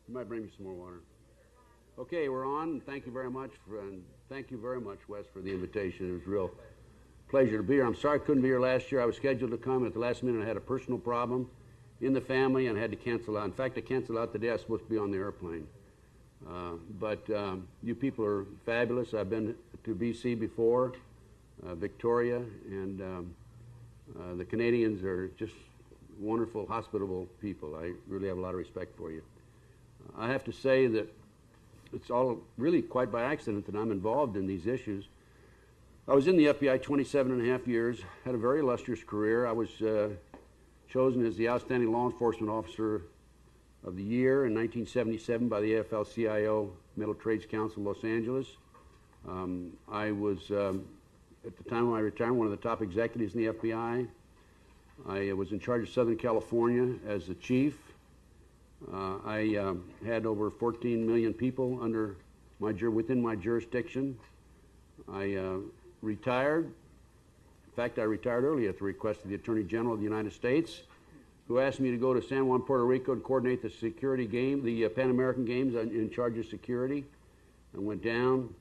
You might bring me some more water. Okay, we're on. Thank you very much, Wes, for the invitation. It was a real pleasure to be here. I'm sorry I couldn't be here last year. I was scheduled to come, and at the last minute I had a personal problem in the family and had to cancel out. In fact, I canceled out the day I was supposed to be on the airplane. But you people are fabulous. I've been to BC before, Victoria, and the Canadians are just wonderful, hospitable people. I really have a lot of respect for you. I have to say that it's all really quite by accident that I'm involved in these issues. I was in the FBI 27 and a half years, had a very illustrious career. I was chosen as the Outstanding Law Enforcement Officer of the Year in 1977 by the AFL-CIO Metal Trades Council Los Angeles. I was, at the time of my retirement, one of the top executives in the FBI. I was in charge of Southern California as the chief. I had over 14 million people within my jurisdiction. I retired. In fact, I retired early at the request of the Attorney General of the United States, who asked me to go to San Juan, Puerto Rico to coordinate the security game, the Pan American Games, in charge of security. I went down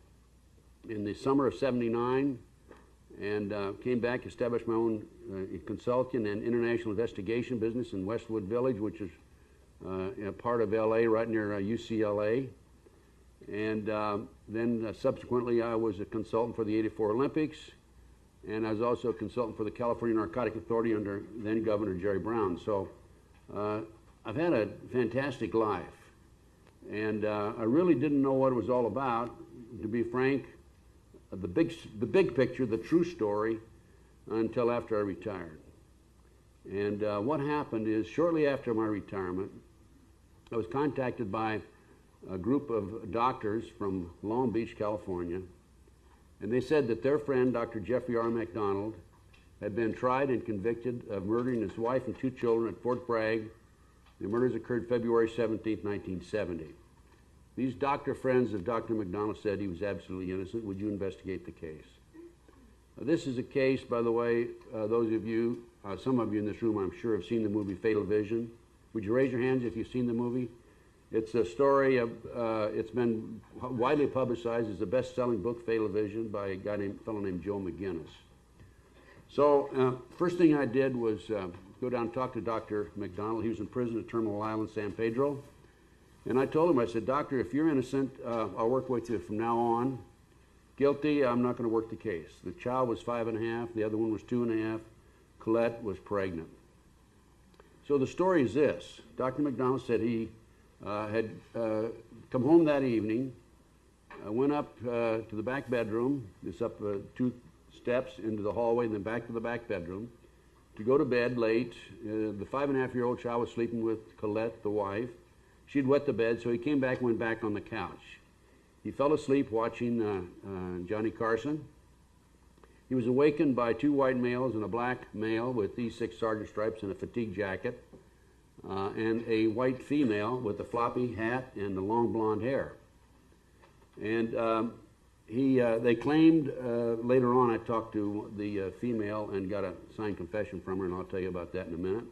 in the summer of '79 and came back, established my own consulting and international investigation business in Westwood Village, which is a part of LA, right near UCLA. And then subsequently I was a consultant for the '84 Olympics, and I was also a consultant for the California Narcotic Authority under then Governor Jerry Brown. So I've had a fantastic life, and I really didn't know what it was all about, to be frank, the big picture, the true story, until after I retired. And what happened is, shortly after my retirement, I was contacted by a group of doctors from Long Beach, California, and they said that their friend, Dr. Jeffrey R. McDonald, had been tried and convicted of murdering his wife and 2 children at Fort Bragg. The murders occurred February 17, 1970. These doctor friends of Dr. McDonald said he was absolutely innocent. Would you investigate the case? This is a case, by the way, those of you, some of you in this room, I'm sure, have seen the movie Fatal Vision. Would you raise your hands if you've seen the movie? It's a story of, it's been widely publicized as the best-selling book, Fatal Vision, by a fellow named Joe McGinnis. So first thing I did was go down and talk to Dr. McDonald. He was in prison at Terminal Island, San Pedro. And I told him, I said, Doctor, if you're innocent, I'll work with you from now on. Guilty, I'm not going to work the case. The child was 5.5, the other one was 2.5. Colette was pregnant. So the story is this. Dr. McDonald said he had come home that evening, went up to the back bedroom, just up 2 steps into the hallway and then back to the back bedroom to go to bed late. The 5.5-year-old child was sleeping with Colette, the wife. She'd wet the bed, so he came back and went back on the couch. He fell asleep watching Johnny Carson. He was awakened by 2 white males and a black male with E6 sergeant stripes and a fatigue jacket, and a white female with a floppy hat and the long blonde hair. And they claimed, later on I talked to the female and got a signed confession from her, and I'll tell you about that in a minute.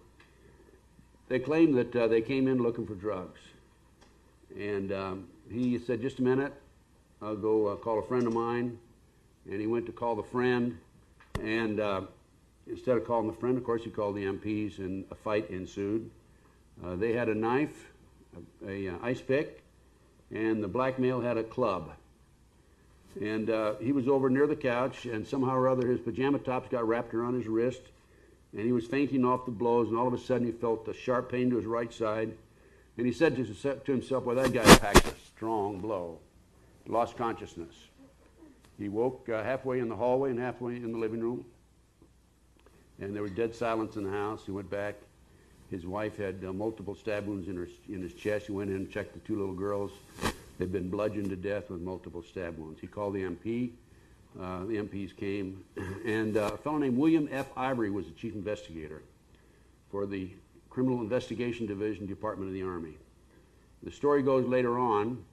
They claimed that they came in looking for drugs. And he said, just a minute, I'll go call a friend of mine. And he went to call the friend, and instead of calling the friend, of course, he called the MPs, and a fight ensued. They had a knife, a ice pick, and the black male had a club. And he was over near the couch, and somehow or other his pajama tops got wrapped around his wrist, and he was fainting off the blows, and all of a sudden he felt a sharp pain to his right side, and he said to himself, well, that guy packed a strong blow. Lost consciousness. He woke halfway in the hallway and halfway in the living room, and there was dead silence in the house. He went back. His wife had multiple stab wounds in his chest. He went in and checked the 2 little girls. They'd been bludgeoned to death with multiple stab wounds. He called the MP. The MPs came, and a fellow named William F. Ivory was the chief investigator for the Criminal Investigation Division, Department of the Army. The story goes later on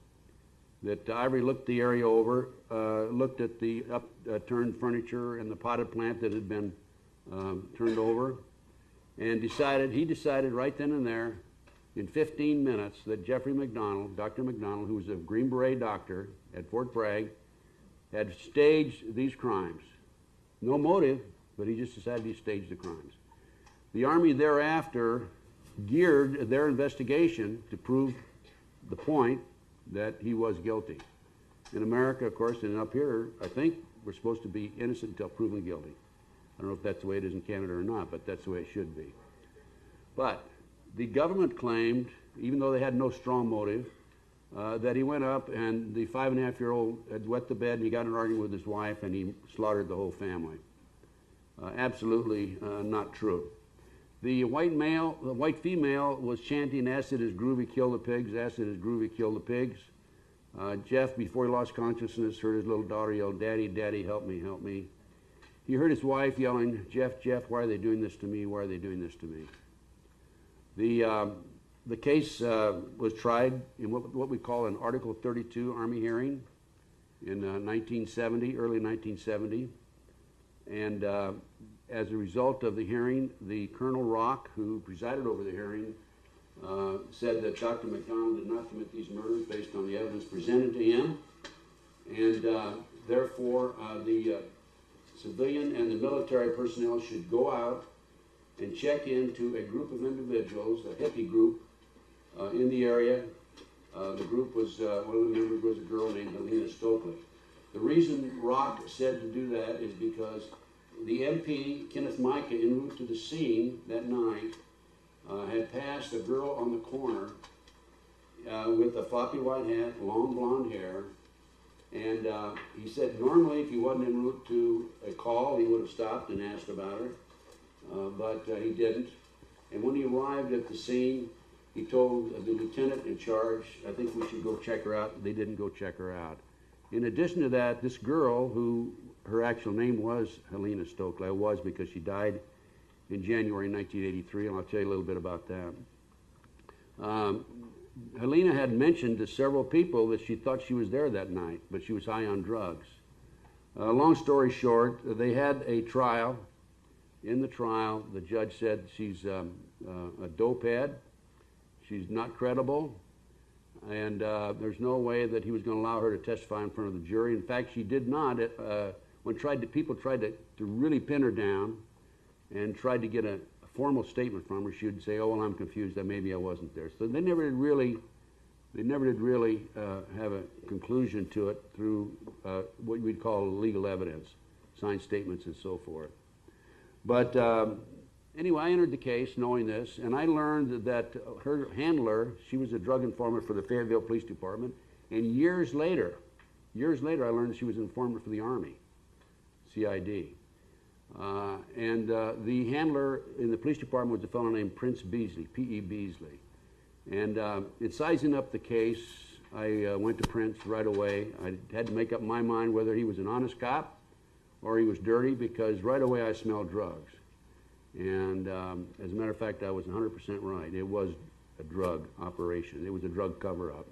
that Ivory looked the area over, looked at the upturned furniture and the potted plant that had been turned over, and he decided right then and there in 15 minutes that Jeffrey McDonald, Dr. McDonald, who was a Green Beret doctor at Fort Bragg, had staged these crimes. No motive, but he just decided he staged the crimes. The Army thereafter geared their investigation to prove the point that he was guilty. In America, of course, and up here, I think we're supposed to be innocent until proven guilty. I don't know if that's the way it is in Canada or not, but that's the way it should be. But the government claimed, even though they had no strong motive, that he went up and the 5.5-year-old had wet the bed and he got in an argument with his wife and he slaughtered the whole family. Absolutely not true. The white female was chanting, "Acid is groovy, kill the pigs, acid is groovy, kill the pigs." Jeff, before he lost consciousness, heard his little daughter yell, "Daddy, Daddy, help me, help me." He heard his wife yelling, "Jeff, Jeff, why are they doing this to me? Why are they doing this to me?" The case was tried in what we call an Article 32 Army hearing in 1970, early 1970. And as a result of the hearing, the Colonel Rock, who presided over the hearing, said that Dr. McDonald did not commit these murders based on the evidence presented to him. And therefore, the civilian and the military personnel should go out and check into a group of individuals, a hippie group, in the area. The group was, one of the members was a girl named Helena Stokely. The reason Rock said to do that is because the MP, Kenneth Micah, en route to the scene that night, had passed a girl on the corner with a floppy white hat, long blonde hair, and he said normally if he wasn't en route to a call, he would have stopped and asked about her, but he didn't. And when he arrived at the scene, he told the lieutenant in charge, "I think we should go check her out." They didn't go check her out. In addition to that, this girl, who her actual name was Helena Stokely, was because she died in January 1983, and I'll tell you a little bit about that. Helena had mentioned to several people that she thought she was there that night, but she was high on drugs. Long story short, they had a trial. In the trial, the judge said she's a dopehead. She's not credible, and there's no way that he was going to allow her to testify in front of the jury. In fact, she did not. When people tried to really pin her down and tried to get a formal statement from her, she would say, "Oh, well, I'm confused. That maybe I wasn't there." So they never did really have a conclusion to it through what we'd call legal evidence, signed statements and so forth. But anyway, I entered the case knowing this, and I learned that her handler, she was a drug informant for the Fayetteville Police Department, and years later, I learned that she was an informant for the Army, CID. And the handler in the police department was a fellow named Prince Beasley, P.E. Beasley. And in sizing up the case, I went to Prince right away. I had to make up my mind whether he was an honest cop or he was dirty, because right away I smelled drugs. And as a matter of fact, I was 100% right. It was a drug operation. It was a drug cover-up.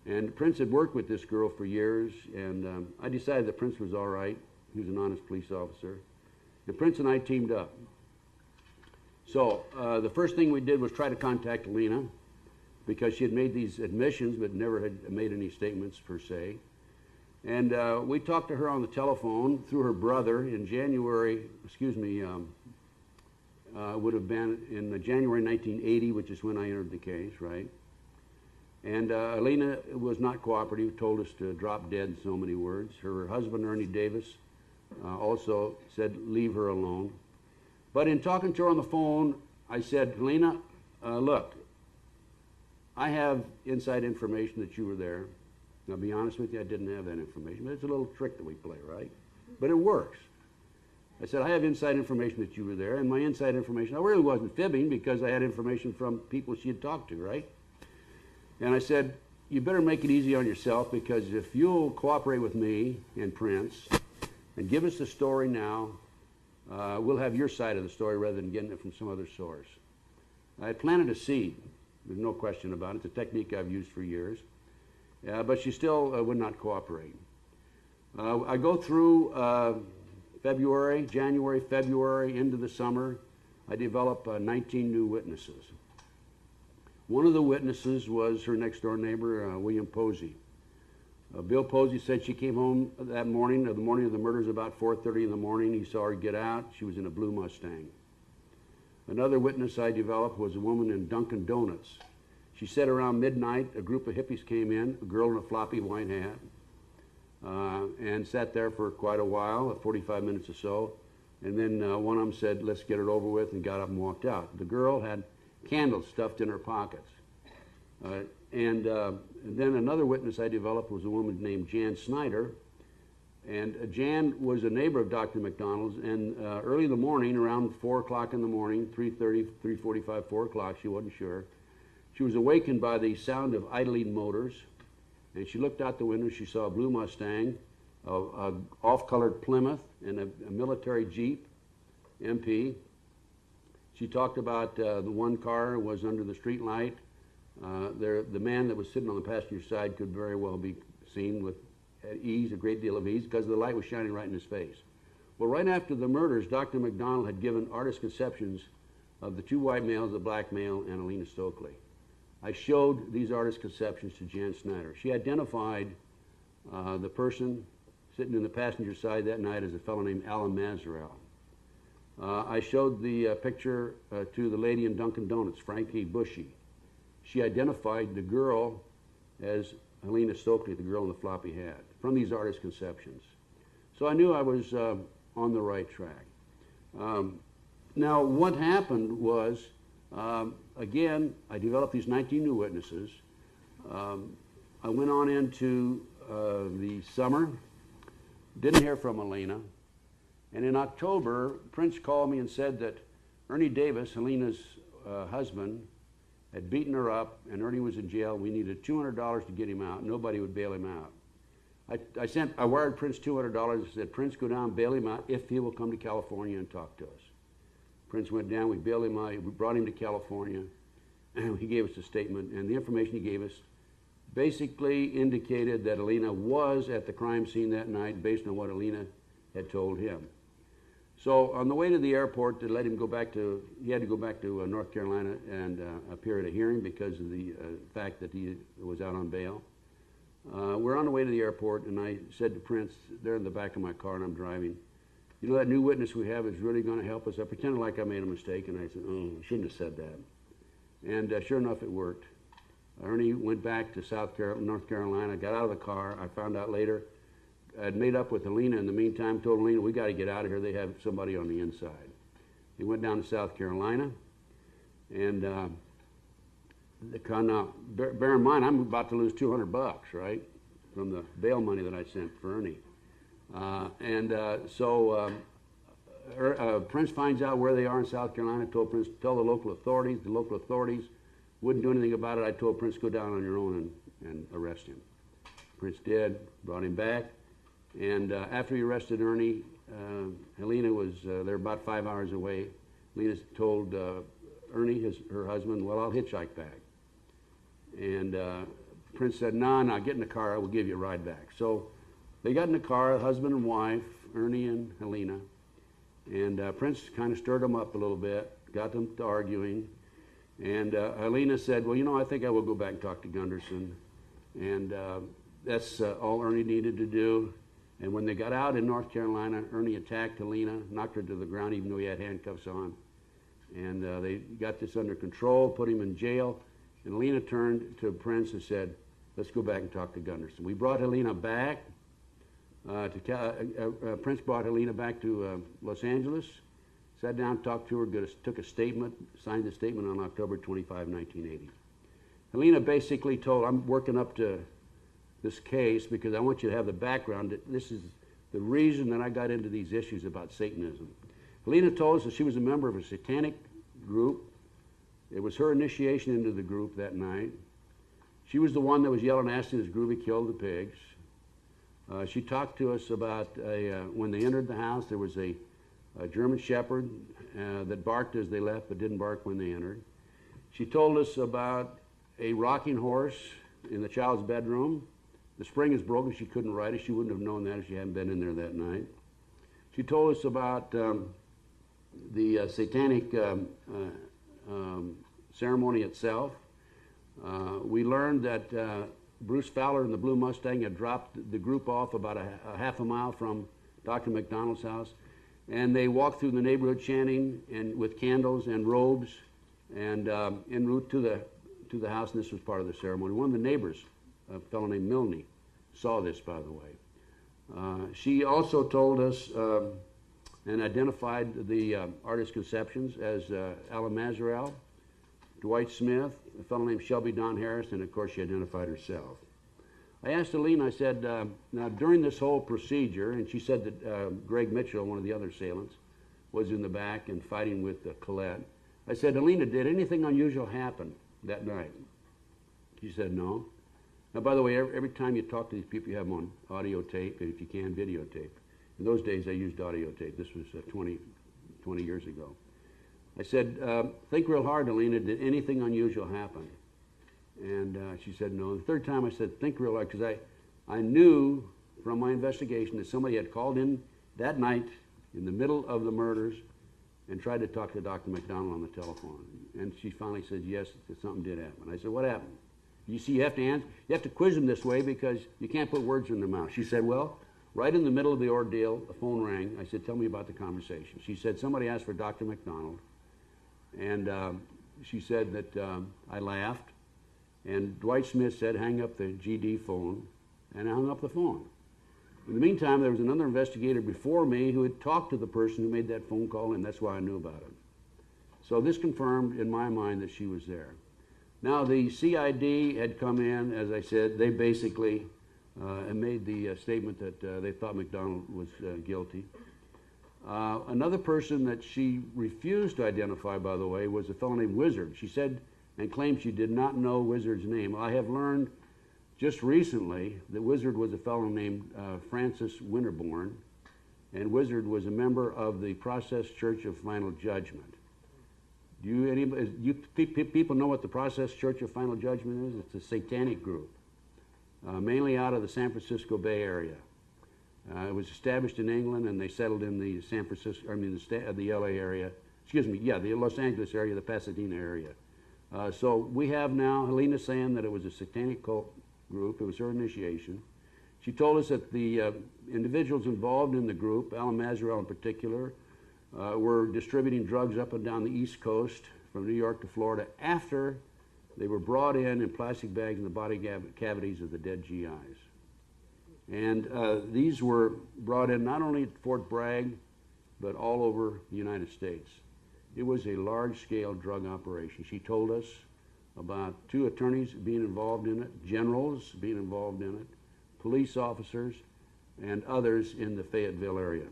And Prince had worked with this girl for years, and I decided that Prince was all right. He was an honest police officer. And Prince and I teamed up. So the first thing we did was try to contact Helena, because she had made these admissions but never had made any statements per se. And we talked to her on the telephone through her brother in January, would have been in January 1980, which is when I entered the case, right? And Helena was not cooperative, told us to drop dead in so many words. Her husband, Ernie Davis, also said, "Leave her alone." But in talking to her on the phone, I said, "Helena, look, I have inside information that you were there. Now, to be honest with you, I didn't have that information, but it's a little trick that we play, right? But it works." I said, "I have inside information that you were there, and my inside information," I really wasn't fibbing because I had information from people she had talked to, right? And I said, "You better make it easy on yourself, because if you'll cooperate with me and Prince and give us the story now, we'll have your side of the story rather than getting it from some other source." I had planted a seed. There's no question about it. It's a technique I've used for years. But she still would not cooperate. I go through January, February, into the summer. I develop 19 new witnesses. One of the witnesses was her next door neighbor, William Posey. Bill Posey said she came home that morning, the morning of the murders, about 4:30 in the morning. He saw her get out. She was in a blue Mustang. Another witness I developed was a woman in Dunkin' Donuts. She said around midnight, a group of hippies came in, a girl in a floppy white hat, and sat there for quite a while, 45 minutes or so. And then one of them said, let's get it over with, and got up and walked out. The girl had candles stuffed in her pockets. And then another witness I developed was a woman named Jan Snyder. And Jan was a neighbor of Dr. McDonald's, and early in the morning, around 4 o'clock in the morning, 3:30, 3:45, 4 o'clock, she wasn't sure, she was awakened by the sound of idling motors, and she looked out the window. She saw a blue Mustang, a off-colored Plymouth, and a military Jeep, MP. She talked about the one car was under the street light. The man that was sitting on the passenger side could very well be seen with ease, a great deal of ease, because the light was shining right in his face. Well, right after the murders, Dr. McDonald had given artist conceptions of the two white males, the black male, and Alina Stokely. I showed these artist conceptions to Jan Snyder. She identified the person sitting in the passenger side that night as a fellow named Alan Mazarel. I showed the picture to the lady in Dunkin' Donuts, Frankie Bushy. She identified the girl as Alina Stokely, the girl in the floppy hat, from these artist conceptions. So I knew I was on the right track. Now, what happened was, again, I developed these 19 new witnesses. I went on into the summer, didn't hear from Alina, and in October, Prince called me and said that Ernie Davis, Alina's husband, had beaten her up, and Ernie was in jail. We needed $200 to get him out. Nobody would bail him out. I wired Prince $200 and said, Prince, go down, bail him out if he will come to California and talk to us. Prince went down, we bailed him out, we brought him to California, and he gave us a statement, and the information he gave us basically indicated that Alina was at the crime scene that night based on what Alina had told him. So on the way to the airport, they let him go back to, he had to go back to North Carolina and appear at a hearing because of the fact that he was out on bail. We're on the way to the airport, and I said to Prince, they're in the back of my car and I'm driving, you know, that new witness we have is really going to help us. I pretended like I made a mistake, and I said, oh, I shouldn't have said that. And sure enough, it worked. Ernie went back to North Carolina, got out of the car. I found out later I'd made up with Alina in the meantime, told Alina, we got to get out of here. They have somebody on the inside. He went down to South Carolina, and bear in mind, I'm about to lose $200, right, from the bail money that I sent for Ernie. Prince finds out where they are in South Carolina, told Prince, tell the local authorities. The local authorities wouldn't do anything about it. I told Prince, go down on your own and arrest him. Prince did, brought him back. And after he arrested Ernie, Helena was, they're about 5 hours away. Helena told Ernie, her husband, well, I'll hitchhike back. And Prince said, no, get in the car, I will give you a ride back. So they got in the car, husband and wife, Ernie and Helena. And Prince kind of stirred them up a little bit, got them to arguing. And Helena said, well, you know, I think I will go back and talk to Gunderson. And that's all Ernie needed to do. And when they got out in North Carolina, Ernie attacked Helena, knocked her to the ground even though he had handcuffs on. And they got this under control, put him in jail. And Helena turned to Prince and said, let's go back and talk to Gunderson. We brought Helena back. Prince brought Helena back to Los Angeles, sat down, talked to her, took a statement, signed the statement on October 25, 1980. Helena basically told, I'm working up to this case because I want you to have the background that this is the reason that I got into these issues about Satanism. Helena told us that she was a member of a satanic group. It was her initiation into the group that night. She was the one that was yelling, asking as Groovy killed the pigs. She talked to us about when they entered the house, there was a German Shepherd that barked as they left but didn't bark when they entered. She told us about a rocking horse in the child's bedroom. The spring is broken, she couldn't ride it. She wouldn't have known that if she hadn't been in there that night. She told us about the satanic ceremony itself. We learned that Bruce Fowler and the Blue Mustang had dropped the group off about a half a mile from Dr. McDonald's house, and they walked through the neighborhood chanting and with candles and robes, and en route to the house. And this was part of the ceremony. One of the neighbors, a fellow named Milne, saw this, by the way. She also told us and identified the artist's conceptions as Alan Mazarel, Dwight Smith, a fellow named Shelby Don Harris, and of course she identified herself. I asked Aline, I said, now during this whole procedure, and she said that Greg Mitchell, one of the other assailants, was in the back and fighting with Colette. I said, Alina, did anything unusual happen that night? She said, no. Now, by the way, every time you talk to these people, you have them on audio tape, and if you can, videotape. In those days, they used audio tape. This was 20 years ago. I said, think real hard, Alina, did anything unusual happen? And she said no. The third time I said, think real hard, because I knew from my investigation that somebody had called in that night in the middle of the murders and tried to talk to Dr. McDonald on the telephone. And she finally said, yes, that something did happen. I said, what happened? You see, you have to answer, you have to quiz them this way because you can't put words in their mouth. She said, well, right in the middle of the ordeal, the phone rang. I said, tell me about the conversation. She said, somebody asked for Dr. McDonald. And she said that I laughed. And Dwight Smith said, hang up the GD phone. And I hung up the phone. In the meantime, there was another investigator before me who had talked to the person who made that phone call, and that's why I knew about it. So this confirmed in my mind that she was there. Now, the CID had come in, as I said. They basically made the statement that they thought McDonald was guilty. Another person that she refused to identify, by the way, was a fellow named Wizard. She said and claimed she did not know Wizard's name. I have learned just recently that Wizard was a fellow named Francis Winterbourne, and Wizard was a member of the Process Church of Final Judgment. Do people know what the Process Church of Final Judgment is? It's a satanic group, mainly out of the San Francisco Bay Area. It was established in England, and they settled in the San Francisco, I mean, the LA area. Excuse me, yeah, the Los Angeles area, the Pasadena area. So we have now Helena saying that it was a satanic cult group. It was her initiation. She told us that the individuals involved in the group, Alan Mazarel in particular, were distributing drugs up and down the East Coast from New York to Florida after they were brought in plastic bags in the body cavities of the dead GIs. And these were brought in not only at Fort Bragg, but all over the United States. It was a large-scale drug operation. She told us about 2 attorneys being involved in it, generals being involved in it, police officers, and others in the Fayetteville area.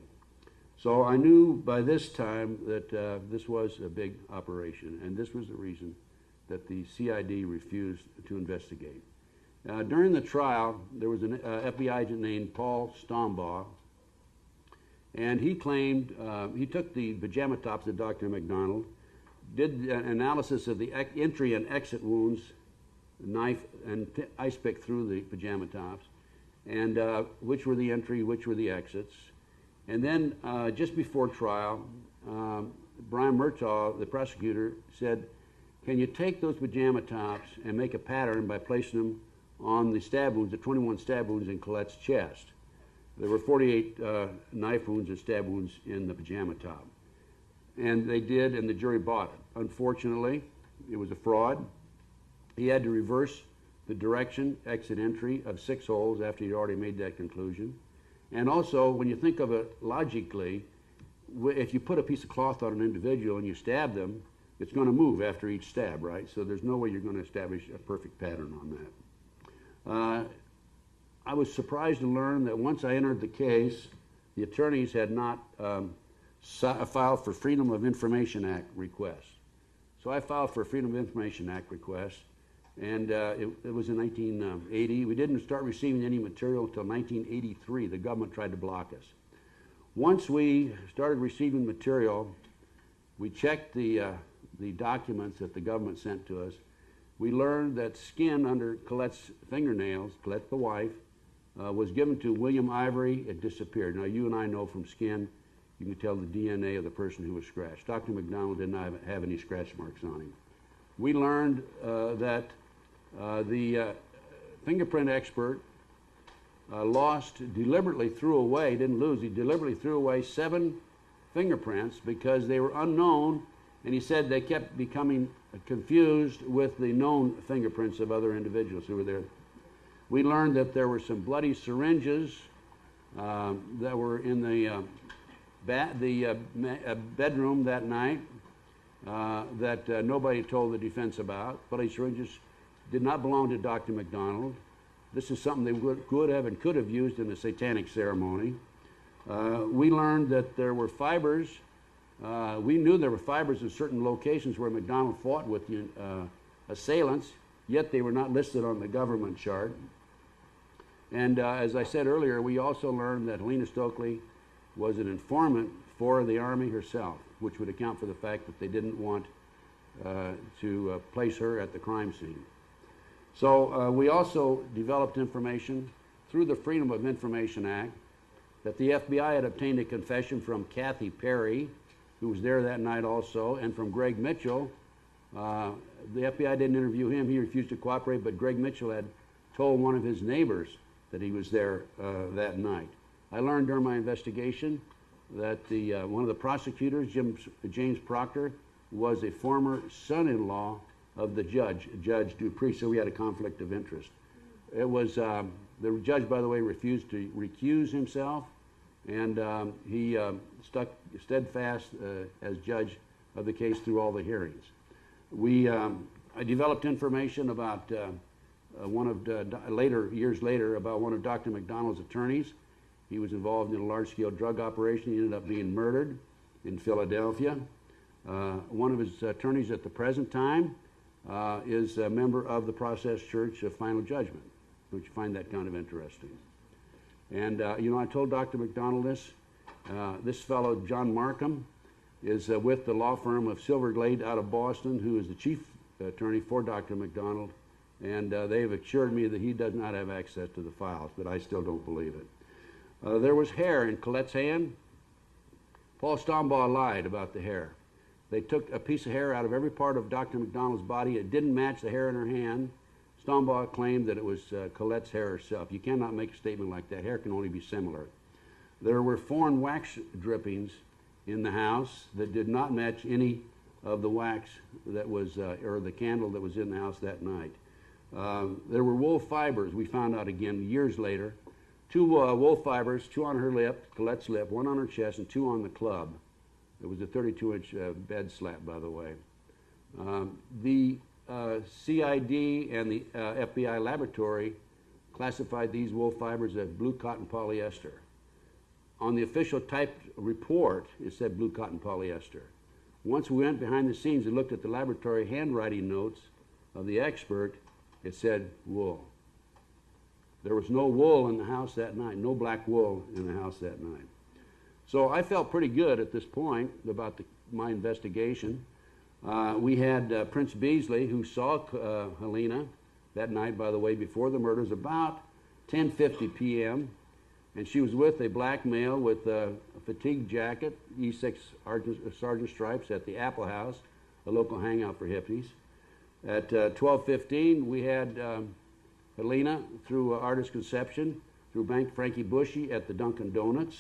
So I knew by this time that this was a big operation, and this was the reason that the CID refused to investigate. During the trial, there was an FBI agent named Paul Stombaugh, and he claimed, he took the pajama tops of Dr. McDonald, did an analysis of the entry and exit wounds, knife and ice pick through the pajama tops, and which were the entry, which were the exits. And then just before trial, Brian Murtaugh, the prosecutor, said, can you take those pajama tops and make a pattern by placing them on the stab wounds, the 21 stab wounds in Colette's chest? There were 48 knife wounds and stab wounds in the pajama top. And they did, and the jury bought it. Unfortunately, it was a fraud. He had to reverse the direction, exit entry of 6 holes after he'd already made that conclusion. And also, when you think of it logically, if you put a piece of cloth on an individual and you stab them, it's going to move after each stab, right? So there's no way you're going to establish a perfect pattern on that. I was surprised to learn that once I entered the case, the attorneys had not filed for Freedom of Information Act requests. So I filed for a Freedom of Information Act request, and it was in 1980. We didn't start receiving any material until 1983. The government tried to block us. Once we started receiving material, we checked the documents that the government sent to us. We learned that skin under Colette's fingernails, Colette the wife, was given to William Ivory. It disappeared. Now, you and I know from skin, you can tell the DNA of the person who was scratched. Dr. McDonald did not have any scratch marks on him. We learned that The fingerprint expert deliberately threw away, didn't lose, he deliberately threw away 7 fingerprints because they were unknown, and he said they kept becoming confused with the known fingerprints of other individuals who were there. We learned that there were some bloody syringes that were in the bedroom that night that nobody told the defense about. Bloody syringes did not belong to Dr. McDonald. This is something they could have and could have used in a satanic ceremony. We learned that there were fibers. We knew there were fibers in certain locations where McDonald fought with the assailants, yet they were not listed on the government chart. And as I said earlier, we also learned that Helena Stokely was an informant for the Army herself, which would account for the fact that they didn't want to place her at the crime scene. So we also developed information through the Freedom of Information Act that the FBI had obtained a confession from Kathy Perry, who was there that night also, and from Greg Mitchell. The FBI didn't interview him. He refused to cooperate, but Greg Mitchell had told one of his neighbors that he was there that night. I learned during my investigation that one of the prosecutors, James Proctor, was a former son-in-law of the judge, Judge Dupree, so we had a conflict of interest. It was, the judge, by the way, refused to recuse himself, and he stuck steadfast as judge of the case through all the hearings. I developed information about years later, about one of Dr. McDonald's attorneys. He was involved in a large-scale drug operation. He ended up being murdered in Philadelphia. One of his attorneys at the present time is a member of the Process Church of Final Judgment. Don't you find that kind of interesting? And you know, I told Dr. McDonald this. This fellow, John Markham, is with the law firm of Silverglade out of Boston, who is the chief attorney for Dr. McDonald, and they have assured me that he does not have access to the files, but I still don't believe it. There was hair in Colette's hand. Paul Stombaugh lied about the hair. They took a piece of hair out of every part of Dr. McDonald's body. It didn't match the hair in her hand. Stombaugh claimed that it was Colette's hair herself. You cannot make a statement like that. Hair can only be similar. There were foreign wax drippings in the house that did not match any of the wax that was, or the candle that was in the house that night. There were wool fibers, we found out again years later. 2 wool fibers, 2 on her lip, Colette's lip, 1 on her chest, and 2 on the club. It was a 32-inch bed slap, by the way. The CID and the FBI laboratory classified these wool fibers as blue cotton polyester. On the official typed report, it said blue cotton polyester. Once we went behind the scenes and looked at the laboratory handwriting notes of the expert, it said wool. There was no wool in the house that night, no black wool in the house that night. So I felt pretty good at this point about my investigation. We had Prince Beasley, who saw Helena that night, by the way, before the murders, about 10:50 p.m., and she was with a black male with a fatigue jacket, E6 sergeant stripes, at the Apple House, a local hangout for hippies. At 12:15, we had Helena through Artist Conception, through Frankie Bushy at the Dunkin' Donuts.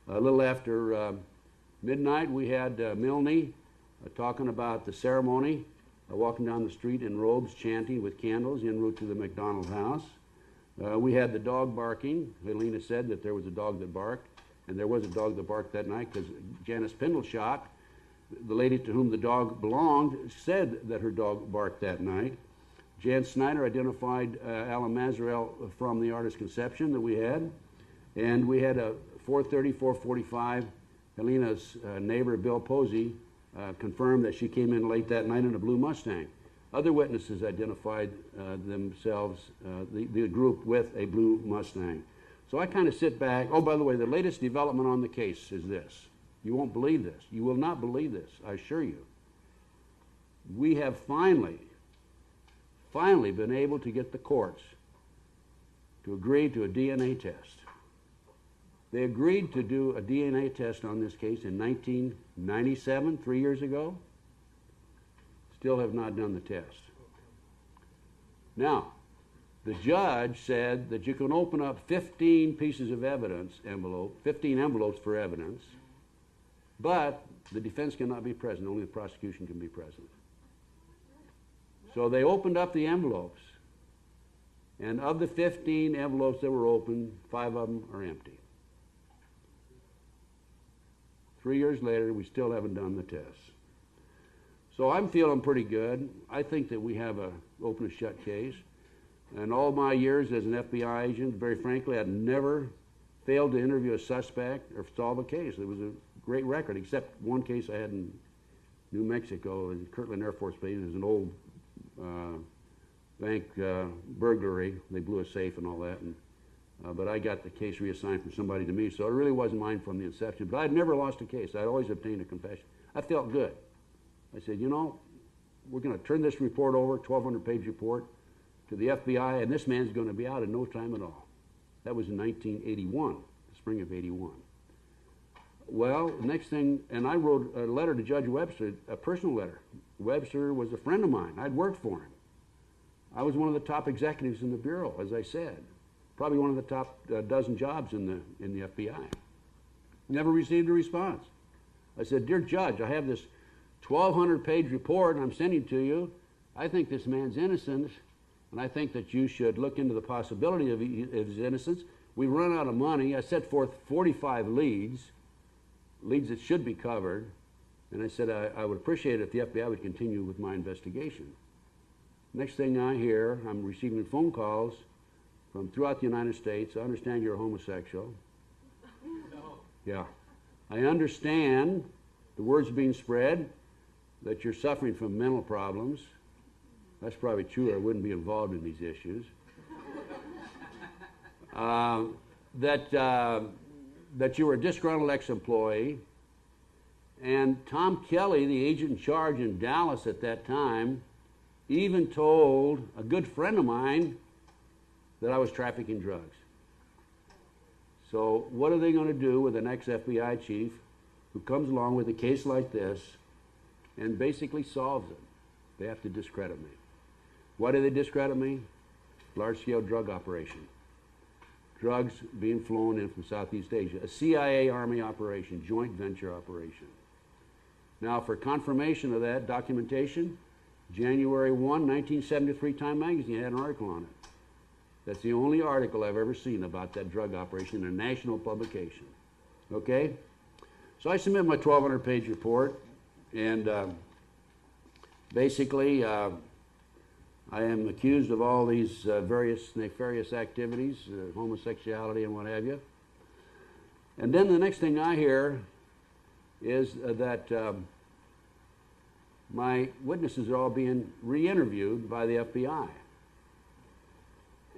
A little after midnight, we had Milne talking about the ceremony, walking down the street in robes, chanting with candles en route to the McDonald house. We had the dog barking. Helena said that there was a dog that barked, and there was a dog that barked that night because Janice Pendleshot, the lady to whom the dog belonged, said that her dog barked that night. Jan Snyder identified Alan Mazarel from the Artist Conception that we had, and we had a 4:30, 4:45, Helena's neighbor, Bill Posey, confirmed that she came in late that night in a blue Mustang. Other witnesses identified themselves, the group, with a blue Mustang. So I kind of sit back. Oh, by the way, the latest development on the case is this. You won't believe this. You will not believe this, I assure you. We have finally been able to get the courts to agree to a DNA test. They agreed to do a DNA test on this case in 1997, 3 years ago. Still have not done the test. Now, the judge said that you can open up 15 pieces of evidence, 15 envelopes for evidence, but the defense cannot be present. Only the prosecution can be present. So they opened up the envelopes, and of the 15 envelopes that were opened, 5 of them are empty. 3 years later, we still haven't done the tests. So I'm feeling pretty good. I think that we have an open and shut case. And all my years as an FBI agent, very frankly, I'd never failed to interview a suspect or solve a case. It was a great record, except one case I had in New Mexico, in Kirtland Air Force Base. It was an old bank burglary. They blew a safe and all that. And, but I got the case reassigned from somebody to me, so it really wasn't mine from the inception. But I'd never lost a case. I'd always obtained a confession. I felt good. I said, you know, we're going to turn this report over, 1,200-page report, to the FBI, and this man's going to be out in no time at all. That was in 1981, the spring of 81. Well, the next thing, and I wrote a letter to Judge Webster, a personal letter. Webster was a friend of mine. I'd worked for him. I was one of the top executives in the Bureau, as I said. Probably one of the top dozen jobs in the FBI. Never received a response. I said, dear Judge, I have this 1,200-page report I'm sending to you. I think this man's innocent, and I think that you should look into the possibility of his innocence. We run out of money. I set forth 45 leads that should be covered, and I said I would appreciate it if the FBI would continue with my investigation. Next thing I hear, I'm receiving phone calls from throughout the United States. I understand you're a homosexual. No. Yeah. I understand the word's being spread that you're suffering from mental problems. That's probably true, or I wouldn't be involved in these issues. That you were a disgruntled ex-employee, and Tom Kelly, the agent in charge in Dallas at that time, even told a good friend of mine that I was trafficking drugs. So what are they going to do with an ex-FBI chief who comes along with a case like this and basically solves it? They have to discredit me. Why do they discredit me? Large-scale drug operation. Drugs being flown in from Southeast Asia. A CIA Army operation, joint venture operation. Now, for confirmation of that documentation, January 1, 1973, Time magazine had an article on it. That's the only article I've ever seen about that drug operation in a national publication. Okay? So I submit my 1,200-page report, and basically, I am accused of all these various nefarious activities, homosexuality and what have you. And then the next thing I hear is that my witnesses are all being re-interviewed by the FBI.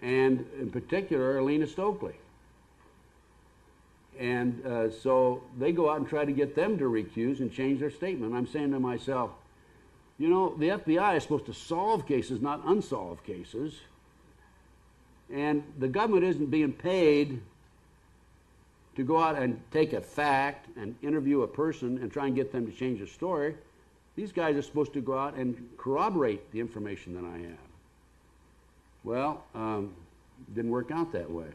And in particular, Alina Stokely. And so they go out and try to get them to recuse and change their statement. I'm saying to myself, you know, the FBI is supposed to solve cases, not unsolved cases. And the government isn't being paid to go out and take a fact and interview a person and try and get them to change the story. These guys are supposed to go out and corroborate the information that I have. Well, didn't work out that way.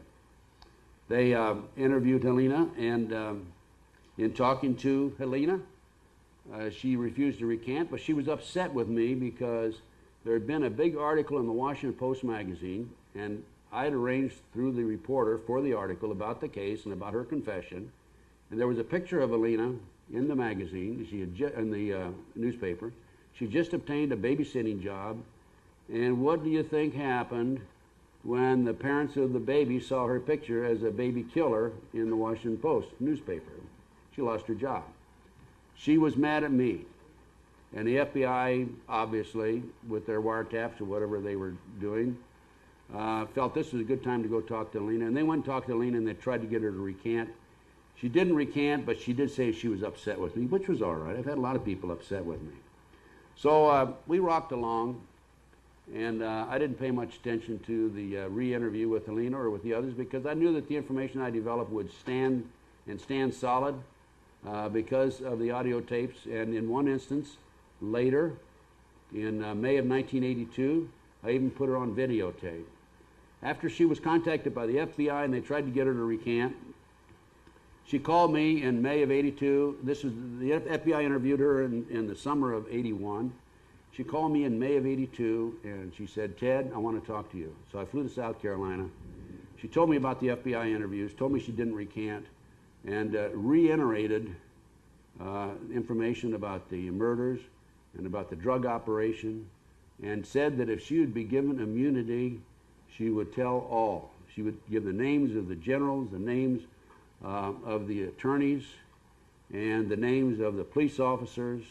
They interviewed Helena, and in talking to Helena, she refused to recant, but she was upset with me because there had been a big article in the Washington Post magazine, and I had arranged through the reporter for the article about the case and about her confession, and there was a picture of Helena in the magazine, in the newspaper. She just obtained a babysitting job, and what do you think happened when the parents of the baby saw her picture as a baby killer in the Washington Post newspaper? She lost her job. She was mad at me, and the FBI, obviously, with their wiretaps or whatever they were doing, felt this was a good time to go talk to Helena, and they went and talked to Helena, and they tried to get her to recant. She didn't recant, but she did say she was upset with me, which was all right. I've had a lot of people upset with me. So we rocked along, and I didn't pay much attention to the re-interview with Helena or with the others because I knew that the information I developed would stand solid because of the audio tapes. And in one instance, later, in May of 1982, I even put her on videotape. After she was contacted by the FBI and they tried to get her to recant, she called me in May of '82. This is the FBI interviewed her in the summer of '81. She called me in May of '82 and she said, "Ted, I want to talk to you." So I flew to South Carolina. She told me about the FBI interviews, told me she didn't recant, and reiterated information about the murders and about the drug operation, and said that if she would be given immunity, she would tell all. She would give the names of the generals, the names of the attorneys, and the names of the police officers,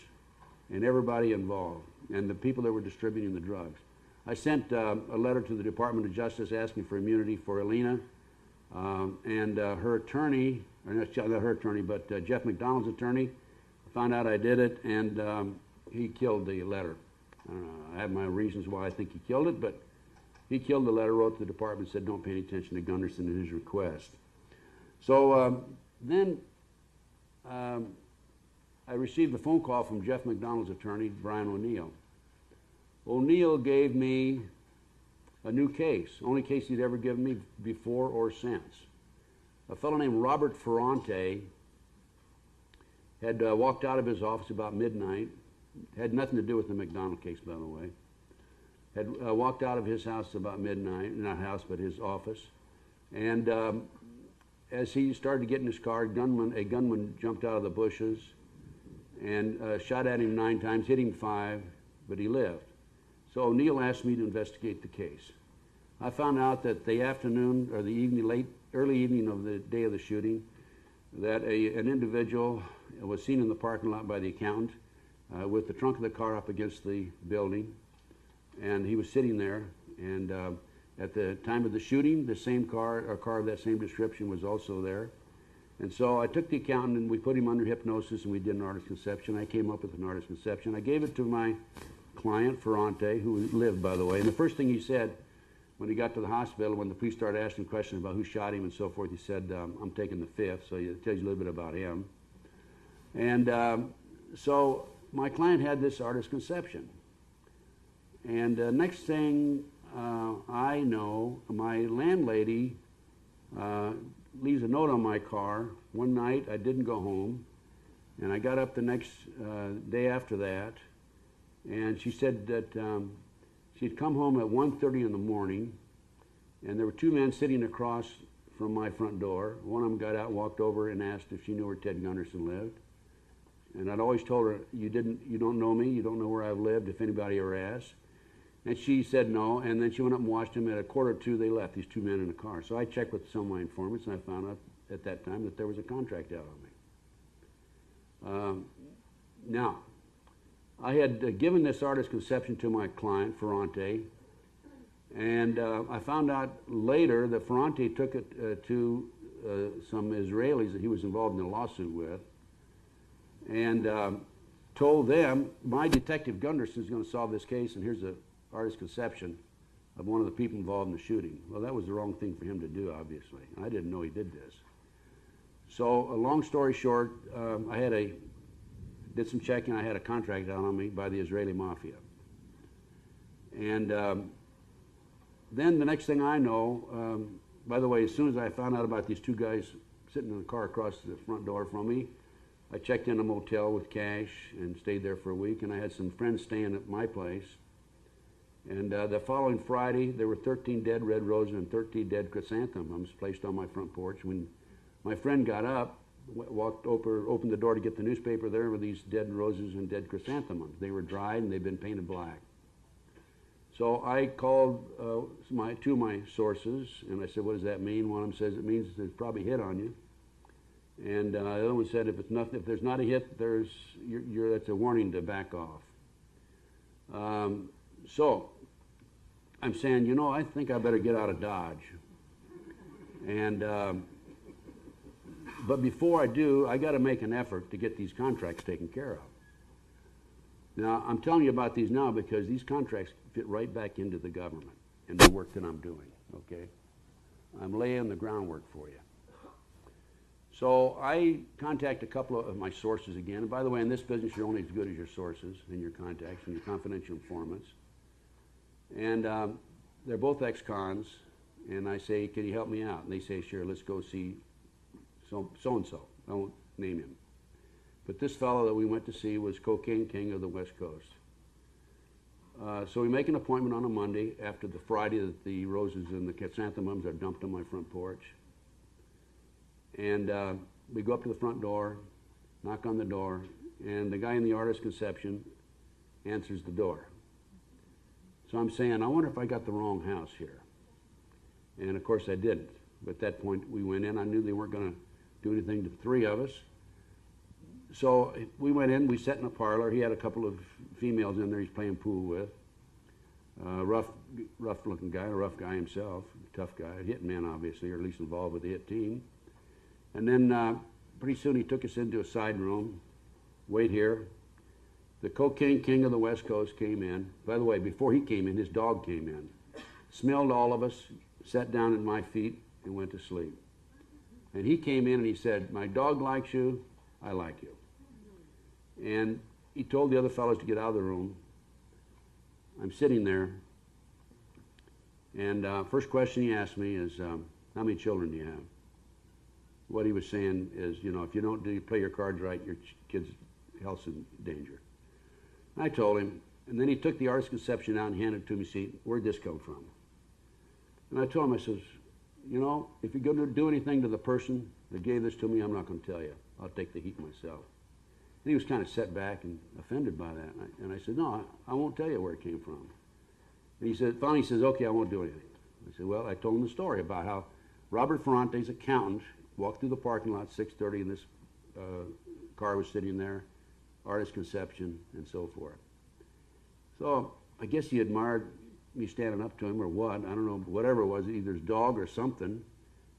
and everybody involved, and the people that were distributing the drugs. I sent a letter to the Department of Justice asking for immunity for Alina, and her attorney, or not her attorney, but Jeff McDonald's attorney, found out I did it, and he killed the letter. I have my reasons why I think he killed it, but he killed the letter, wrote to the department, said don't pay any attention to Gunderson and his request. So then I received a phone call from Jeff McDonald's attorney, Brian O'Neill. O'Neill gave me a new case, only case he'd ever given me before or since. A fellow named Robert Ferrante had walked out of his office about midnight, had nothing to do with the McDonald case, by the way, had walked out of his house about midnight, not house, but his office, and as he started to get in his car, a gunman jumped out of the bushes and shot at him 9 times, hit him 5, but he lived. So O'Neill asked me to investigate the case. I found out that the afternoon or the evening, early evening of the day of the shooting, that an individual was seen in the parking lot by the accountant with the trunk of the car up against the building, and he was sitting there. And at the time of the shooting, the same car, a car of that same description, was also there. And so I took the accountant and we put him under hypnosis and we did an artist conception. I came up with an artist conception. I gave it to my client, Ferrante, who lived, by the way. And the first thing he said when he got to the hospital, when the police started asking questions about who shot him and so forth, he said, I'm taking the 5th, so it tells you a little bit about him. And so my client had this artist conception. And next thing I know, my landlady leaves a note on my car. One night I didn't go home, and I got up the next day after that, and she said that she'd come home at 1:30 in the morning, and there were 2 men sitting across from my front door. One of them got out and walked over and asked if she knew where Ted Gunderson lived. And I'd always told her, you don't know me, you don't know where I've lived, if anybody ever asks. And she said no, and then she went up and watched him. At 1:45 they left, these 2 men in a car. So I checked with some of my informants, and I found out at that time that there was a contract out on me. Now, I had given this artist conception to my client, Ferrante, and I found out later that Ferrante took it to some Israelis that he was involved in a lawsuit with, and told them, my detective Gunderson is going to solve this case, and here's the artist conception of one of the people involved in the shooting. Well, that was the wrong thing for him to do, obviously. I didn't know he did this. So, a long story short, I did some checking. I had a contract out on me by the Israeli mafia. And then the next thing I know, by the way, as soon as I found out about these 2 guys sitting in the car across the front door from me, I checked in a motel with cash and stayed there for a week, and I had some friends staying at my place. And the following Friday, there were 13 dead red roses and 13 dead chrysanthemums placed on my front porch. When my friend got up, walked over, opened the door to get the newspaper, there were these dead roses and dead chrysanthemums. They were dried and they'd been painted black. So I called 2 of my sources, and I said, what does that mean? One of them says, it means there's probably a hit on you. And the other one said, if there's not a hit, that's a warning to back off. So I'm saying, I think I better get out of Dodge. And but before I do, I got to make an effort to get these contracts taken care of. Now, I'm telling you about these now because these contracts fit right back into the government and the work that I'm doing, okay? I'm laying the groundwork for you. So I contact a couple of my sources again. And by the way, in this business, you're only as good as your sources and your contacts and your confidential informants. And they're both ex-cons, and I say, can you help me out? And they say, sure, let's go see so-and-so. I won't name him. But this fellow that we went to see was Cocaine King of the West Coast. So we make an appointment on a Monday after the Friday that the roses and the chrysanthemums are dumped on my front porch. And we go up to the front door, knock on the door, and the guy in the artist's conception answers the door. So I'm saying, I wonder if I got the wrong house here. And of course I didn't. But at that point we went in. I knew they weren't going to do anything to the three of us. So we went in, we sat in a parlor. He had a couple of females in there he's playing pool with. Rough looking guy, a rough guy himself, tough guy, a hit man obviously, or at least involved with the hit team. And then pretty soon he took us into a side room. Wait here. The Cocaine King of the West Coast came in. By the way, before he came in, his dog came in. Smelled all of us, sat down at my feet, and went to sleep. And he came in and he said, my dog likes you, I like you. And he told the other fellows to get out of the room. I'm sitting there, and first question he asked me is, how many children do you have? What he was saying is, you know, if you don't play your cards right, your kid's health's in danger. I told him, and then he took the artist's conception out and handed it to me, see, where'd this come from? And I told him, I says, you know, if you're going to do anything to the person that gave this to me, I'm not going to tell you. I'll take the heat myself. And he was kind of set back and offended by that. And I said, no, I won't tell you where it came from. And he said, finally he says, okay, I won't do anything. I said, well, I told him the story about how Robert Ferrante's accountant walked through the parking lot at 6:30 and this car was sitting there, artist's conception, and so forth. So I guess he admired me standing up to him or what, I don't know, whatever it was, either his dog or something.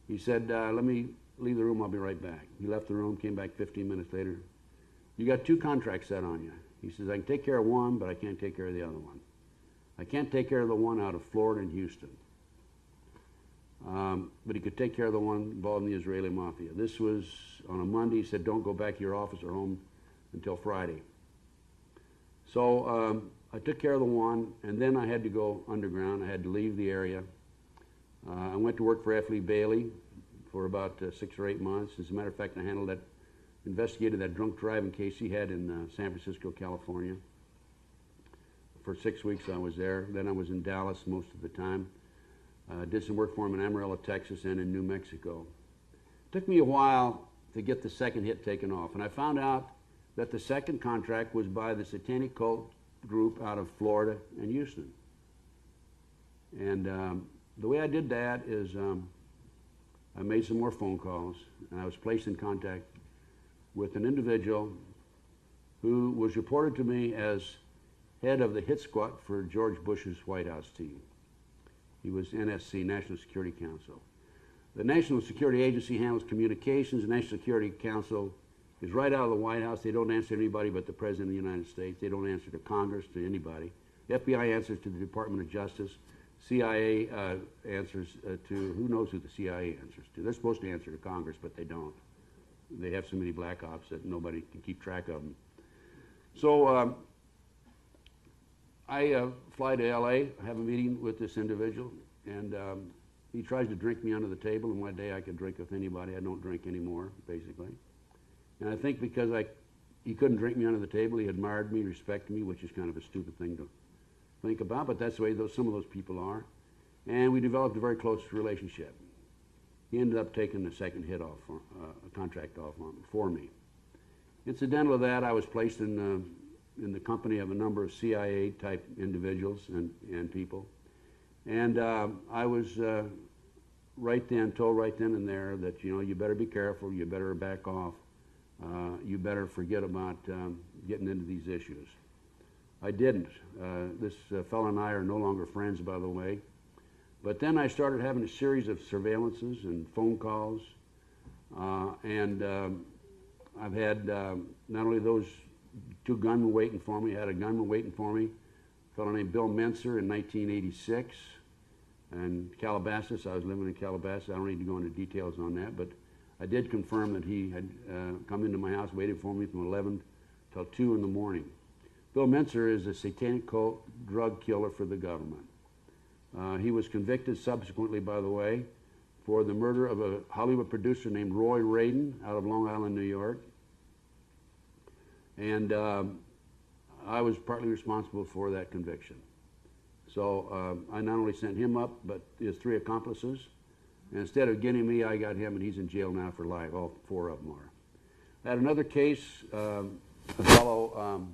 He said, let me leave the room, I'll be right back. He left the room, came back 15 minutes later. You got 2 contracts set on you. He says, I can take care of one, but I can't take care of the other one. I can't take care of the one out of Florida and Houston. But he could take care of the one involved in the Israeli mafia. This was on a Monday. He said, don't go back to your office or home until Friday. So I took care of the one, and then I had to go underground. I had to leave the area. I went to work for F. Lee Bailey for about 6 or 8 months. As a matter of fact, I investigated that drunk driving case he had in San Francisco, California. For 6 weeks I was there. Then I was in Dallas most of the time. Did some work for him in Amarillo, Texas, and in New Mexico. It took me a while to get the second hit taken off, and I found out that the second contract was by the satanic cult group out of Florida and Houston. And the way I did that is I made some more phone calls, and I was placed in contact with an individual who was reported to me as head of the hit squad for George Bush's White House team. He was NSC, National Security Council. The National Security Agency handles communications. The National Security Council is right out of the White House. They don't answer to anybody but the President of the United States. They don't answer to Congress, to anybody. The FBI answers to the Department of Justice. CIA answers to, who knows who the CIA answers to. They're supposed to answer to Congress, but they don't. They have so many black ops that nobody can keep track of them. So I fly to LA, I have a meeting with this individual, and he tries to drink me under the table, and one day I could drink with anybody. I don't drink anymore, basically. And I think because he couldn't drink me under the table, he admired me, respected me, which is kind of a stupid thing to think about, but that's the way some of those people are. And we developed a very close relationship. He ended up taking the second hit off, a contract off for me. Incidental to that, I was placed in the company of a number of CIA-type individuals and people. And I was told right then and there that, you know, you better be careful, you better back off, you better forget about getting into these issues. I didn't. This fellow and I are no longer friends, by the way. But then I started having a series of surveillances and phone calls, and I've had not only those 2 gunmen waiting for me, I had a gunman waiting for me, a fellow named Bill Menser in 1986, and Calabasas. I was living in Calabasas. I don't need to go into details on that, but I did confirm that he had come into my house, waited for me from 11 till 2 in the morning. Bill Menser is a satanic cult drug killer for the government. He was convicted subsequently, by the way, for the murder of a Hollywood producer named Roy Radin out of Long Island, New York. And I was partly responsible for that conviction. So I not only sent him up, but his 3 accomplices. And instead of getting me, I got him, and he's in jail now for life. All 4 of them are. I had another case. A fellow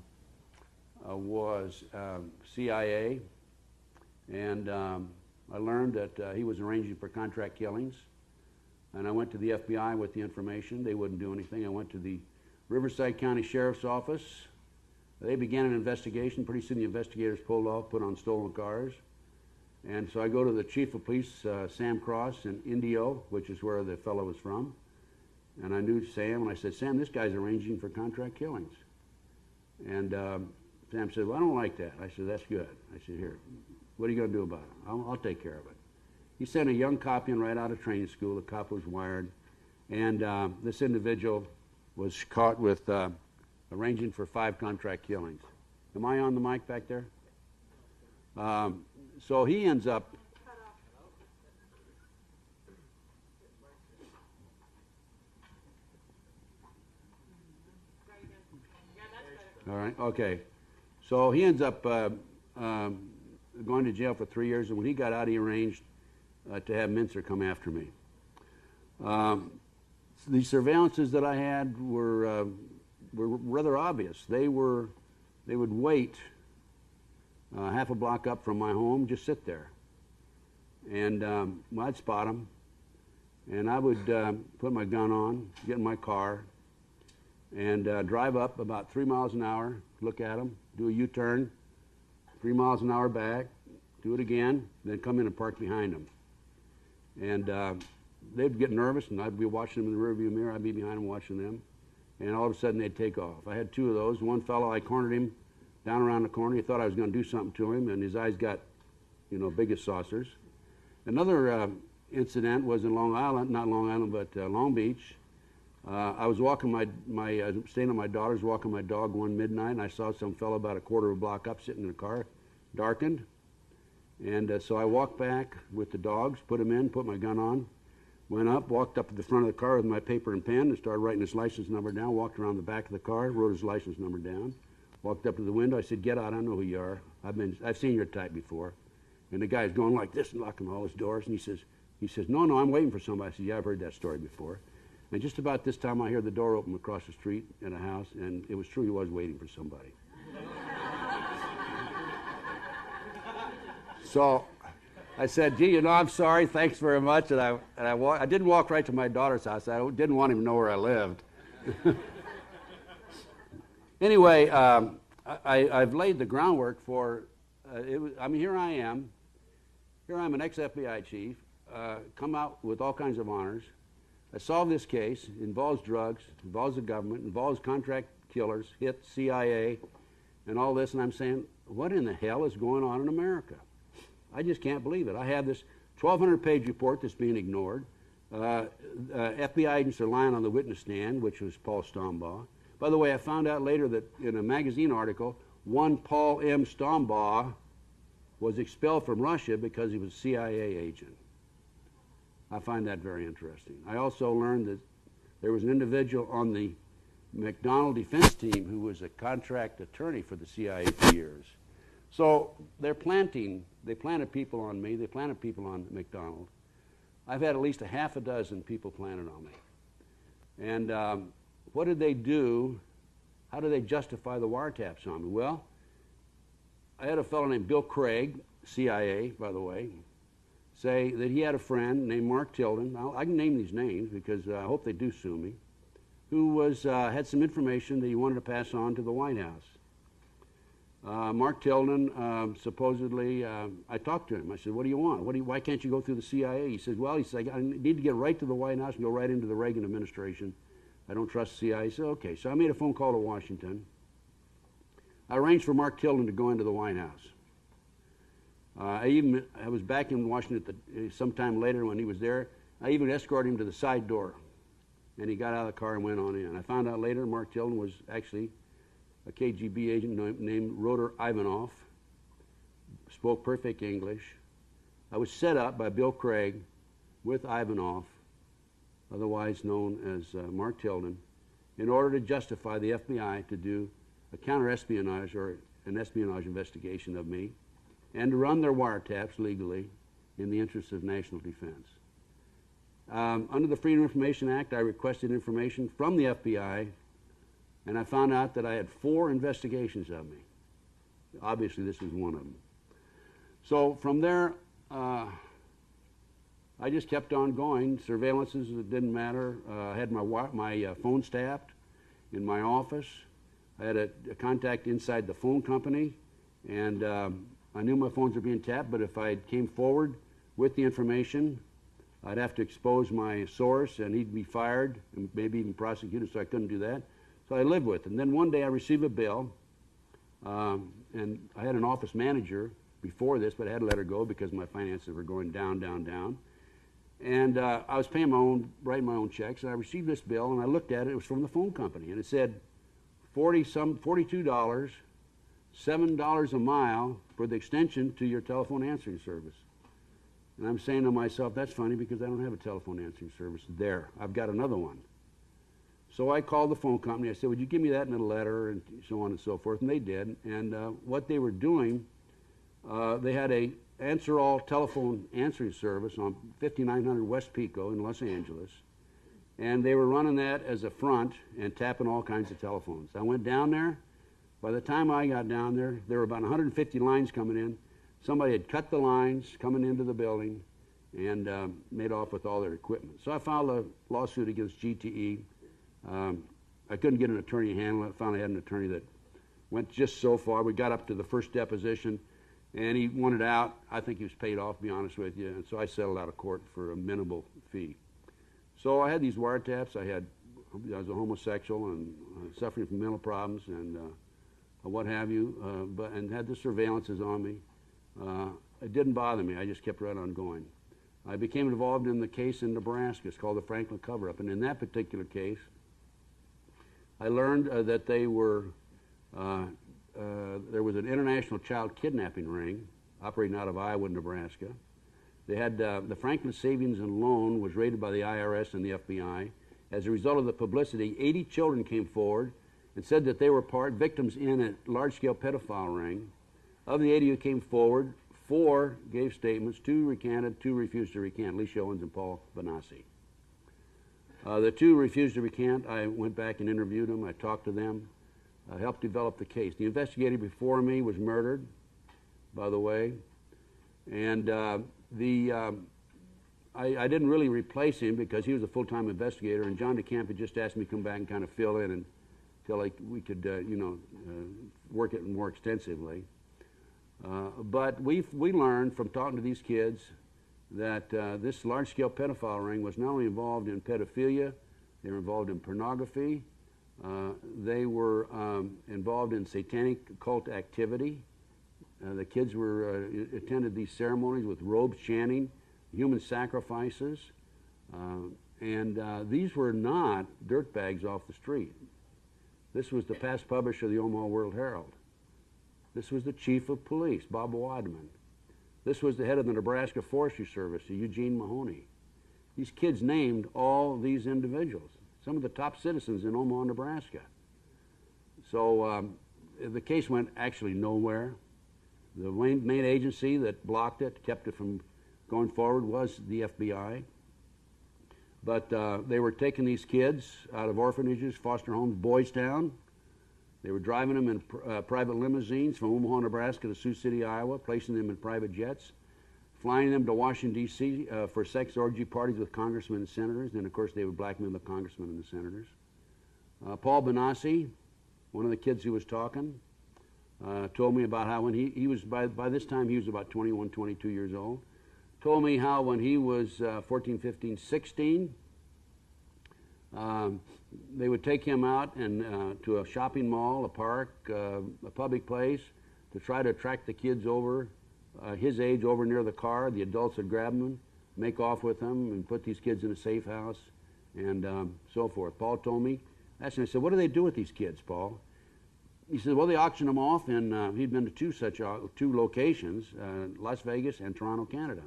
was CIA, and I learned that he was arranging for contract killings. And I went to the FBI with the information. They wouldn't do anything. I went to the Riverside County Sheriff's Office. They began an investigation. Pretty soon the investigators pulled off, put on stolen cars. And so I go to the chief of police, Sam Cross, in Indio, which is where the fellow was from. And I knew Sam, and I said, Sam, this guy's arranging for contract killings. And Sam said, well, I don't like that. I said, that's good. I said, here, what are you going to do about it? I'll take care of it. He sent a young cop in right out of training school. The cop was wired. And this individual was caught with arranging for 5 contract killings. Am I on the mic back there? So he ends up... All right, okay. So he ends up going to jail for 3 years, and when he got out, he arranged to have Mincer come after me. The surveillances that I had were rather obvious. They would wait half a block up from my home, just sit there. And well, I'd spot them, and I would put my gun on, get in my car, and drive up about 3 miles an hour, look at them, do a U-turn, 3 miles an hour back, do it again, then come in and park behind them. And they'd get nervous, and I'd be watching them in the rearview mirror. I'd be behind them watching them, and all of a sudden they'd take off. I had 2 of those. One fellow, I cornered him down around the corner. He thought I was going to do something to him, and his eyes got, big as saucers. Another incident was in Long Island, not Long Island, but Long Beach. I was walking staying at my daughter's, walking my dog one midnight, and I saw some fellow about a quarter of a block up sitting in a car, darkened. And so I walked back with the dogs, put them in, put my gun on, went up, walked up to the front of the car with my paper and pen, and started writing his license number down, walked around the back of the car, wrote his license number down, walked up to the window. I said, get out, I know who you are. I've seen your type before. And the guy's going like this and locking all his doors, and he says, no, I'm waiting for somebody. I said, yeah, I've heard that story before. And just about this time, I hear the door open across the street in a house, and it was true, he was waiting for somebody. So I said, gee, I'm sorry, thanks very much. And I didn't walk right to my daughter's house. I didn't want him to know where I lived. Anyway, I've laid the groundwork for, here I am. Here I'm an ex-FBI chief, come out with all kinds of honors. I solved this case. It involves drugs, involves the government, involves contract killers, hits, CIA, and all this. And I'm saying, what in the hell is going on in America? I just can't believe it. I have this 1,200-page report that's being ignored. FBI agents are lying on the witness stand, which was Paul Stombaugh. By the way, I found out later that in a magazine article, one Paul M. Stombaugh was expelled from Russia because he was a CIA agent. I find that very interesting. I also learned that there was an individual on the McDonnell defense team who was a contract attorney for the CIA for years. So they planted people on me, they planted people on McDonnell. I've had at least a half a dozen people planted on me. And what did they do? How do they justify the wiretaps on me? Well, I had a fellow named Bill Craig, CIA, by the way, say that he had a friend named Mark Tilden. I can name these names because I hope they do sue me, who had some information that he wanted to pass on to the White House. Mark Tilden, supposedly, I talked to him. I said, what do you want? Why can't you go through the CIA? He said, well, I need to get right to the White House and go right into the Reagan administration. I don't trust the CIA. I said, okay. So I made a phone call to Washington. I arranged for Mark Tilden to go into the White House. I was back in Washington sometime later when he was there. I even escorted him to the side door. And he got out of the car and went on in. I found out later Mark Tilden was actually a KGB agent named Roder Ivanov, spoke perfect English, I was set up by Bill Craig with Ivanov, otherwise known as Mark Tilden, in order to justify the FBI to do a counter-espionage or an espionage investigation of me and to run their wiretaps legally in the interest of national defense. Under the Freedom of Information Act, I requested information from the FBI, and I found out that I had 4 investigations of me. Obviously, this is one of them. So from there, I just kept on going. Surveillances, it didn't matter. I had my phones tapped in my office. I had a contact inside the phone company, and I knew my phones were being tapped, but if I came forward with the information, I'd have to expose my source, and he'd be fired, and maybe even prosecuted, so I couldn't do that. So I lived with it. And then one day I received a bill, and I had an office manager before this, but I had to let her go because my finances were going down, down, down. And I was paying writing my own checks, and I received this bill, and I looked at it. It was from the phone company, and it said $42, $7 a mile for the extension to your telephone answering service. And I'm saying to myself, that's funny because I don't have a telephone answering service there. I've got another one. So I called the phone company. I said, would you give me that in a letter, and so on and so forth, and they did. And what they were doing, they had a answer all telephone answering service on 5900 West Pico in Los Angeles, and they were running that as a front and tapping all kinds of telephones. I went down there. By the time I got down there were about 150 lines coming in. Somebody had cut the lines coming into the building and made off with all their equipment. So I filed a lawsuit against GTE. I couldn't get an attorney to handle it. I finally had an attorney that went just so far. We got up to the first deposition, and he wanted out. I think he was paid off, to be honest with you, and so I settled out of court for a minimal fee. So I had these wiretaps. I was a homosexual and suffering from mental problems and what have you, and had the surveillances on me. It didn't bother me. I just kept right on going. I became involved in the case in Nebraska. It's called the Franklin Cover-Up, and in that particular case, I learned that they were there was an international child kidnapping ring operating out of Iowa, Nebraska. They had the Franklin Savings and Loan was raided by the IRS and the FBI. As a result of the publicity, 80 children came forward and said that they were victims in a large-scale pedophile ring. Of the 80 who came forward, 4 gave statements, 2 recanted, 2 refused to recant, Lee Owens and Paul Benassi. The 2 refused to recant. I went back and interviewed them. I talked to them. I helped develop the case. The investigator before me was murdered, by the way, and I didn't really replace him because he was a full-time investigator, and John DeCamp had just asked me to come back and kind of fill in until we could, work it more extensively. But we learned from talking to these kids that this large-scale pedophile ring was not only involved in pedophilia, they were involved in pornography, they were involved in satanic occult activity. The kids attended these ceremonies with robes chanting, human sacrifices, and these were not dirtbags off the street. This was the past publisher of the Omaha World Herald. This was the chief of police, Bob Wadman. This was the head of the Nebraska Forestry Service, Eugene Mahoney. These kids named all these individuals, some of the top citizens in Omaha, Nebraska. So the case went actually nowhere. The main agency that blocked it, kept it from going forward, was the FBI. But they were taking these kids out of orphanages, foster homes, Boys Town. They were driving them in private limousines from Omaha, Nebraska to Sioux City, Iowa, placing them in private jets, flying them to Washington, D.C. For sex orgy parties with congressmen and senators. And, of course, they would blackmail the congressmen and the senators. Paul Benassi, one of the kids who was talking, told me about how when he was, by this time, he was about 21, 22 years old, told me how when he was 14, 15, 16, they would take him out and to a shopping mall, a park, a public place, to try to attract the kids over, his age, over near the car. The adults would grab them, make off with them, and put these kids in a safe house, and so forth. Paul told me, I said, what do they do with these kids, Paul? he said, well, they auctioned them off, and he'd been to two locations, Las Vegas and Toronto, Canada.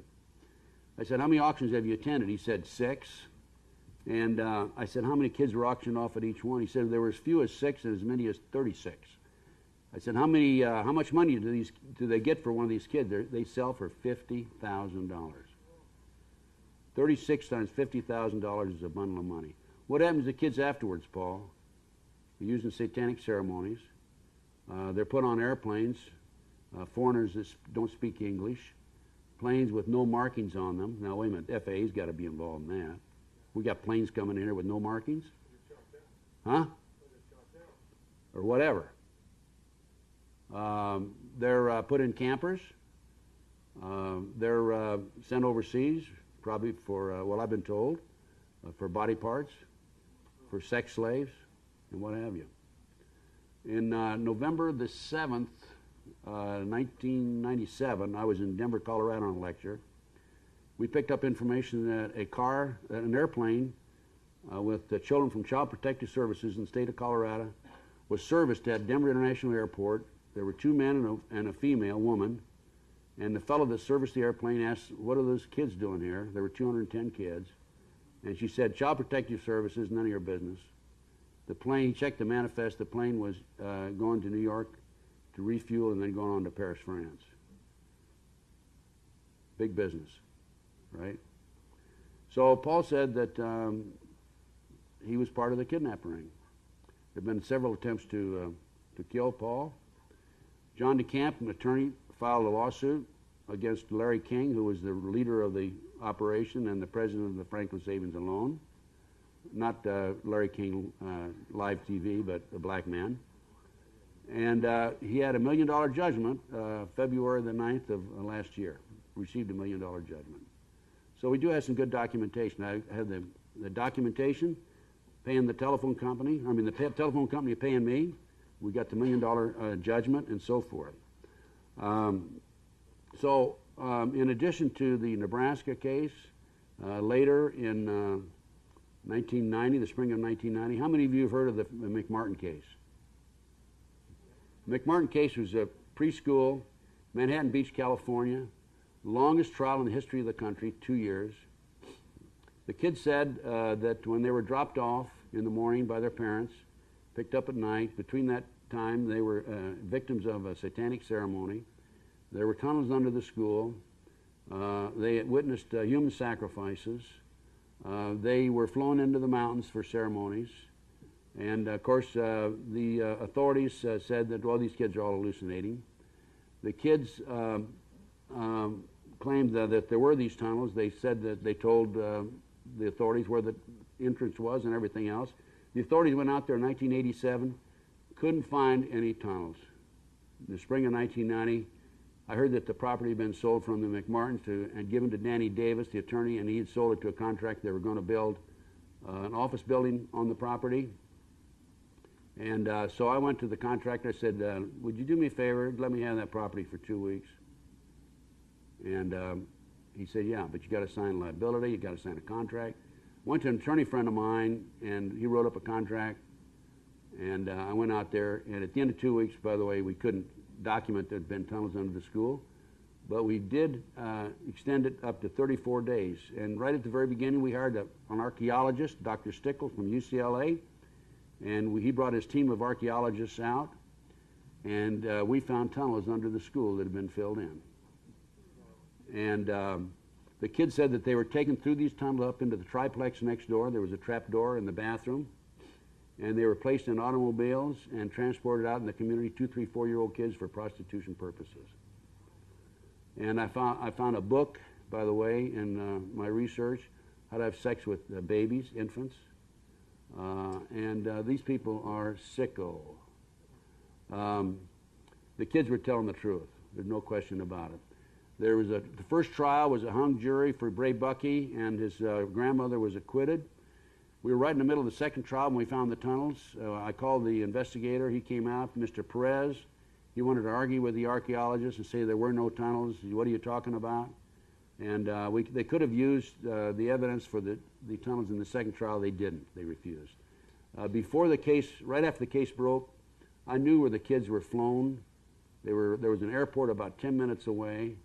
I said, how many auctions have you attended? He said, 6. And I said, how many kids were auctioned off at each one? He said, there were as few as 6 and as many as 36. I said, how much money do they get for one of these kids? They sell for $50,000. 36 times $50,000 is a bundle of money. What happens to kids afterwards, Paul? They're used in satanic ceremonies. They're put on airplanes, foreigners that don't speak English, planes with no markings on them. Now, wait a minute, FAA's got to be involved in that. We got planes coming in here with no markings? Huh? Or whatever. They're put in campers. They're sent overseas, probably for, well, I've been told, for body parts, for sex slaves, and what have you. In November the 7th, 1997, I was in Denver, Colorado on a lecture. We picked up information that an airplane with the children from Child Protective Services in the state of Colorado was serviced at Denver International Airport. There were 2 men and a female woman, and the fellow that serviced the airplane asked, what are those kids doing here? There were 210 kids. And she said, Child Protective Services, none of your business. The plane, he checked the manifest, the plane was going to New York to refuel and then going on to Paris, France. Big business, right? So Paul said that he was part of the kidnapping ring. There have been several attempts to kill Paul. John DeCamp, an attorney, filed a lawsuit against Larry King, who was the leader of the operation and the president of the Franklin Savings and Loan. Not Larry King live TV, but a black man. And he had a $1 million judgment February the 9th of last year. Received a $1 million judgment. So we do have some good documentation. I have the documentation paying the telephone company. I mean, the telephone company paying me. We got the $1 million judgment and so forth. In addition to the Nebraska case, later in 1990, the spring of 1990, how many of you have heard of the McMartin case? The McMartin case was a preschool, Manhattan Beach, California, longest trial in the history of the country, 2 years. The kids said that when they were dropped off in the morning by their parents, picked up at night, between that time they were victims of a satanic ceremony. There were tunnels under the school. They had witnessed human sacrifices. They were flown into the mountains for ceremonies. And of course, the authorities said that, well, these kids are all hallucinating. The kids claimed that there were these tunnels. They said that they told the authorities where the entrance was and everything else. The authorities went out there in 1987, couldn't find any tunnels. In the spring of 1990, I heard that the property had been sold from the McMartins and given to Danny Davis, the attorney, and he had sold it to a contractor. They were going to build an office building on the property. And so I went to the contractor. I said, would you do me a favor? Let me have that property for 2 weeks. And he said, yeah, but you got to sign liability. You got to sign a contract. Went to an attorney friend of mine, and he wrote up a contract. And I went out there, and at the end of 2 weeks, by the way, we couldn't document there had been tunnels under the school, but we did extend it up to 34 days. And right at the very beginning, we hired an archaeologist, Dr. Stickle from UCLA, and he brought his team of archaeologists out, and we found tunnels under the school that had been filled in. And the kids said that they were taken through these tunnels up into the triplex next door. There was a trap door in the bathroom. And they were placed in automobiles and transported out in the community, 2, 3, 4-year-old kids for prostitution purposes. And I found a book, by the way, in my research, how to have sex with babies, infants. These people are sicko. The kids were telling the truth. There's no question about it. There was the first trial was a hung jury for Bray Bucky, and his grandmother was acquitted. We were right in the middle of the second trial when we found the tunnels. I called the investigator. He came out, Mr. Perez. He wanted to argue with the archaeologists and say there were no tunnels. What are you talking about? And they could have used the evidence for the tunnels in the second trial. They didn't. They refused. Before the case, right after the case broke, I knew where the kids were flown. There was an airport about 10 minutes away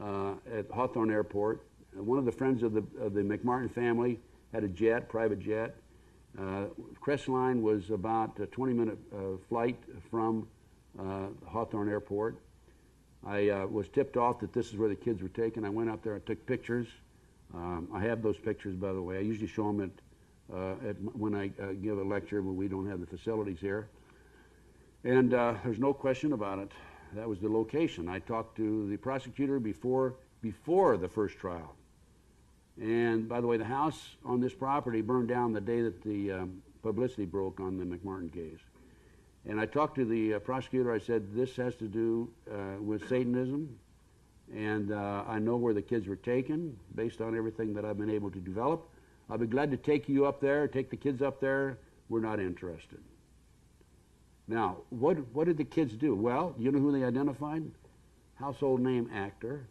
at Hawthorne Airport. One of the friends of the McMartin family had a jet, private jet. Crestline was about a 20-minute flight from Hawthorne Airport. I was tipped off that this is where the kids were taken. I went out there and took pictures. I have those pictures, by the way. I usually show them when I give a lecture, but we don't have the facilities here. And there's no question about it. That was the location. I talked to the prosecutor before the first trial. And by the way, the house on this property burned down the day that the publicity broke on the McMartin case. And I talked to the prosecutor. I said, this has to do with Satanism, and I know where the kids were taken based on everything that I've been able to develop. I'll be glad to take you up there, take the kids up there. We're not interested. Now, what did the kids do? Well, you know who they identified? Household name actor,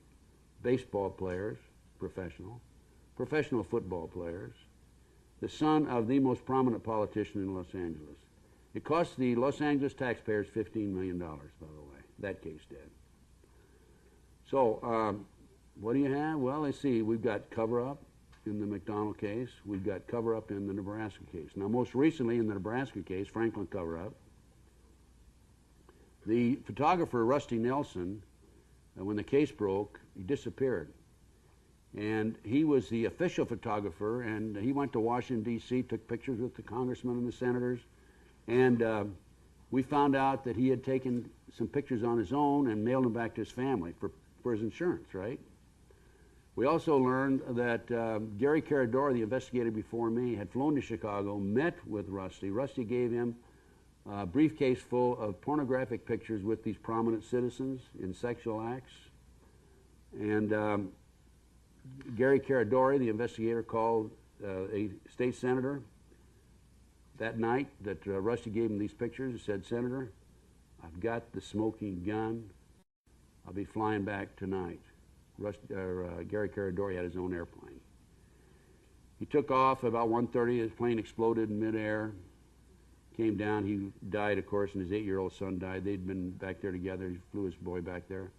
baseball players, professional football players, the son of the most prominent politician in Los Angeles. It cost the Los Angeles taxpayers $15 million, by the way. That case did. So, what do you have? Well, let's see. We've got cover-up in the McDonald case. We've got cover-up in the Nebraska case. Now, most recently in the Nebraska case, Franklin cover-up, the photographer, Rusty Nelson, when the case broke, he disappeared. And he was the official photographer, and he went to Washington, D.C., took pictures with the congressmen and the senators, and we found out that he had taken some pictures on his own and mailed them back to his family for his insurance, right? We also learned that Gary Carador, the investigator before me, had flown to Chicago, met with Rusty. Rusty gave him a briefcase full of pornographic pictures with these prominent citizens in sexual acts. And Gary Caradori, the investigator, called a state senator that night that Rusty gave him these pictures and said, Senator, I've got the smoking gun. I'll be flying back tonight. Gary Caradori had his own airplane. He took off about 1:30. His plane exploded in midair. Came down. He died, of course, and his 8-year-old son died. They'd been back there together. He flew his boy back there.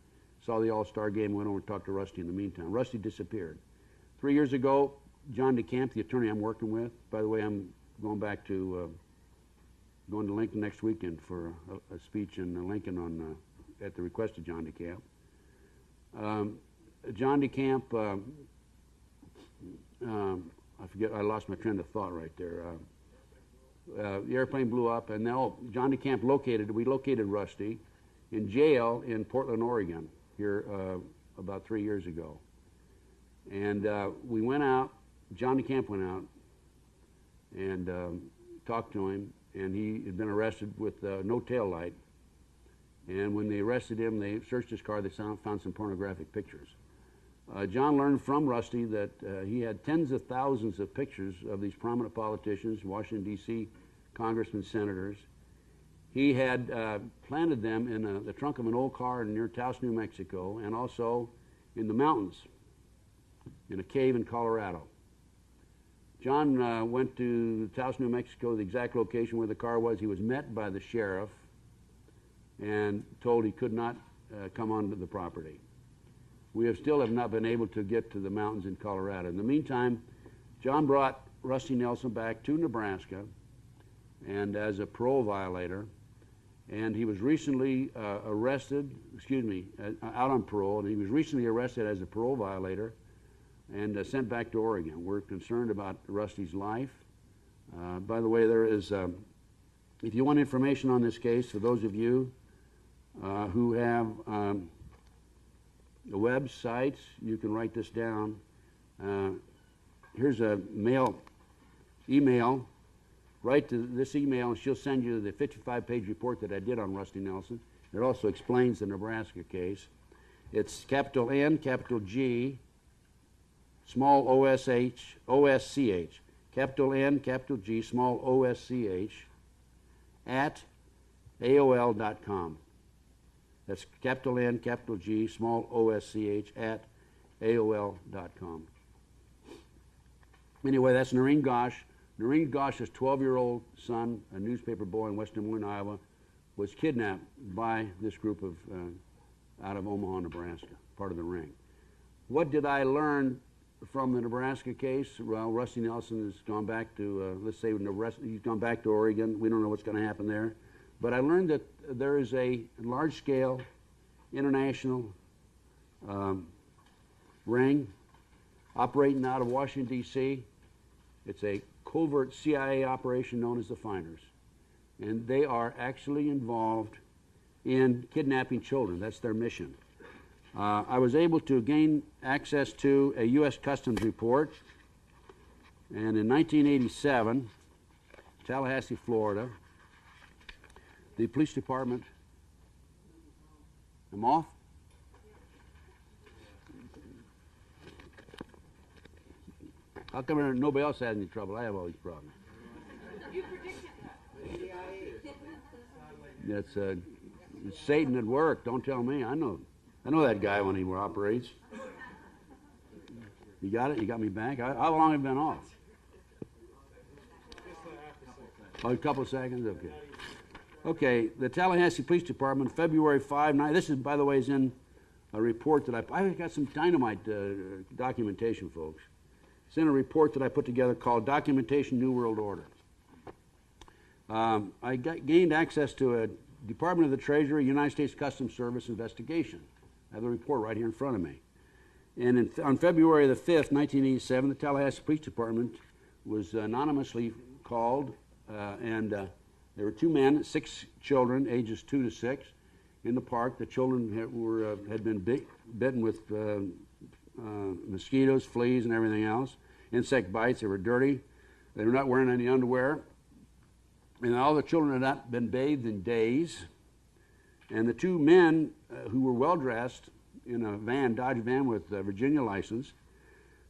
Saw the All-Star game, went over and talked to Rusty in the meantime. Rusty disappeared. 3 years ago, John DeCamp, the attorney I'm working with, by the way, I'm going back to going to Lincoln next weekend for a speech in Lincoln on at the request of John DeCamp. John DeCamp, I forget, I lost my train of thought right there. The airplane blew up, and now John DeCamp we located Rusty in jail in Portland, Oregon, here about 3 years ago. And we went out, John DeCamp went out and talked to him, and he had been arrested with no tail light. And when they arrested him, they searched his car, they found some pornographic pictures. John learned from Rusty that he had tens of thousands of pictures of these prominent politicians, Washington, D.C., congressmen, senators. He had planted them in the trunk of an old car near Taos, New Mexico, and also in the mountains, in a cave in Colorado. John went to Taos, New Mexico, the exact location where the car was. He was met by the sheriff and told he could not come onto the property. We still have not been able to get to the mountains in Colorado. In the meantime, John brought Rusty Nelson back to Nebraska and as a parole violator, and he was recently arrested, out on parole, and he was recently arrested as a parole violator and sent back to Oregon. We're concerned about Rusty's life. By the way, there is, if you want information on this case, for those of you who have the websites, you can write this down. Here's a email. Write to this email and she'll send you the 55-page report that I did on Rusty Nelson. It also explains the Nebraska case. It's capital N, capital G, small O-S-C-H, capital N, capital G, small O-S-C-H, at AOL.com. That's capital N, capital G, small O-S-C-H, at AOL.com. Anyway, that's Noreen Gosch. Noreen Gosch's 12-year-old son, a newspaper boy in West Des Moines, Iowa, was kidnapped by this group of out of Omaha, Nebraska, part of the ring. What did I learn from the Nebraska case? Well, Rusty Nelson has gone back to, let's say, he's gone back to Oregon. We don't know what's going to happen there. But I learned that there is a large-scale international ring operating out of Washington, D.C. It's a covert CIA operation known as the Finders. And they are actually involved in kidnapping children. That's their mission. I was able to gain access to a U.S. Customs report, and in 1987, Tallahassee, Florida, the police department, I'm off? How come nobody else has any trouble? I have all these problems. You predicted that. It's Satan at work. Don't tell me. I know that guy when he operates. You got it? You got me back? How long have you been off? Oh, a couple of seconds? Okay. Okay, the Tallahassee Police Department, February 5, this is, by the way, is in a report that I got some dynamite documentation, folks. It's in a report that I put together called Documentation New World Order. I gained access to a Department of the Treasury, United States Customs Service investigation. I have the report right here in front of me. And on February the 5th, 1987, the Tallahassee Police Department was anonymously called, and there were two men, 6 children, ages 2 to 6, in the park. The children had been bitten with mosquitoes, fleas, and everything else, insect bites. They were dirty. They were not wearing any underwear. And all the children had not been bathed in days. And the 2 men who were well-dressed in a van, Dodge van with a Virginia license,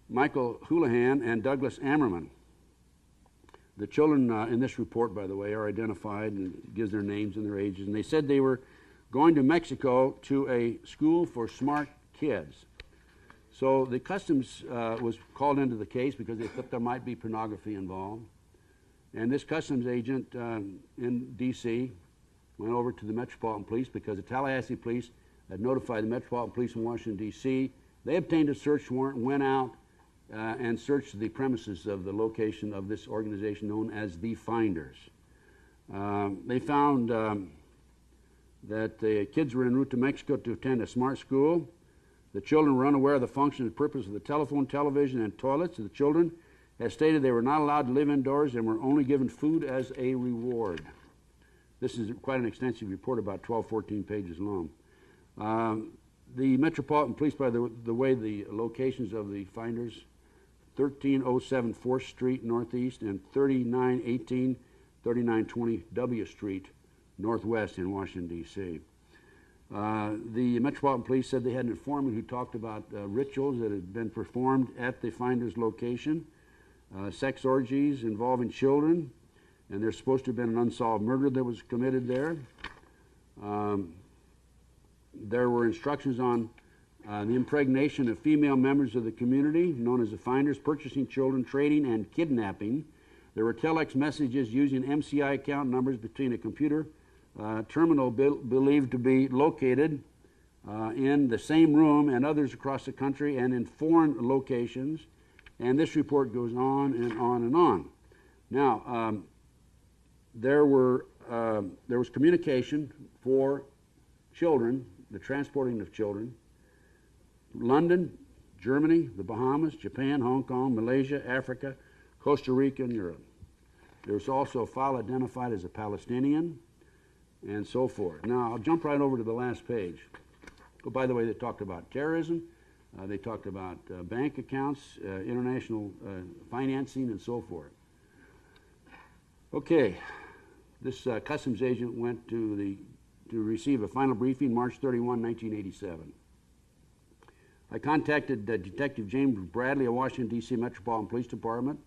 Michael Houlihan and Douglas Ammerman. The children in this report, by the way, are identified and gives their names and their ages. And they said they were going to Mexico to a school for smart kids. So the Customs was called into the case because they thought there might be pornography involved. And this Customs agent in D.C. went over to the Metropolitan Police because the Tallahassee Police had notified the Metropolitan Police in Washington, D.C. They obtained a search warrant, went out and searched the premises of the location of this organization known as the Finders. They found that the kids were en route to Mexico to attend a smart school. The children were unaware of the function and purpose of the telephone, television, and toilets. The children, as stated, they were not allowed to live indoors and were only given food as a reward. This is quite an extensive report, about 12, 14 pages long. The Metropolitan Police, by the way, the locations of the Finders, 1307 4th Street Northeast and 3918, 3920 W Street Northwest in Washington, D.C. The Metropolitan Police said they had an informant who talked about rituals that had been performed at the Finders location, sex orgies involving children, and there's supposed to have been an unsolved murder that was committed there. There were instructions on the impregnation of female members of the community, known as the Finders, purchasing children, trading, and kidnapping. There were telex messages using MCI account numbers between a computer terminal believed to be located in the same room and others across the country and in foreign locations. And this report goes on and on and on. Now, there was communication for children, the transporting of children. London, Germany, the Bahamas, Japan, Hong Kong, Malaysia, Africa, Costa Rica, and Europe. There was also a file identified as a Palestinian, and so forth. Now, I'll jump right over to the last page. Oh, by the way, they talked about terrorism. They talked about bank accounts, international financing, and so forth. Okay, this customs agent went to receive a final briefing March 31, 1987. I contacted Detective James Bradley of Washington, D.C. Metropolitan Police Department.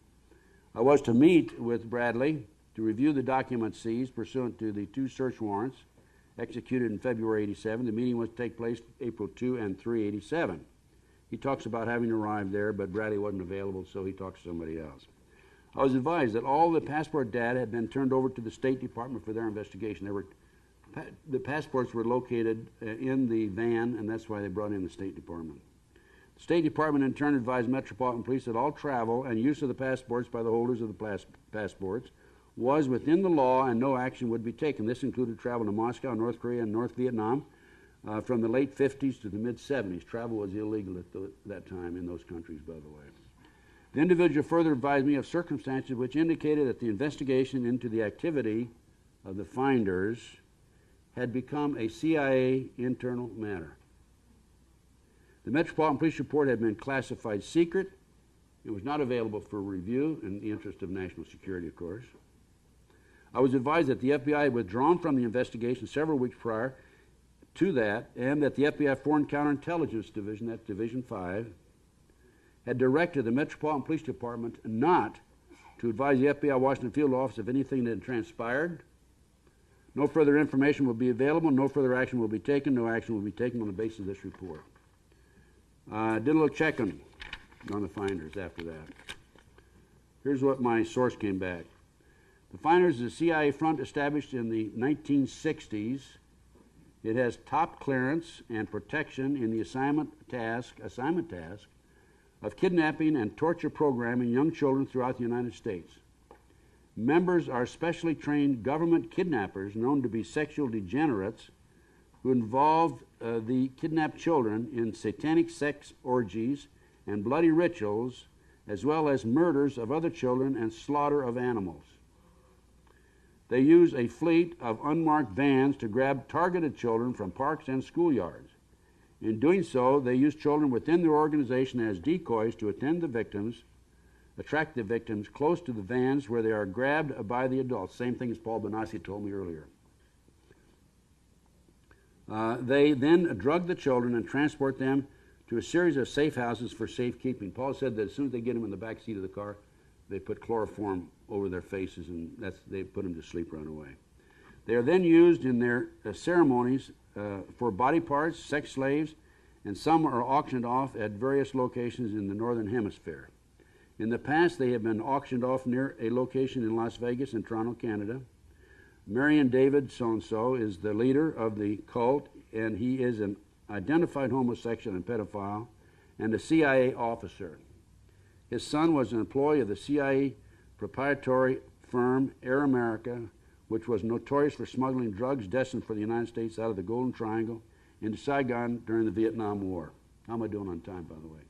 I was to meet with Bradley to review the documents seized pursuant to the 2 search warrants executed in February 87. The meeting was to take place April 2 and 3, 87. He talks about having arrived there, but Bradley wasn't available, so he talks to somebody else. I was advised that all the passport data had been turned over to the State Department for their investigation. There were the passports were located in the van, and that's why they brought in the State Department. The State Department in turn advised Metropolitan Police that all travel and use of the passports by the holders of the passports was within the law and no action would be taken. This included travel to Moscow, North Korea, and North Vietnam from the late 50s to the mid-70s. Travel was illegal at that time in those countries, by the way. The individual further advised me of circumstances which indicated that the investigation into the activity of the finders had become a CIA internal matter. The Metropolitan Police report had been classified secret. It was not available for review in the interest of national security, of course. I was advised that the FBI had withdrawn from the investigation several weeks prior to that, and that the FBI Foreign Counterintelligence Division, that's Division 5, had directed the Metropolitan Police Department not to advise the FBI Washington Field Office of anything that had transpired. No further information will be available, no further action will be taken, no action will be taken on the basis of this report. Did a little checking on the finders after that. Here's what my source came back. The finders is a CIA front established in the 1960s. It has top clearance and protection in the assignment task of kidnapping and torture programming young children throughout the United States. Members are specially trained government kidnappers known to be sexual degenerates who involved the kidnapped children in satanic sex orgies and bloody rituals, as well as murders of other children and slaughter of animals. They use a fleet of unmarked vans to grab targeted children from parks and schoolyards. In doing so, they use children within their organization as decoys to attract the victims close to the vans where they are grabbed by the adults. Same thing as Paul Benassi told me earlier. They then drug the children and transport them to a series of safe houses for safekeeping. Paul said that as soon as they get them in the back seat of the car, they put chloroform over their faces and they put them to sleep right away. They are then used in their ceremonies for body parts, sex slaves, and some are auctioned off at various locations in the Northern Hemisphere. In the past, they have been auctioned off near a location in Las Vegas and Toronto, Canada. Marion David so-and-so is the leader of the cult, and he is an identified homosexual and pedophile and a CIA officer. His son was an employee of the CIA proprietary firm Air America, which was notorious for smuggling drugs destined for the United States out of the Golden Triangle into Saigon during the Vietnam War. How am I doing on time, by the way?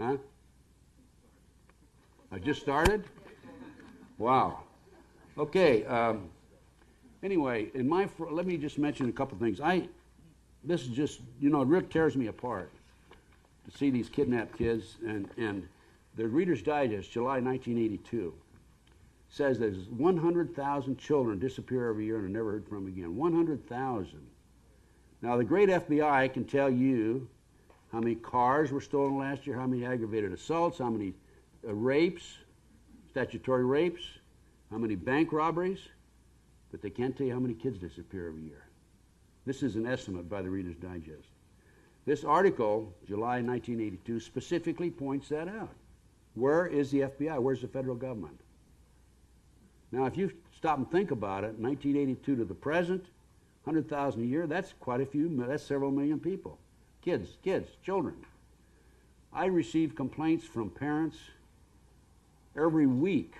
Huh? I just started? Wow. Okay. Anyway, let me just mention a couple things. This is just, it really tears me apart to see these kidnapped kids. And the Reader's Digest, July 1982, says there's 100,000 children disappear every year and are never heard from again. 100,000. Now, the great FBI can tell you how many cars were stolen last year, how many aggravated assaults, how many rapes, statutory rapes, how many bank robberies, but they can't tell you how many kids disappear every year. This is an estimate by the Reader's Digest. This article, July 1982, specifically points that out. Where is the FBI? Where's the federal government? Now, if you stop and think about it, 1982 to the present, 100,000 a year, that's quite a few, that's several million people. Kids, children. I receive complaints from parents every week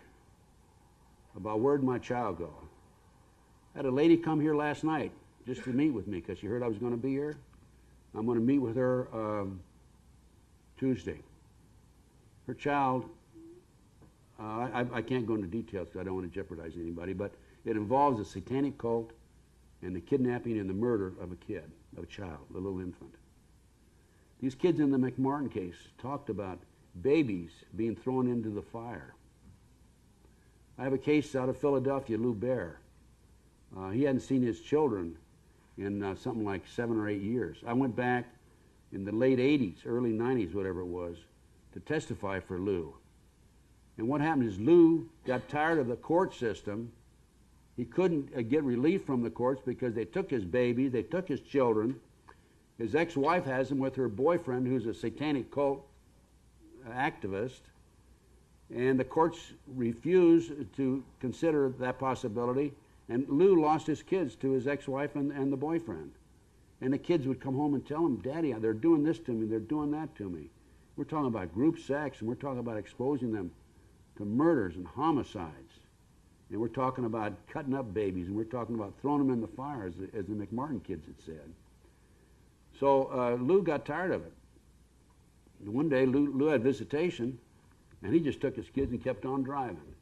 about where'd my child go. I had a lady come here last night just to meet with me because she heard I was going to be here. I'm going to meet with her Tuesday. Her child, I can't go into details because I don't want to jeopardize anybody, but it involves a satanic cult and the kidnapping and the murder of a child, a little infant. These kids in the McMartin case talked about babies being thrown into the fire. I have a case out of Philadelphia, Lou Bear. He hadn't seen his children in something like 7 or 8 years. I went back in the late 80s, early 90s, whatever it was, to testify for Lou. And what happened is Lou got tired of the court system. He couldn't get relief from the courts because they took his baby, they took his children. His ex-wife has him with her boyfriend, who's a satanic cult activist. And the courts refused to consider that possibility, And Lou lost his kids to his ex-wife and the boyfriend. And the kids would come home and tell him, Daddy, they're doing this to me, they're doing that to me. We're talking about group sex, and we're talking about exposing them to murders and homicides. And we're talking about cutting up babies, and we're talking about throwing them in the fire, as the McMartin kids had said. So Lou got tired of it. And one day, Lou had visitation, and he just took his kids and kept on driving.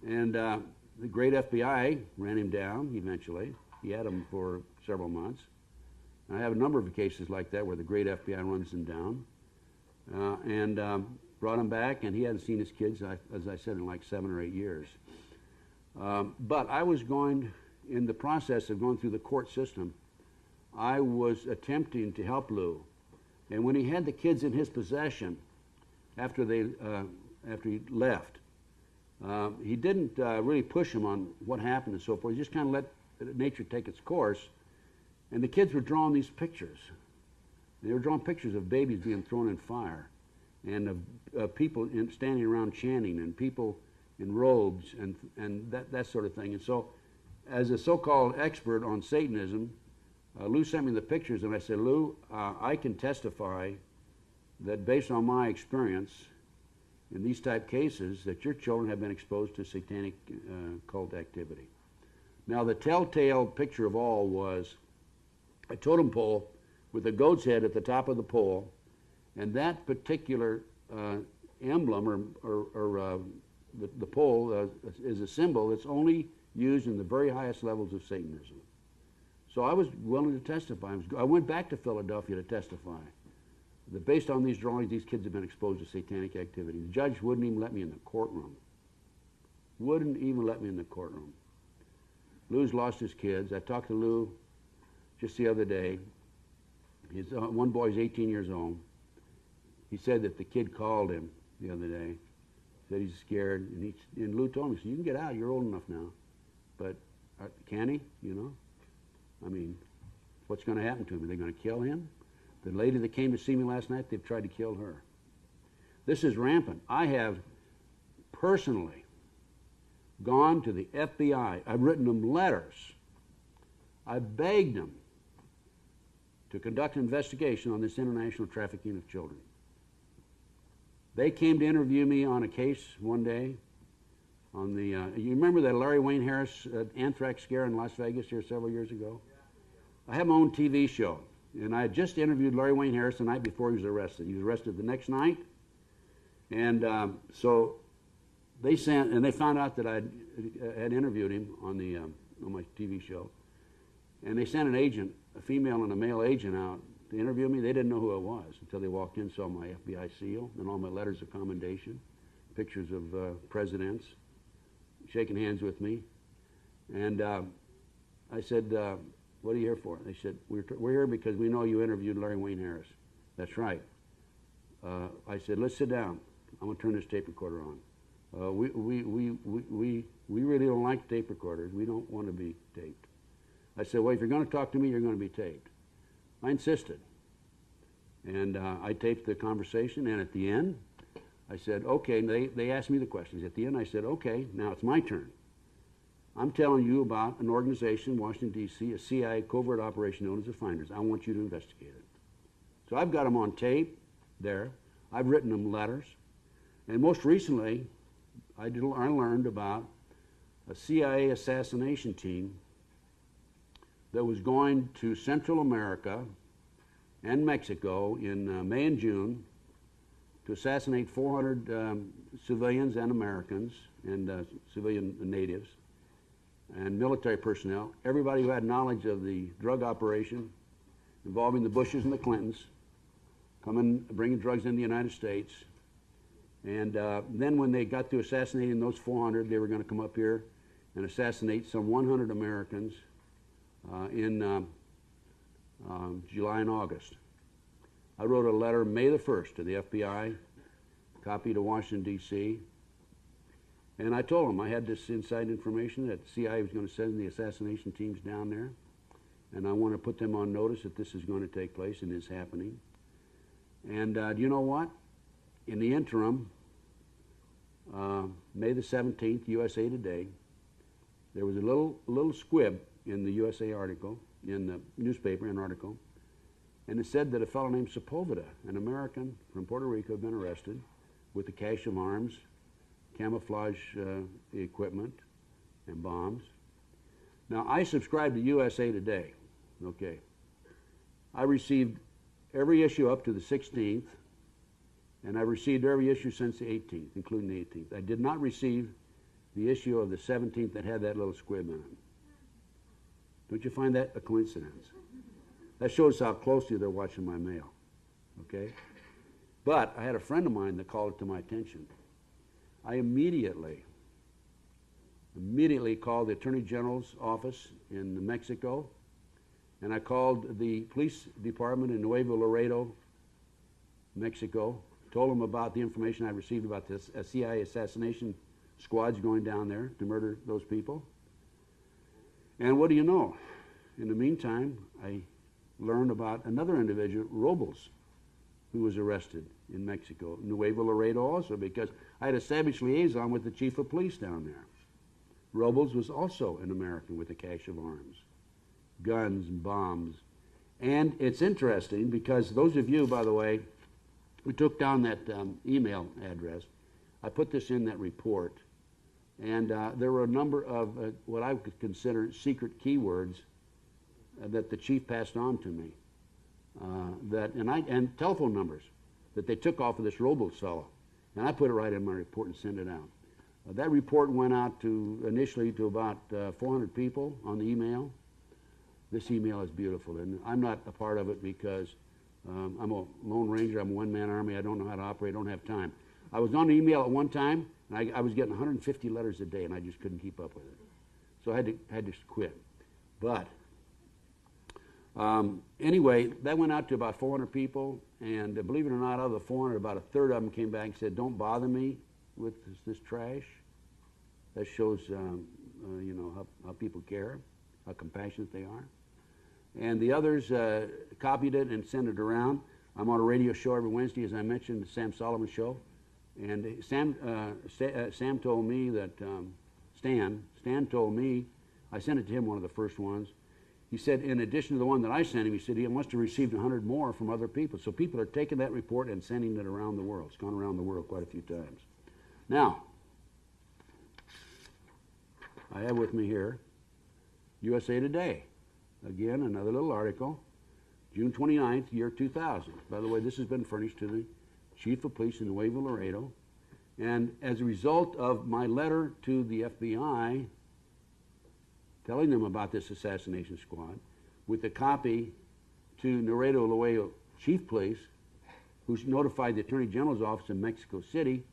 And the great FBI ran him down eventually. He had him for several months. And I have a number of cases like that where the great FBI runs him down. And brought him back, and he hadn't seen his kids, as I said, in like 7 or 8 years. But I was in the process of going through the court system, I was attempting to help Lou. And when he had the kids in his possession, after he left, he didn't really push them on what happened and so forth. He just kind of let nature take its course. And the kids were drawing these pictures. They were drawing pictures of babies being thrown in fire, and of people standing around chanting, and people in robes, and that sort of thing. And so, as a so-called expert on Satanism, Lou sent me the pictures, and I said, Lou, I can testify that based on my experience in these type cases, that your children have been exposed to satanic cult activity. Now, the telltale picture of all was a totem pole with a goat's head at the top of the pole, and that particular emblem or the pole is a symbol that's only used in the very highest levels of Satanism. So I was willing to testify. I went back to Philadelphia to testify that based on these drawings, these kids have been exposed to satanic activity. The judge wouldn't even let me in the courtroom. Wouldn't even let me in the courtroom. Lou's lost his kids. I talked to Lou just the other day. One boy's 18 years old. He said that the kid called him the other day, said he's scared, and Lou told him, he said, you can get out, you're old enough now. But can he, you know? I mean, what's going to happen to him? Are they going to kill him? The lady that came to see me last night, they've tried to kill her. This is rampant. I have personally gone to the FBI. I've written them letters. I've begged them to conduct an investigation on this international trafficking of children. They came to interview me on a case one day on the, you remember that Larry Wayne Harris anthrax scare in Las Vegas here several years ago? I have my own TV show, and I had just interviewed Larry Wayne Harris the night before he was arrested. He was arrested the next night, and so they sent, and they found out that I had interviewed him on my TV show, and they sent an agent, a female and a male agent, out to interview me. They didn't know who I was until they walked in, saw my FBI seal and all my letters of commendation, pictures of presidents shaking hands with me. And I said, what are you here for? They said, we're here because we know you interviewed Larry Wayne Harris. That's right. I said, let's sit down. I'm going to turn this tape recorder on. We really don't like tape recorders. We don't want to be taped. I said, well, if you're going to talk to me, you're going to be taped. I insisted. And I taped the conversation, and at the end, I said, okay, and they asked me the questions. At the end, I said, okay, now it's my turn. I'm telling you about an organization in Washington, D.C., a CIA covert operation known as the Finders. I want you to investigate it. So I've got them on tape there. I've written them letters. And most recently, I learned about a CIA assassination team that was going to Central America and Mexico in May and June to assassinate 400 civilians and Americans and civilian natives and military personnel, everybody who had knowledge of the drug operation involving the Bushes and the Clintons, bringing drugs into the United States. And then when they got to assassinating those 400, they were going to come up here and assassinate some 100 Americans in July and August. I wrote a letter May the 1st to the FBI, copy to Washington, D.C., and I told them I had this inside information that the CIA was going to send the assassination teams down there, and I want to put them on notice that this is going to take place and is happening. And do you know what? In the interim, May the 17th, USA Today, there was a little squib in the USA article, in the newspaper, an article, and it said that a fellow named Sepulveda, an American from Puerto Rico, had been arrested with a cache of arms, camouflage equipment, and bombs. Now, I subscribe to USA Today, okay. I received every issue up to the 16th, and I received every issue since the 18th, including the 18th. I did not receive the issue of the 17th that had that little squib in it. Don't you find that a coincidence? That shows how closely they're watching my mail, okay? But I had a friend of mine that called it to my attention. I immediately called the Attorney General's office in Mexico, and I called the police department in Nuevo Laredo, Mexico, told them about the information I received about this CIA assassination squads going down there to murder those people. And what do you know? In the meantime, I learned about another individual, Robles, who was arrested in Mexico, Nuevo Laredo also, because I had established liaison with the chief of police down there. Robles was also an American with a cache of arms, guns and bombs. And it's interesting because those of you, by the way, who took down that email address, I put this in that report, and there were a number of what I would consider secret keywords that the chief passed on to me, and telephone numbers that they took off of this Robles fellow, and I put it right in my report and sent it out. That report went out initially to about 400 people on the email. This email is beautiful, and I'm not a part of it because I'm a Lone Ranger, I'm a one-man army, I don't know how to operate, I don't have time. I was on the email at one time, and I was getting 150 letters a day, and I just couldn't keep up with it. So I had to quit. But anyway, that went out to about 400 people, and believe it or not, out of the 400, about a third of them came back and said, "Don't bother me with this trash." That shows, you know, how people care, how compassionate they are. And the others copied it and sent it around. I'm on a radio show every Wednesday, as I mentioned, the Sam Solomon Show. And Sam told me that, Stan told me, I sent it to him, one of the first ones. He said, in addition to the one that I sent him, he said he must have received 100 more from other people. So people are taking that report and sending it around the world. It's gone around the world quite a few times. Now, I have with me here USA Today. Again, another little article, June 29th, year 2000. By the way, this has been furnished to the Chief of Police in Nuevo Laredo. And as a result of my letter to the FBI telling them about this assassination squad, with a copy to Nuevo Laredo Chief Police, who's notified the Attorney General's office in Mexico City,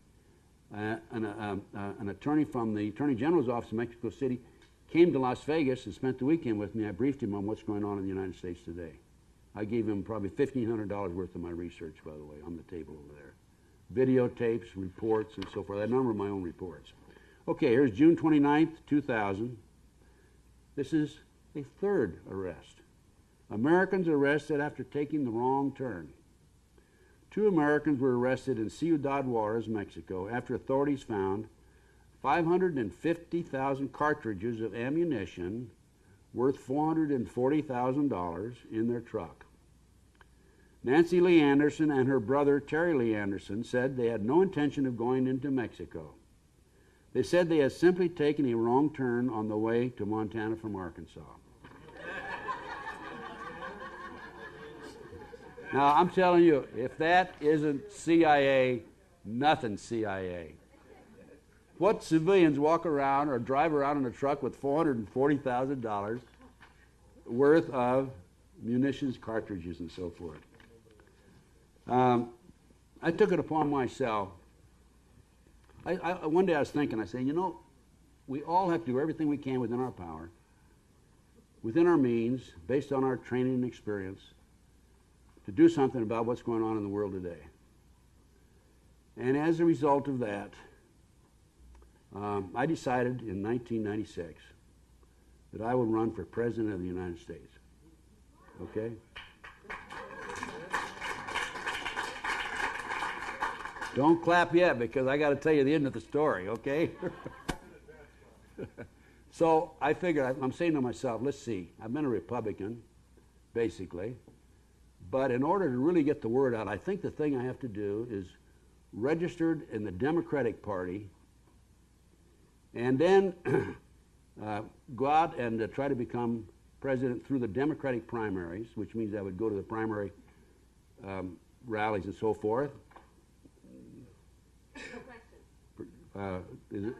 an attorney from the Attorney General's office in Mexico City came to Las Vegas and spent the weekend with me. I briefed him on what's going on in the United States today. I gave him probably $1,500 worth of my research, by the way, on the table over there. Videotapes, reports, and so forth. A number of my own reports. Okay, here's June 29th, 2000. This is a third arrest. Americans arrested after taking the wrong turn. 2 Americans were arrested in Ciudad Juarez, Mexico, after authorities found 550,000 cartridges of ammunition worth $440,000 in their truck. Nancy Lee Anderson and her brother Terry Lee Anderson said they had no intention of going into Mexico. They said they had simply taken a wrong turn on the way to Montana from Arkansas. Now, I'm telling you, if that isn't CIA, nothing's CIA. What civilians walk around or drive around in a truck with $440,000 worth of munitions, cartridges, and so forth? I took it upon myself. One day I was thinking, I said, you know, we all have to do everything we can within our power, within our means, based on our training and experience, to do something about what's going on in the world today. And as a result of that, I decided in 1996 that I would run for President of the United States. Okay? Don't clap yet, because I got to tell you the end of the story, okay? So I figured, I'm saying to myself, let's see, I've been a Republican, basically, but in order to really get the word out, I think the thing I have to do is registered in the Democratic Party, and then go out and try to become president through the Democratic primaries, which means I would go to the primary rallies and so forth. No question. Is it?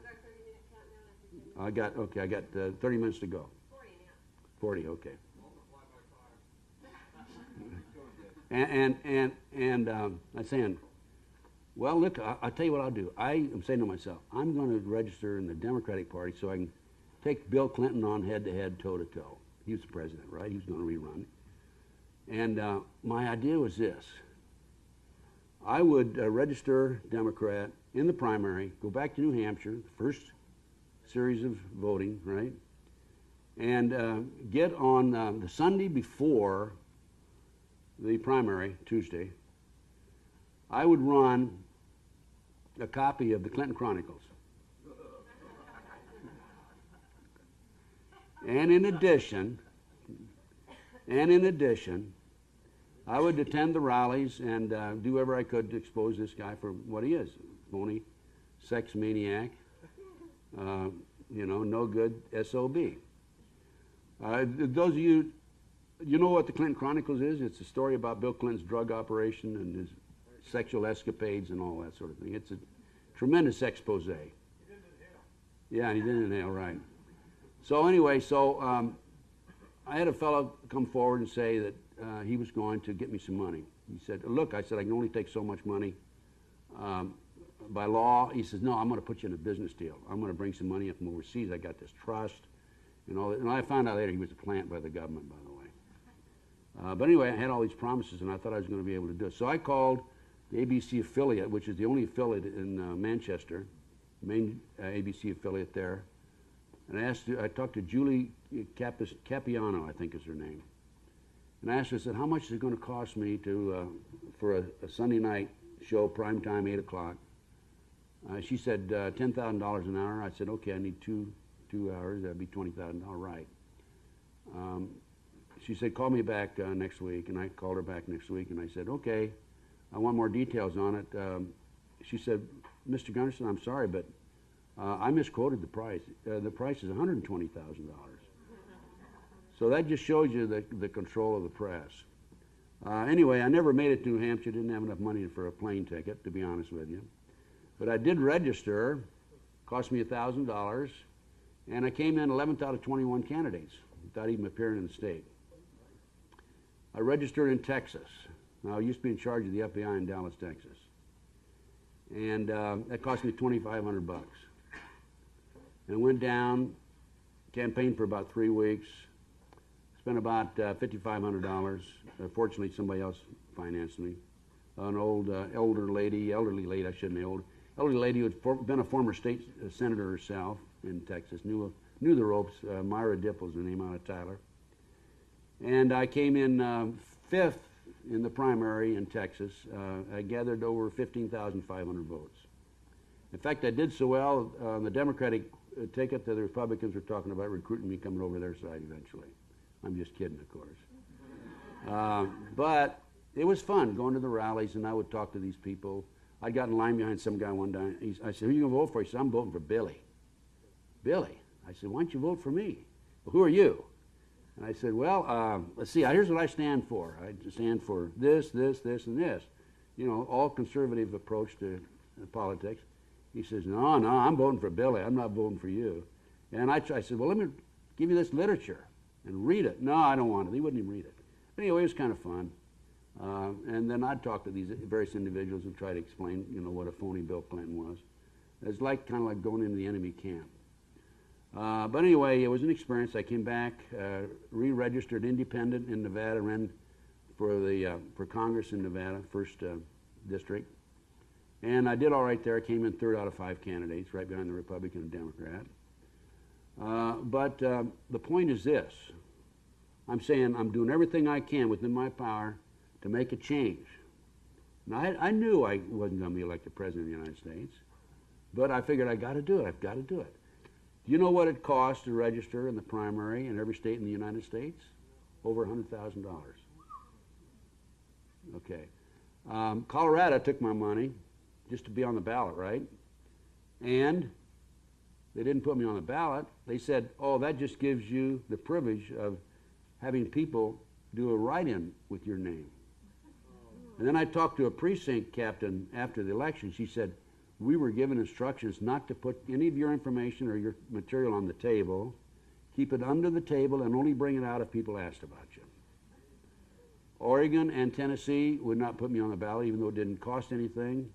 Our 30-minute countdown. I got 30 minutes to go. 40 now. 40, okay. And I'm saying, well, look, I'll tell you what I'll do. I am saying to myself, I'm going to register in the Democratic Party so I can take Bill Clinton on head-to-head, toe-to-toe. He was the president, right? He was going to rerun. And my idea was this. I would register Democrat in the primary, go back to New Hampshire, the first series of voting, right? And get on the Sunday before the primary, Tuesday, I would run a copy of the Clinton Chronicles. And in addition, I would attend the rallies and do whatever I could to expose this guy for what he is, phony, sex maniac, no good SOB. Those of you, you know what the Clinton Chronicles is? It's a story about Bill Clinton's drug operation and his sexual escapades and all that sort of thing. It's a tremendous expose. He didn't inhale. Yeah, he didn't inhale, right. So anyway, I had a fellow come forward and say that he was going to get me some money. He said, look, I said, I can only take so much money by law. He says, no, I'm going to put you in a business deal. I'm going to bring some money up from overseas. I got this trust and all that. And I found out later he was a plant by the government, by the way. But anyway, I had all these promises, and I thought I was going to be able to do it. So I called the ABC affiliate, which is the only affiliate in Manchester, main ABC affiliate there. And I talked to Julie Capiano, I think is her name. And I asked her, I said, how much is it going to cost me for a Sunday night show, prime time, 8 o'clock? She said $10,000 an hour. I said, okay, I need two hours. That'd be $20,000, right. She said, call me back next week. And I called her back next week, and I said, okay, I want more details on it. She said, Mr. Gunderson, I'm sorry, but I misquoted the price. The price is $120,000. So that just shows you the control of the press. Anyway, I never made it to New Hampshire. Didn't have enough money for a plane ticket, to be honest with you. But I did register. Cost me $1,000. And I came in 11th out of 21 candidates without even appearing in the state. I registered in Texas. Now, I used to be in charge of the FBI in Dallas, Texas. And that cost me $2,500 bucks. And went down, campaigned for about 3 weeks, spent about $5,500. Fortunately, somebody else financed me. An elderly lady, I shouldn't say elderly lady who had been a former state senator herself in Texas, knew the ropes. Myra Dipple's the name, out of Tyler. And I came in 5th in the primary in Texas. I gathered over 15,500 votes. In fact, I did so well on the Democratic ticket that the Republicans were talking about recruiting me coming over their side eventually. I'm just kidding, of course. But it was fun going to the rallies, and I would talk to these people. I got in line behind some guy one day. I said, who are you going to vote for? He said, I'm voting for Billy. Billy? I said, why don't you vote for me? Well, who are you? And I said, well, let's see, here's what I stand for. I stand for this, and this. You know, all conservative approach to politics. He says, no, I'm voting for Billy. I'm not voting for you. And I said, well, let me give you this literature and read it. No, I don't want it. He wouldn't even read it. But anyway, it was kind of fun. And then I'd talk to these various individuals and try to explain, you know, what a phony Bill Clinton was. It's like kind of like going into the enemy camp. But anyway, it was an experience. I came back, re-registered independent in Nevada, ran for Congress in Nevada, 1st district. And I did all right there. I came in 3rd out of 5 candidates, right behind the Republican and Democrat. But the point is this. I'm saying I'm doing everything I can within my power to make a change. Now, I knew I wasn't going to be elected president of the United States, but I figured I got to do it. I've got to do it. Do you know what it costs to register in the primary in every state in the United States? Over $100,000. Okay. Colorado took my money just to be on the ballot, right? And they didn't put me on the ballot. They said, oh, that just gives you the privilege of having people do a write-in with your name. And then I talked to a precinct captain after the election. She said, we were given instructions not to put any of your information or your material on the table. Keep it under the table and only bring it out if people asked about you. Oregon and Tennessee would not put me on the ballot, even though it didn't cost anything,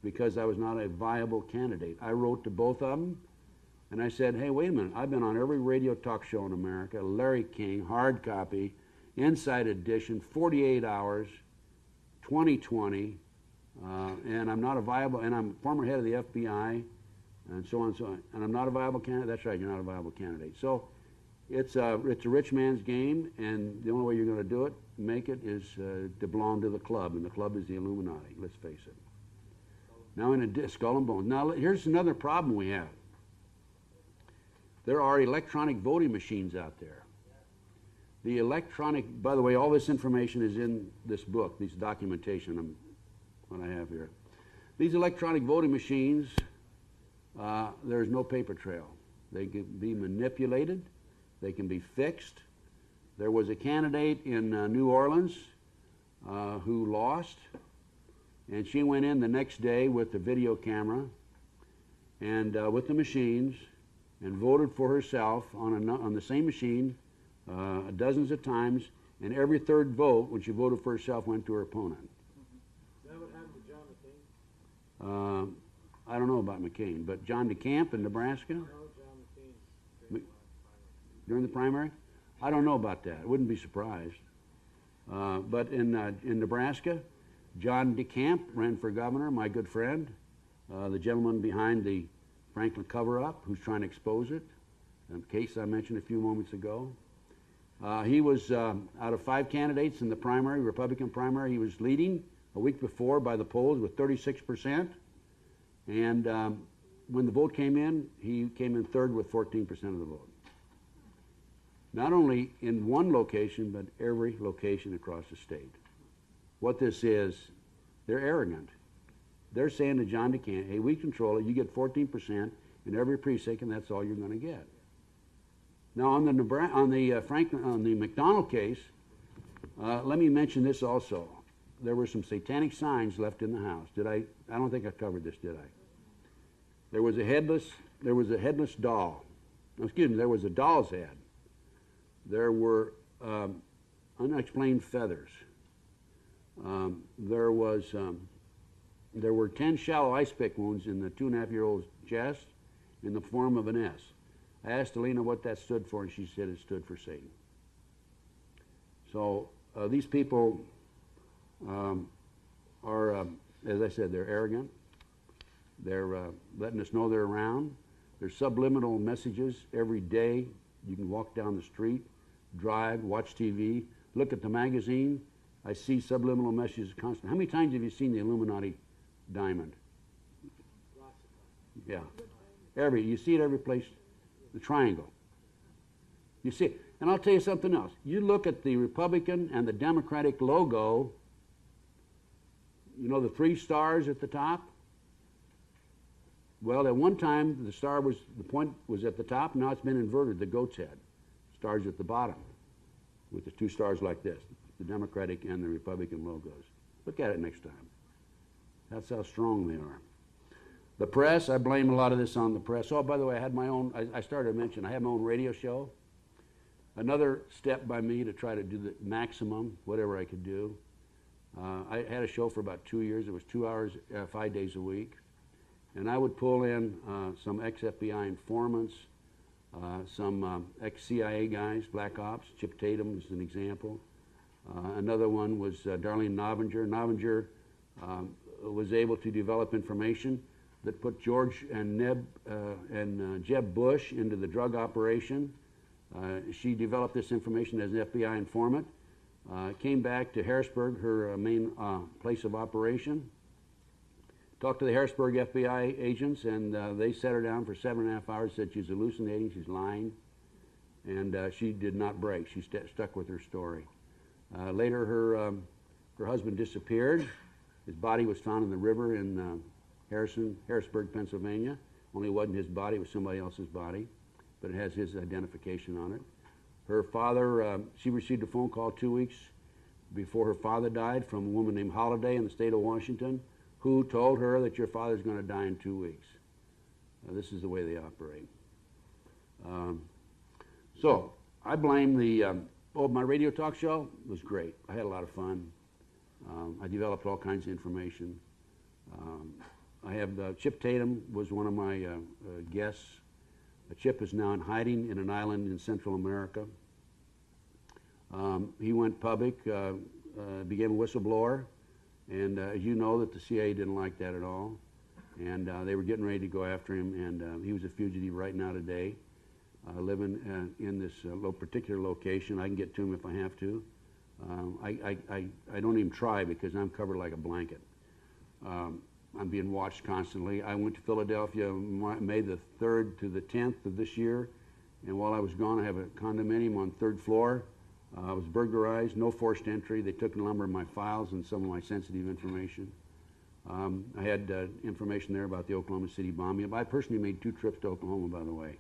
because I was not a viable candidate. I wrote to both of them, and I said, hey, wait a minute. I've been on every radio talk show in America, Larry King, hard copy, Inside Edition, 48 hours, 2020, and I'm not a viable, and I'm former head of the FBI, and so on and so on. And I'm not a viable candidate. That's right, you're not a viable candidate. So it's a rich man's game, and the only way you're going to do it, make it, is to belong to the club, and the club is the Illuminati, let's face it. Now in a skull and bones. Now here's another problem we have. There are electronic voting machines out there. The electronic, by the way, all this information is in this book, this documentation, what I have here. These electronic voting machines, there's no paper trail. They can be manipulated. They can be fixed. There was a candidate in New Orleans who lost, and she went in the next day with the video camera and with the machines and voted for herself on the same machine dozens of times, and every third vote when she voted for herself went to her opponent. Is that what happened to John McCain? I don't know about McCain, but John DeCamp in Nebraska? No, John McCain's During the primary? I don't know about that. I wouldn't be surprised. But in Nebraska, John DeCamp ran for governor, my good friend, the gentleman behind the Franklin cover-up who's trying to expose it, the case I mentioned a few moments ago. He was, out of 5 candidates in the primary, Republican primary, he was leading a week before by the polls with 36%. And when the vote came in, he came in third with 14% of the vote. Not only in one location, but every location across the state. What this is, they're arrogant. They're saying to John DeCamp, hey, we control it. You get 14% in every precinct, and that's all you're going to get. Now, on the McDonald case, let me mention this also. There were some satanic signs left in the house. I don't think I covered this, did I? There was a headless doll. Excuse me, there was a doll's head. There were unexplained feathers. There were 10 shallow ice pick wounds in the 2.5-year-old's chest in the form of an S. I asked Alina what that stood for, and she said it stood for Satan. So these people are, as I said, they're arrogant. They're letting us know they're around. There's subliminal messages every day. You can walk down the street, drive, watch TV, look at the magazine. I see subliminal messages constantly. How many times have you seen the Illuminati diamond? Yeah. You see it every place. The triangle. You see it. And I'll tell you something else. You look at the Republican and the Democratic logo, you know the 3 stars at the top? Well, at one time, the point was at the top. Now it's been inverted, the goat's head. Stars at the bottom with the 2 stars like this, the Democratic and the Republican logos. Look at it next time. That's how strong they are. The press, I blame a lot of this on the press. Oh, by the way, I had my own, I started to mention, I have my own radio show. Another step by me to try to do the maximum, whatever I could do. I had a show for about 2 years. It was 2 hours, 5 days a week. And I would pull in some ex-FBI informants, some ex-CIA guys, Black Ops. Chip Tatum is an example. Another one was Darlene Novinger. Novinger was able to develop information that put George and Jeb Bush into the drug operation. She developed this information as an FBI informant. Came back to Harrisburg, her main place of operation. Talked to the Harrisburg FBI agents, and they set her down for 7.5 hours, said she's hallucinating, she's lying, and she did not break. She stuck with her story. Later, her husband disappeared. His body was found in the river in Harrisburg, Pennsylvania. Only it wasn't his body, it was somebody else's body, but it has his identification on it. Her father, she received a phone call 2 weeks before her father died from a woman named Holiday in the state of Washington, who told her that your father's going to die in 2 weeks. This is the way they operate. So I blame my radio talk show was great. I had a lot of fun. I developed all kinds of information. I have Chip Tatum was one of my guests. Chip is now in hiding in an island in Central America. He went public, became a whistleblower, and as you know, that the CIA didn't like that at all, and they were getting ready to go after him, and he was a fugitive right now today, living in this particular location. I can get to him if I have to. I don't even try because I'm covered like a blanket. I'm being watched constantly. I went to Philadelphia May the 3rd to the 10th of this year, and while I was gone, I have a condominium on 3rd floor. I was burglarized, no forced entry. They took a number of my files and some of my sensitive information. I had information there about the Oklahoma City bombing. I personally made 2 trips to Oklahoma, by the way,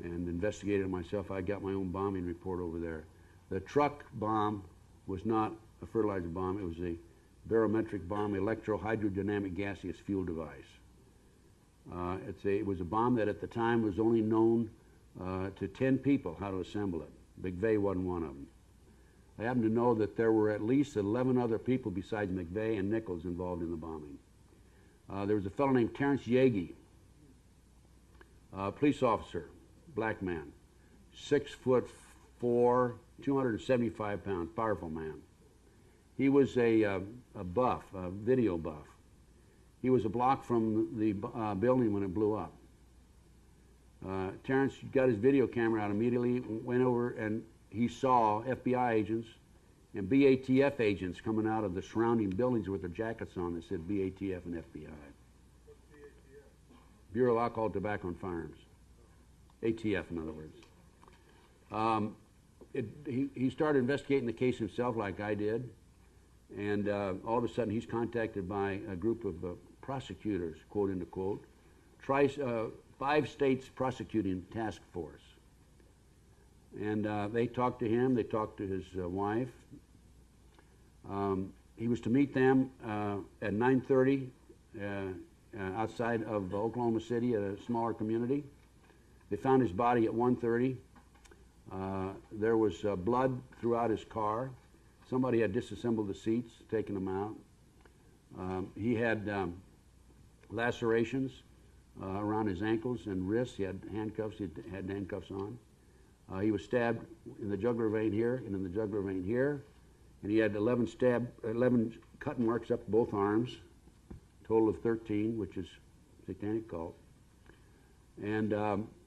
and investigated it myself. I got my own bombing report over there. The truck bomb was not a fertilizer bomb. It was a barometric bomb, electro-hydrodynamic gaseous fuel device. It was a bomb that at the time was only known to 10 people how to assemble it. McVeigh wasn't one of them. I happen to know that there were at least 11 other people besides McVeigh and Nichols involved in the bombing. There was a fellow named Terrence Yagi, police officer, black man, 6'4", 275 pounds, powerful man. He was a buff, a video buff. He was a block from the building when it blew up. Terrence got his video camera out immediately, went over, and he saw FBI agents and BATF agents coming out of the surrounding buildings with their jackets on that said BATF and FBI. What's the ATF? Bureau of Alcohol, Tobacco, and Firearms. ATF, in other words. He started investigating the case himself like I did, and all of a sudden he's contacted by a group of prosecutors, quote unquote, quote, 5 states prosecuting task force. And they talked to him, they talked to his wife. He was to meet them at 9:30 outside of Oklahoma City at a smaller community. They found his body at 1:30. There was blood throughout his car. Somebody had disassembled the seats, taken them out. He had lacerations around his ankles and wrists. He had handcuffs. He had handcuffs on. He was stabbed in the jugular vein here and in the jugular vein here, and he had 11 cut marks up both arms, total of 13, which is satanic cult. And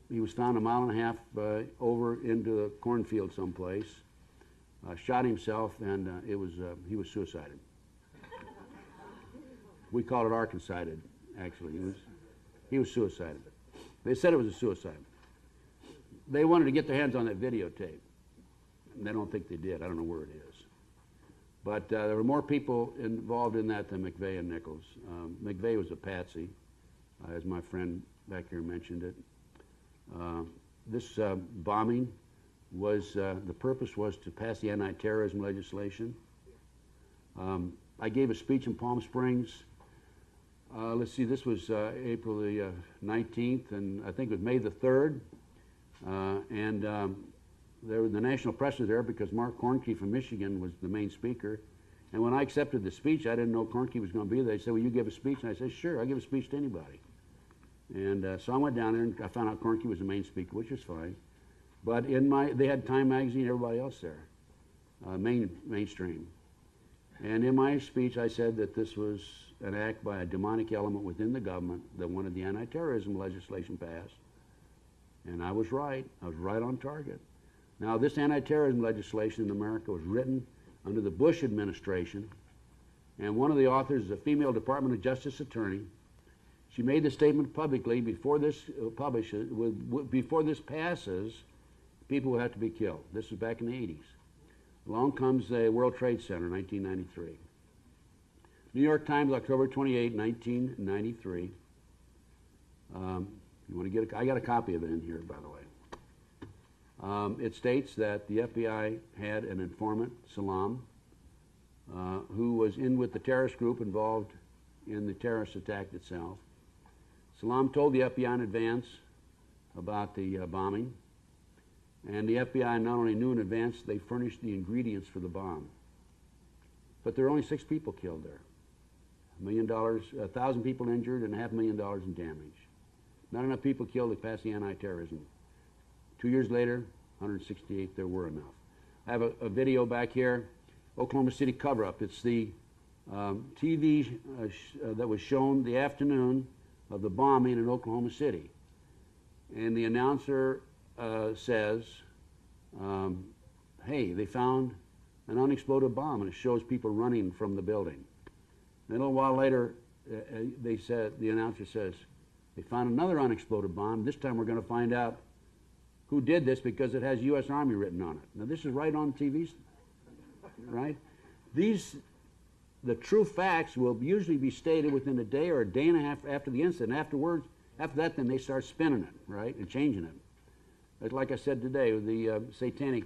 he was found 1.5 miles over into the cornfield someplace. Shot himself, and he was suicided. We call it Arkancided, actually. He was suicided. They said it was a suicide. They wanted to get their hands on that videotape. And I don't think they did. I don't know where it is. But there were more people involved in that than McVeigh and Nichols. McVeigh was a patsy, as my friend back here mentioned it. This bombing was, the purpose was to pass the anti-terrorism legislation. I gave a speech in Palm Springs. Let's see, this was April the 19th, and I think it was May the 3rd. The national press was there because Mark Kornke from Michigan was the main speaker. And when I accepted the speech, I didn't know Kornke was going to be there. They said, will you give a speech? And I said, sure, I'll give a speech to anybody. And so I went down there, and I found out Kornke was the main speaker, which was fine. But they had Time Magazine, everybody else there, mainstream. And in my speech, I said that this was an act by a demonic element within the government that wanted the anti-terrorism legislation passed. And I was right. I was right on target. Now, this anti-terrorism legislation in America was written under the Bush administration, and one of the authors is a female Department of Justice attorney. She made the statement publicly before this before this passes, people will have to be killed. This was back in the 80s. Along comes the World Trade Center, 1993. New York Times, October 28, 1993. You want to get I got a copy of it in here, by the way. It states that the FBI had an informant, Salam, who was in with the terrorist group involved in the terrorist attack itself. Salam told the FBI in advance about the bombing, and the FBI not only knew in advance, they furnished the ingredients for the bomb. But there were only 6 people killed there. $1 million, 1,000 people injured, and $500,000 in damage. Not enough people killed to pass the anti-terrorism. 2 years later, 168, there were enough. I have a video back here, Oklahoma City cover-up. It's the TV that was shown the afternoon of the bombing in Oklahoma City. And the announcer says, hey, they found an unexploded bomb, and it shows people running from the building. And a little while later, the announcer says, they found another unexploded bomb. This time we're going to find out who did this because it has U.S. Army written on it. Now this is right on TV, right? The true facts will usually be stated within a day or a day and a half after the incident. After that, then they start spinning it, right, and changing it. But like I said today, with the satanic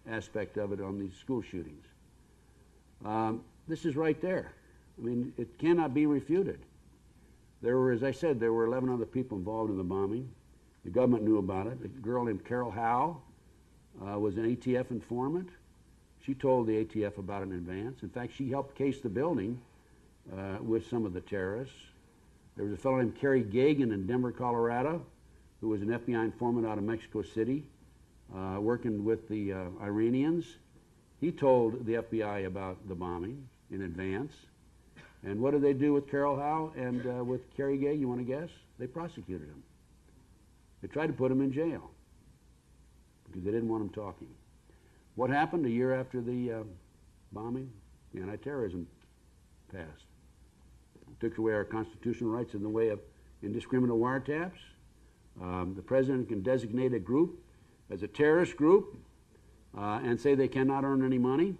aspect of it on these school shootings. This is right there. I mean, it cannot be refuted. There were, as I said, there were 11 other people involved in the bombing. The government knew about it. A girl named Carol Howe was an ATF informant. She told the ATF about it in advance. In fact, she helped case the building with some of the terrorists. There was a fellow named Kerry Gagan in Denver, Colorado, who was an FBI informant out of Mexico City, working with the Iranians. He told the FBI about the bombing in advance. And what did they do with Carol Howe and with Kerry Gagan? You want to guess? They prosecuted him. They tried to put him in jail because they didn't want him talking. What happened a year after the bombing? The anti-terrorism passed. It took away our constitutional rights in the way of indiscriminate wiretaps. The president can designate a group as a terrorist group and say they cannot earn any money.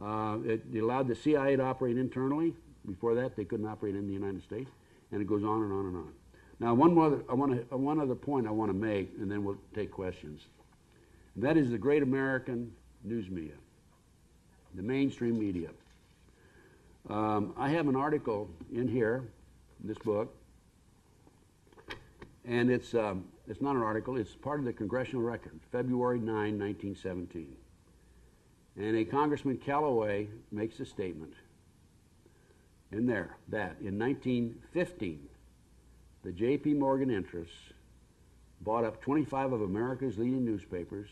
It allowed the CIA to operate internally. Before that, they couldn't operate in the United States, and it goes on and on and on. Now, one other point I want to make, and then we'll take questions. And that is the great American news media, the mainstream media. I have an article in here, in this book, and it's not an article, it's part of the Congressional Record, February 9, 1917. And a Congressman Callaway makes a statement in there that in 1915, the J.P. Morgan interests bought up 25 of America's leading newspapers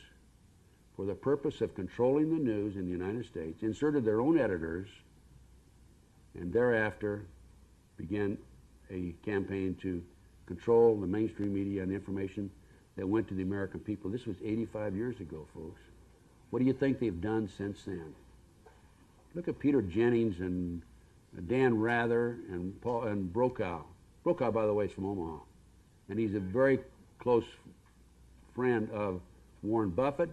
for the purpose of controlling the news in the United States, inserted their own editors, and thereafter began a campaign to control the mainstream media and information that went to the American people. This was 85 years ago, folks. What do you think they've done since then? Look at Peter Jennings and Dan Rather and Paul and Brokaw. Brokaw, by the way, is from Omaha, and he's a very close friend of Warren Buffett.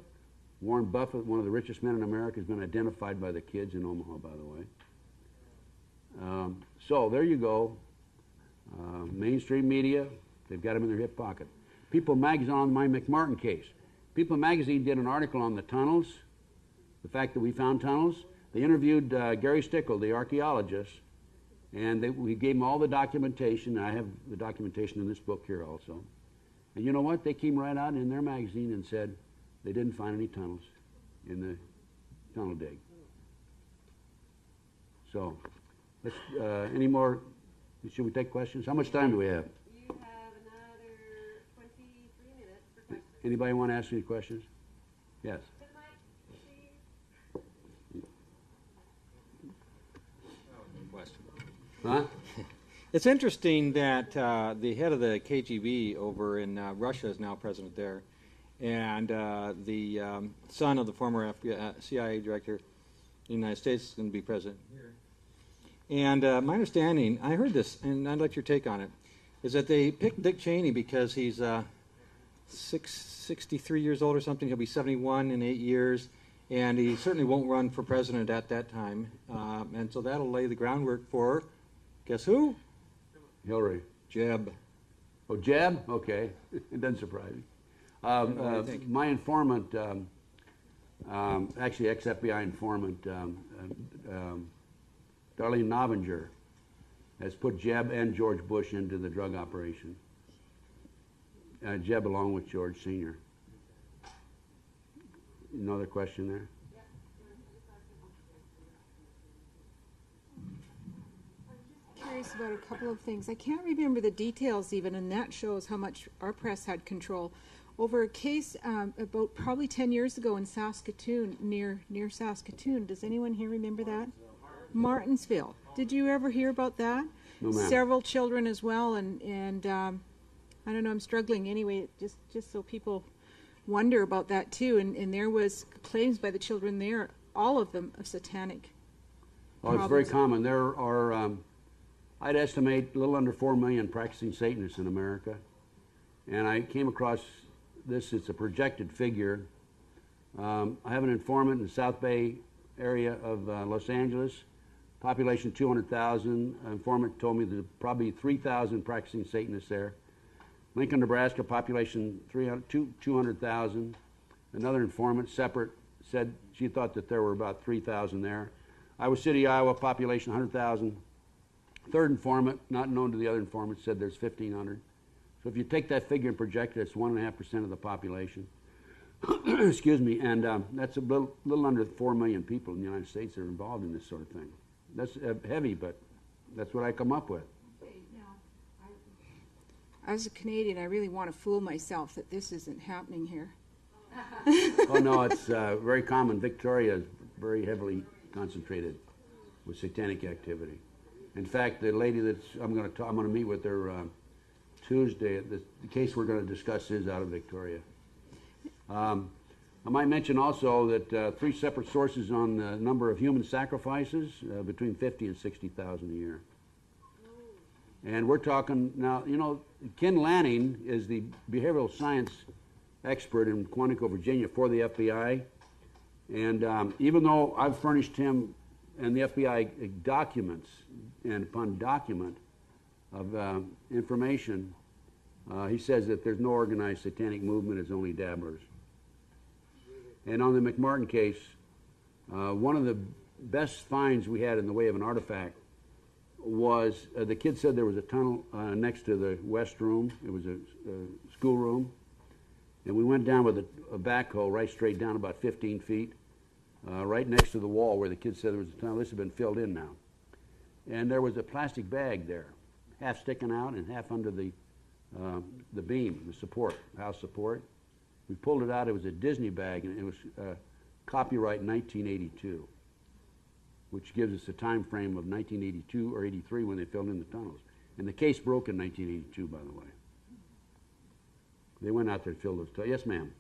Warren Buffett, one of the richest men in America, has been identified by the kids in Omaha, by the way. So there you go. Mainstream media, they've got them in their hip pocket. People Magazine on my McMartin case. People Magazine did an article on the tunnels, the fact that we found tunnels. They interviewed Gary Stickle, the archaeologist, and we gave him all the documentation. I have the documentation in this book here also. And you know what? They came right out in their magazine and said they didn't find any tunnels in the tunnel dig. So, let's, any more? Should we take questions? How much time do we have? You have another 23 minutes for questions. Anybody want to ask any questions? Yes. To the mic, please. Question. Huh? It's interesting that the head of the KGB over in Russia is now president there, and the son of the former CIA director in the United States is going to be president here. And my understanding, I heard this, and I'd like your take on it, is that they picked Dick Cheney because he's 63 years old or something. He'll be 71 in 8 years, and he certainly won't run for president at that time. And so that'll lay the groundwork for, guess who? Hillary. Jeb. Oh, Jeb? Okay. It doesn't surprise me. What do you think? My informant, actually ex-FBI informant, Darlene Novinger, has put Jeb and George Bush into the drug operation. Jeb along with George Sr. Another question there? Curious about a couple of things. I can't remember the details even, and that shows how much our press had control over a case about probably 10 years ago in Saskatoon, near Saskatoon. Does anyone here remember that? Martinsville. Did you ever hear about that? No, ma'am. Several children as well, and I don't know, I'm struggling anyway, just so people wonder about that too. And there was claims by the children there, all of them, of satanic Oh, it's very problems. common. There are, I'd estimate, a little under 4 million practicing Satanists in America. And I came across this, it's a projected figure. I have an informant in the South Bay area of Los Angeles, population 200,000. An informant told me there's probably 3,000 practicing Satanists there. Lincoln, Nebraska, population 200,000. Another informant, separate, said she thought that there were about 3,000 there. Iowa City, Iowa, population 100,000. Third informant, not known to the other informant, said there's 1,500. So if you take that figure and project it, it's 1.5% of the population. Excuse me, and that's a little under 4 million people in the United States that are involved in this sort of thing. That's heavy, but that's what I come up with. As a Canadian, I really want to fool myself that this isn't happening here. Oh no, it's very common. Victoria is very heavily concentrated with satanic activity. In fact, the lady that I'm going to meet with her Tuesday. The case we're going to discuss is out of Victoria. I might mention also that 3 separate sources on the number of human sacrifices, between 50 and 60,000 a year. And we're talking now, you know, Ken Lanning is the behavioral science expert in Quantico, Virginia for the FBI. And even though I've furnished him and the FBI documents and upon document of information, he says that there's no organized satanic movement, it's only dabblers. And on the McMartin case, one of the best finds we had in the way of an artifact was the kid said there was a tunnel next to the west room. It was a schoolroom. And we went down with a backhoe right straight down about 15 feet, right next to the wall where the kid said there was a tunnel. This had been filled in now. And there was a plastic bag there, half sticking out and half under the beam, the support, house support. We pulled it out. It was a Disney bag, and it was copyright 1982, which gives us a time frame of 1982 or 83 when they filled in the tunnels. And the case broke in 1982, by the way. They went out there to fill those tunnels. Yes, ma'am.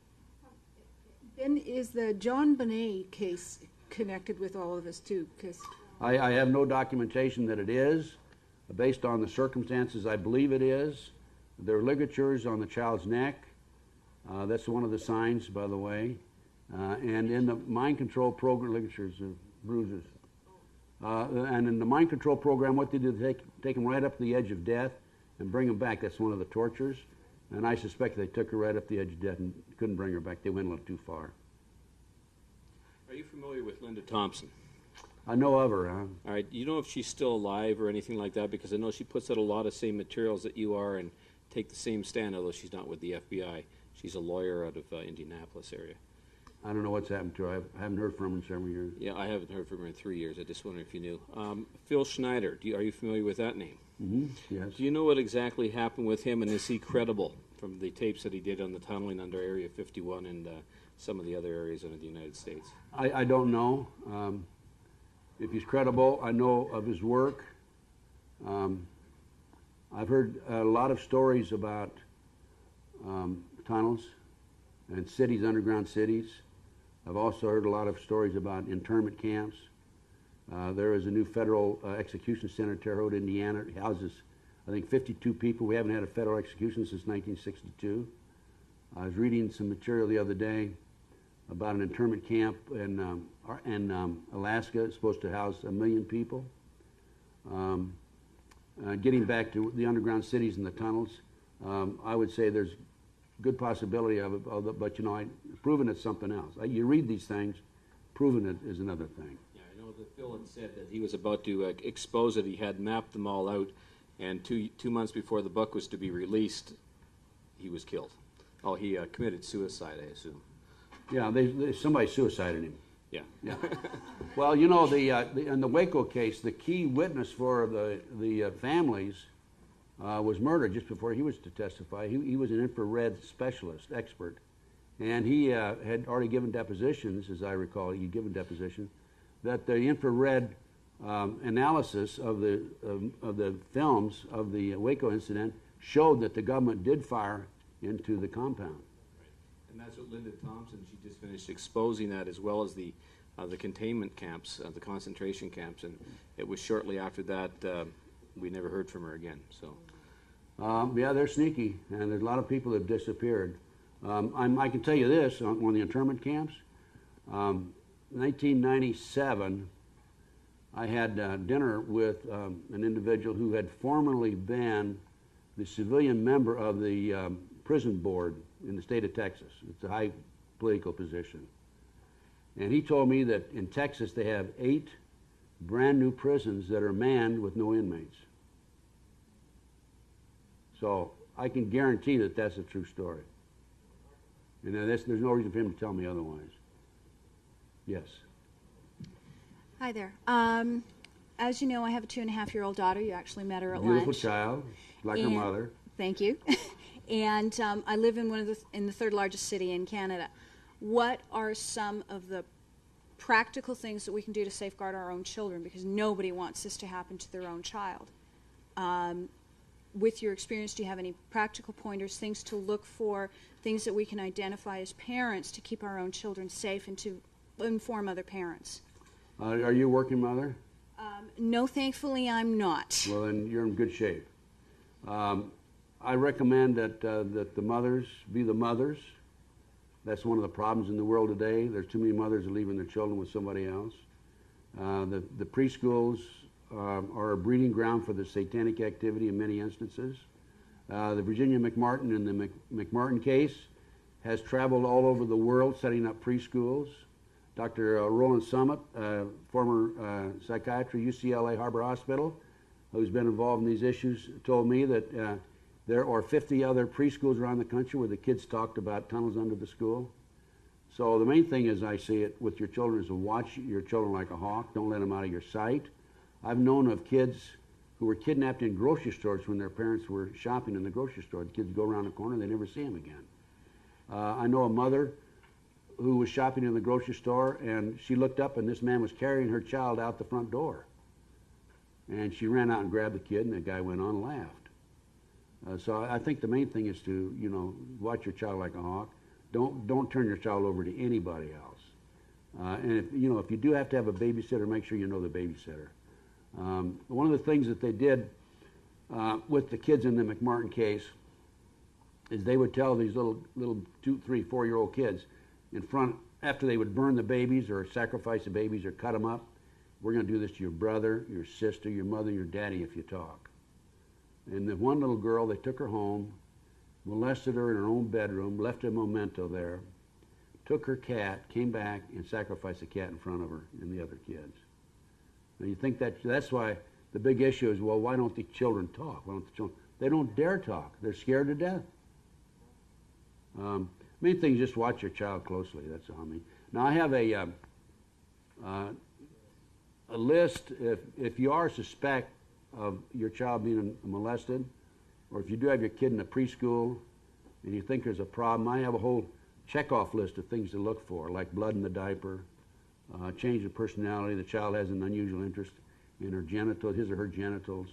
Then is the John Bonet case connected with all of this too? Because I have no documentation that it is. Based on the circumstances, I believe it is. There are ligatures on the child's neck. That's one of the signs, by the way. And in the mind control program, ligatures are bruises. And in the mind control program, what they do, they take them right up to the edge of death and bring them back. That's one of the tortures. And I suspect they took her right up the edge of death and couldn't bring her back. They went a little too far. Are you familiar with Linda Thompson? I know of her. All right. You know if she's still alive or anything like that? Because I know she puts out a lot of same materials that you are and take the same stand, although she's not with the FBI. She's a lawyer out of Indianapolis area. I don't know what's happened to her. I haven't heard from her in several years. Yeah, I haven't heard from her in 3 years. I just wondered if you knew. Phil Schneider, are you familiar with that name? Mm-hmm. Yes. Do you know what exactly happened with him, and is he credible from the tapes that he did on the tunneling under Area 51 and some of the other areas under the United States? I don't know if he's credible. I know of his work. I've heard a lot of stories about tunnels and cities, underground cities. I've also heard a lot of stories about internment camps. There is a new federal execution center in Terre Haute, Indiana. It houses, I think, 52 people. We haven't had a federal execution since 1962. I was reading some material the other day about an internment camp in Alaska. It's supposed to house 1 million people. Getting back to the underground cities and the tunnels, I would say there's good possibility of it, but you know, proving it's something else. You read these things, proving it is another thing. Yeah, I know that Phil had said that he was about to expose it. He had mapped them all out, and two months before the book was to be released, he was killed. Oh, he committed suicide, I assume. Yeah, somebody suicided him. Yeah. Yeah. Well, you know, in the Waco case, the key witness for the families was murdered just before he was to testify. He was an infrared specialist, expert, and he had already given depositions, as I recall. He'd given deposition that the infrared analysis of the films of the Waco incident showed that the government did fire into the compound. And that's what Linda Thompson, she just finished exposing that, as well as the containment camps, the concentration camps, and it was shortly after that we never heard from her again. So, yeah, they're sneaky, and there's a lot of people that have disappeared. I can tell you this, on one of the internment camps, 1997, I had dinner with an individual who had formerly been the civilian member of the prison board in the state of Texas. It's a high political position. And he told me that in Texas they have 8 brand new prisons that are manned with no inmates. So I can guarantee that that's a true story. And there's no reason for him to tell me otherwise. Yes. Hi there. As you know, I have a 2.5-year-old daughter. You actually met her at Beautiful lunch. child, like her mother. Thank you. And I live in the third largest city in Canada. What are some of the practical things that we can do to safeguard our own children? Because nobody wants this to happen to their own child. With your experience, do you have any practical pointers, things to look for, things that we can identify as parents to keep our own children safe and to inform other parents? Are you a working mother? No, thankfully I'm not. Well, then you're in good shape. I recommend that the mothers be the mothers. That's one of the problems in the world today. There's too many mothers are leaving their children with somebody else. The preschools are a breeding ground for the satanic activity in many instances. The Virginia McMartin in the McMartin case has traveled all over the world setting up preschools. Dr. Roland Summit, former psychiatrist, UCLA Harbor Hospital, who's been involved in these issues, told me that there are 50 other preschools around the country where the kids talked about tunnels under the school. So the main thing, as I see it, with your children is to watch your children like a hawk. Don't let them out of your sight. I've known of kids who were kidnapped in grocery stores when their parents were shopping in the grocery store. The kids go around the corner and they never see them again. I know a mother who was shopping in the grocery store, and she looked up and this man was carrying her child out the front door. And she ran out and grabbed the kid, and the guy went on and laughed. So I think the main thing is to, you know, watch your child like a hawk. Don't turn your child over to anybody else. And if you do have to have a babysitter, make sure you know the babysitter. One of the things that they did with the kids in the McMartin case is they would tell these little 2, 3, 4-year-old kids in front, after they would burn the babies or sacrifice the babies or cut them up, we're going to do this to your brother, your sister, your mother, your daddy if you talk. And the one little girl, they took her home, molested her in her own bedroom, left a memento there, took her cat, came back, and sacrificed the cat in front of her and the other kids. Now you think that's why the big issue is, well, why don't the children talk? Why don't the children? They don't dare talk. They're scared to death. Main thing is just watch your child closely. That's all I mean. Now I have a list. If you are suspect of your child being molested, or if you do have your kid in a preschool and you think there's a problem, I have a whole checkoff list of things to look for, like blood in the diaper, change of personality, the child has an unusual interest in her genitals, his or her genitals,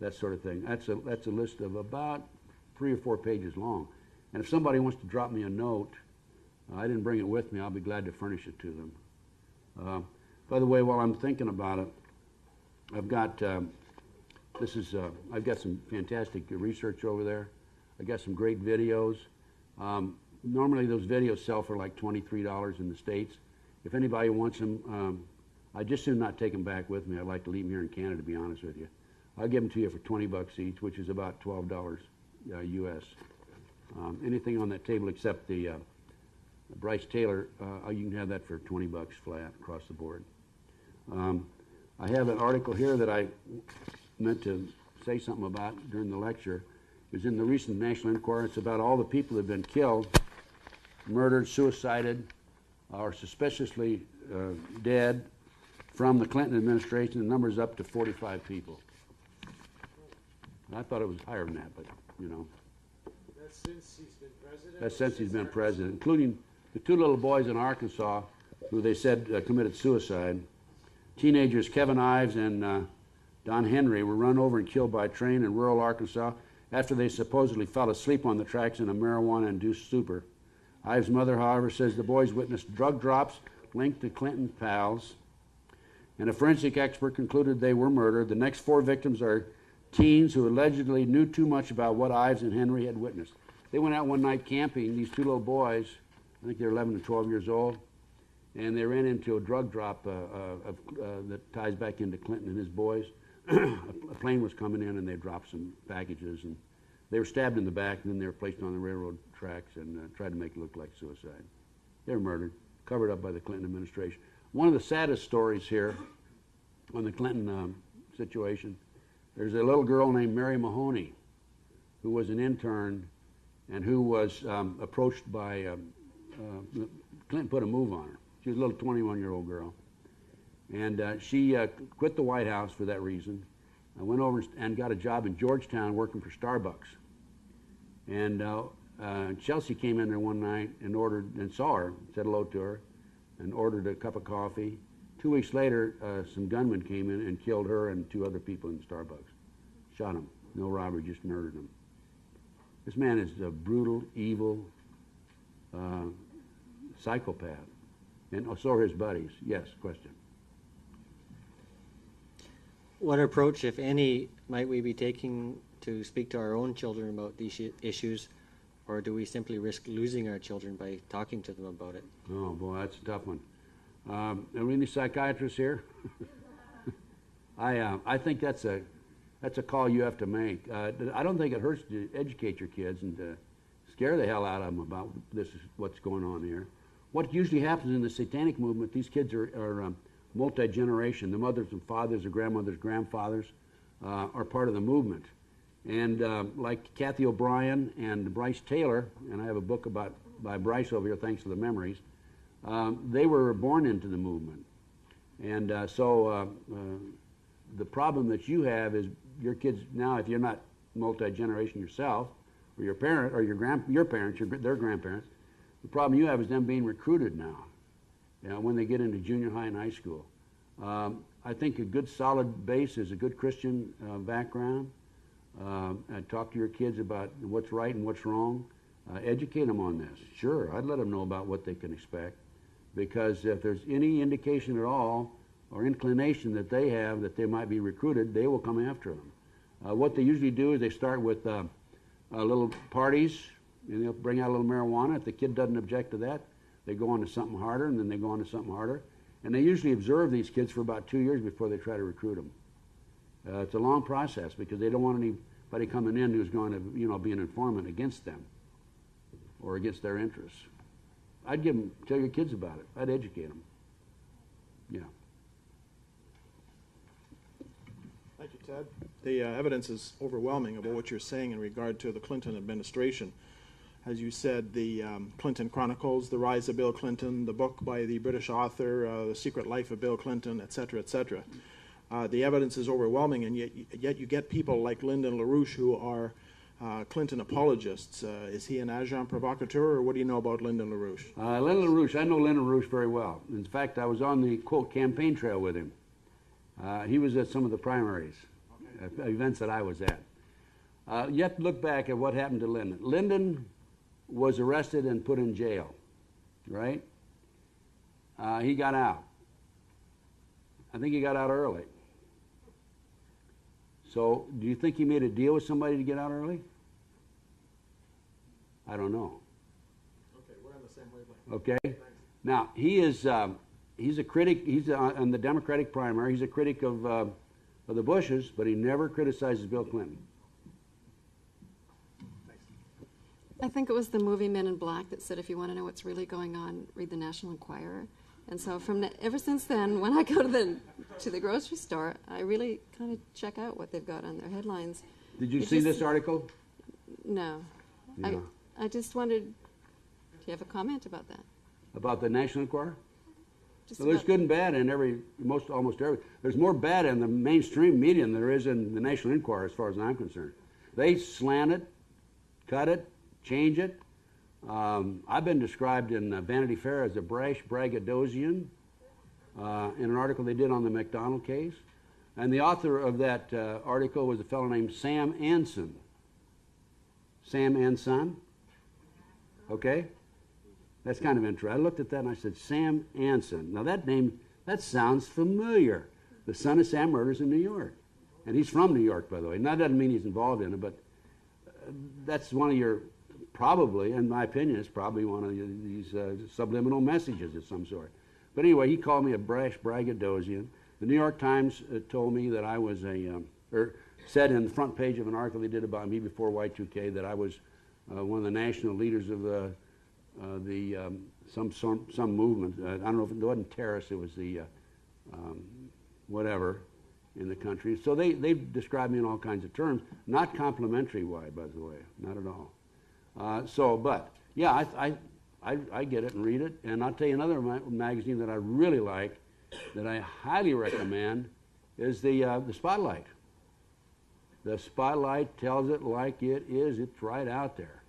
that sort of thing. That's a list of about 3 or 4 pages long. And if somebody wants to drop me a note, I didn't bring it with me, I'll be glad to furnish it to them. By the way, while I'm thinking about it, I've got I've got some fantastic research over there. I got some great videos. Normally those videos sell for like $23 in the States. If anybody wants them, I'd just soon not take them back with me. I'd like to leave them here in Canada, to be honest with you. I'll give them to you for $20 each, which is about $12 US. Anything on that table except the Bryce Taylor, you can have that for $20 flat across the board. I have an article here that I meant to say something about during the lecture. It was in the recent National Enquirer. It's about all the people that have been killed, murdered, suicided, or suspiciously dead from the Clinton administration. The number's up to 45 people. I thought it was higher than that, but you know. That's since he's been president? That's since he's been president, including the two little boys in Arkansas who they said committed suicide. Teenagers Kevin Ives and Don Henry were run over and killed by a train in rural Arkansas after they supposedly fell asleep on the tracks in a marijuana-induced stupor. Ives' mother, however, says the boys witnessed drug drops linked to Clinton pals, and a forensic expert concluded they were murdered. The next four victims are teens who allegedly knew too much about what Ives and Henry had witnessed. They went out one night camping, these two little boys, I think they're 11 and 12 years old, and they ran into a drug drop that ties back into Clinton and his boys. A plane was coming in and they dropped some packages, and they were stabbed in the back, and then they were placed on the railroad tracks and tried to make it look like suicide. They were murdered, covered up by the Clinton administration. One of the saddest stories here on the Clinton situation, there's a little girl named Mary Mahoney who was an intern and who was approached by, Clinton put a move on her. She was a little 21-year-old girl. And she quit the White House for that reason. I went over and got a job in Georgetown working for Starbucks. And Chelsea came in there one night and ordered, and saw her, said hello to her, and ordered a cup of coffee. 2 weeks later, some gunmen came in and killed her and two other people in Starbucks. Shot them. No robbery, just murdered them. This man is a brutal, evil psychopath. And so are his buddies. Yes, question. What approach, if any, might we be taking to speak to our own children about these issues, or do we simply risk losing our children by talking to them about it? Oh, boy, that's a tough one. Are we any psychiatrists here? I think that's a call you have to make. I don't think it hurts to educate your kids and to scare the hell out of them about this is what's going on here. What usually happens in the satanic movement, these kids are multi-generation. The mothers and fathers, or grandmothers, grandfathers are part of the movement. And like Kathy O'Brien and Bryce Taylor, and I have a book by Bryce over here, thanks to the memories, they were born into the movement. And so the problem that you have is your kids now, if you're not multi-generation yourself, or your parent, or your parents, their grandparents, the problem you have is them being recruited now, when they get into junior high and high school. I think a good solid base is a good Christian background. Talk to your kids about what's right and what's wrong. Educate them on this. Sure, I'd let them know about what they can expect, because if there's any indication at all or inclination that they have that they might be recruited, they will come after them. What they usually do is they start with little parties, and they'll bring out a little marijuana. If the kid doesn't object to that, they go on to something harder, and then they go on to something harder. And they usually observe these kids for about 2 years before they try to recruit them. It's a long process because they don't want anybody coming in who's going to, be an informant against them or against their interests. I'd tell your kids about it. I'd educate them. Yeah. Thank you, Ted. The evidence is overwhelming about what you're saying in regard to the Clinton administration. As you said, the Clinton Chronicles, The Rise of Bill Clinton, the book by the British author, The Secret Life of Bill Clinton, etc., etc. The evidence is overwhelming, and yet you get people like Lyndon LaRouche who are Clinton apologists. Is he an agent provocateur, or what do you know about Lyndon LaRouche? Lyndon LaRouche, I know Lyndon LaRouche very well. In fact, I was on the, quote, campaign trail with him. He was at some of the primaries, events that I was at. You have to look back at what happened to Lyndon. Lyndon was arrested and put in jail, right? He got out. I think he got out early. So, do you think he made a deal with somebody to get out early? I don't know. Okay, we're on the same wavelength. Okay? Now, he's a critic, he's on the Democratic primary, he's a critic of the Bushes, but he never criticizes Bill Clinton. I think it was the movie Men in Black that said, if you want to know what's really going on, read the National Enquirer. And so ever since then, when I go to the grocery store, I really kind of check out what they've got on their headlines. Did you see this article? No. Yeah. I just wondered, do you have a comment about that? About the National Enquirer? Just Well, there's about- good and bad in almost every. There's more bad in the mainstream media than there is in the National Enquirer, as far as I'm concerned. They slant it, cut it, change it. I've been described in Vanity Fair as a brash braggadocian in an article they did on the McDonald case. And the author of that article was a fellow named Sam Anson. Sam Anson. Okay? That's kind of interesting. I looked at that and I said, Sam Anson. Now that name, that sounds familiar. The son of Sam murders in New York. And he's from New York, by the way. Now, that doesn't mean he's involved in it, but that's one of your, probably, in my opinion, it's probably one of these subliminal messages of some sort. But anyway, he called me a brash braggadocian. The New York Times told me that I was or said in the front page of an article they did about me before Y2K that I was one of the national leaders of some movement. I don't know if it wasn't terrorists, it was the whatever in the country. So they described me in all kinds of terms, not complimentary, by the way, not at all. But yeah, I get it and read it. And I'll tell you another magazine that I really like, that I highly recommend, is the Spotlight. The Spotlight tells it like it is. It's right out there.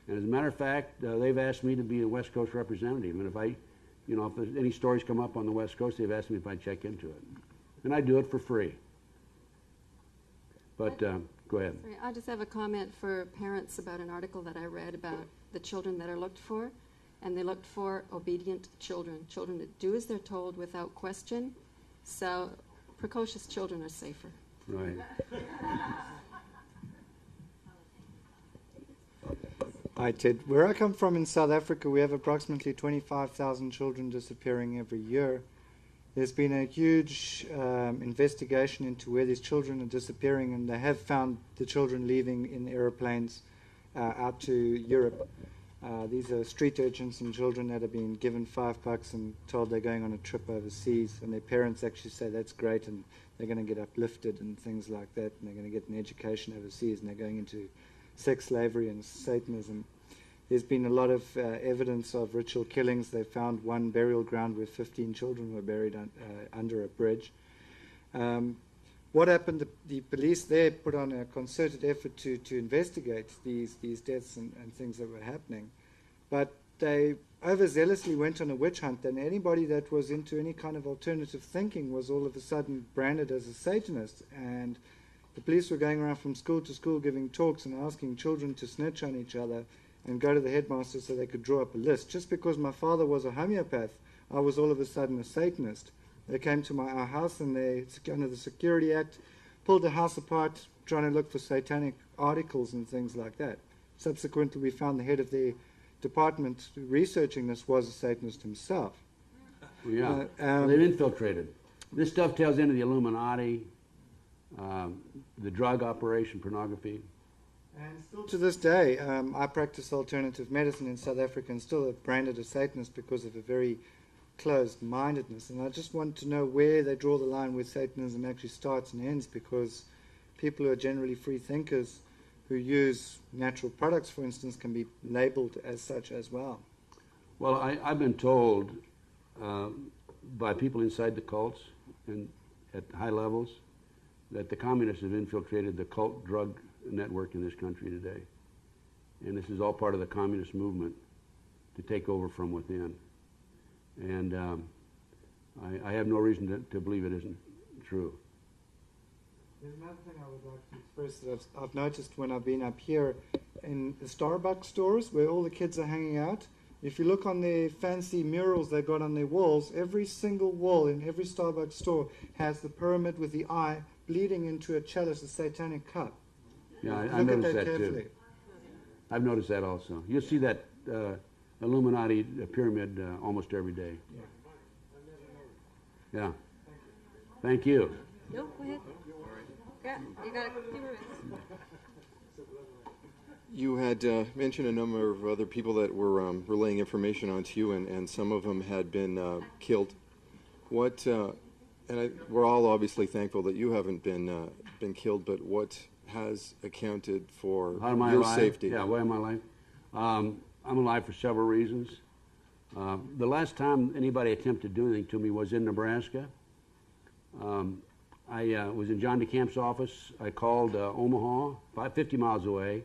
And as a matter of fact, they've asked me to be a West Coast representative. And if there's any stories come up on the West Coast, they've asked me if I'd check into it. And I do it for free. But go ahead. Sorry, I just have a comment for parents about an article that I read about the children that are looked for. And they looked for obedient children, children that do as they're told without question. So precocious children are safer. Right. Hi, Ted. Where I come from in South Africa, we have approximately 25,000 children disappearing every year. There's been a huge investigation into where these children are disappearing, and they have found the children leaving in aeroplanes out to Europe. These are street urchins and children that have been given $5 and told they're going on a trip overseas, and their parents actually say that's great and they're going to get uplifted and things like that, and they're going to get an education overseas, and they're going into sex slavery and Satanism. There's been a lot of evidence of ritual killings. They found one burial ground where 15 children were buried under a bridge. What happened? The police there put on a concerted effort to investigate these deaths and things that were happening. But they overzealously went on a witch hunt, and anybody that was into any kind of alternative thinking was all of a sudden branded as a Satanist. And the police were going around from school to school giving talks and asking children to snitch on each other and go to the headmaster so they could draw up a list. Just because my father was a homeopath, I was all of a sudden a Satanist. They came to our house and they, under the Security Act, pulled the house apart trying to look for satanic articles and things like that. Subsequently, we found the head of the department researching this was a Satanist himself. Yeah, they've infiltrated. This stuff tells into the Illuminati, the drug operation, pornography. And still to this day, I practice alternative medicine in South Africa and still branded a Satanist because of a very closed-mindedness. And I just want to know where they draw the line where Satanism actually starts and ends, because people who are generally free thinkers who use natural products, for instance, can be labeled as such as well. Well, I've been told by people inside the cults and at high levels that the communists have infiltrated the cult drug network in this country today. And this is all part of the communist movement to take over from within. And I have no reason to believe it isn't true. There's another thing I would like to express that I've noticed when I've been up here in the Starbucks stores where all the kids are hanging out. If you look on the fancy murals they got on their walls, every single wall in every Starbucks store has the pyramid with the eye bleeding into a chalice, a satanic cup. Yeah, I Look at noticed that carefully. too. I've noticed that also. You'll see that Illuminati pyramid almost every day. Yeah. Thank you. No, go ahead. Yeah, you got a few more minutes. You had mentioned a number of other people that were relaying information onto you, and some of them had been killed. What? We're all obviously thankful that you haven't been killed. But what has accounted for your safety? Yeah, why am I alive? I'm alive for several reasons. The last time anybody attempted to do anything to me was in Nebraska. I was in John DeCamp's office. I called Omaha, 50 miles away,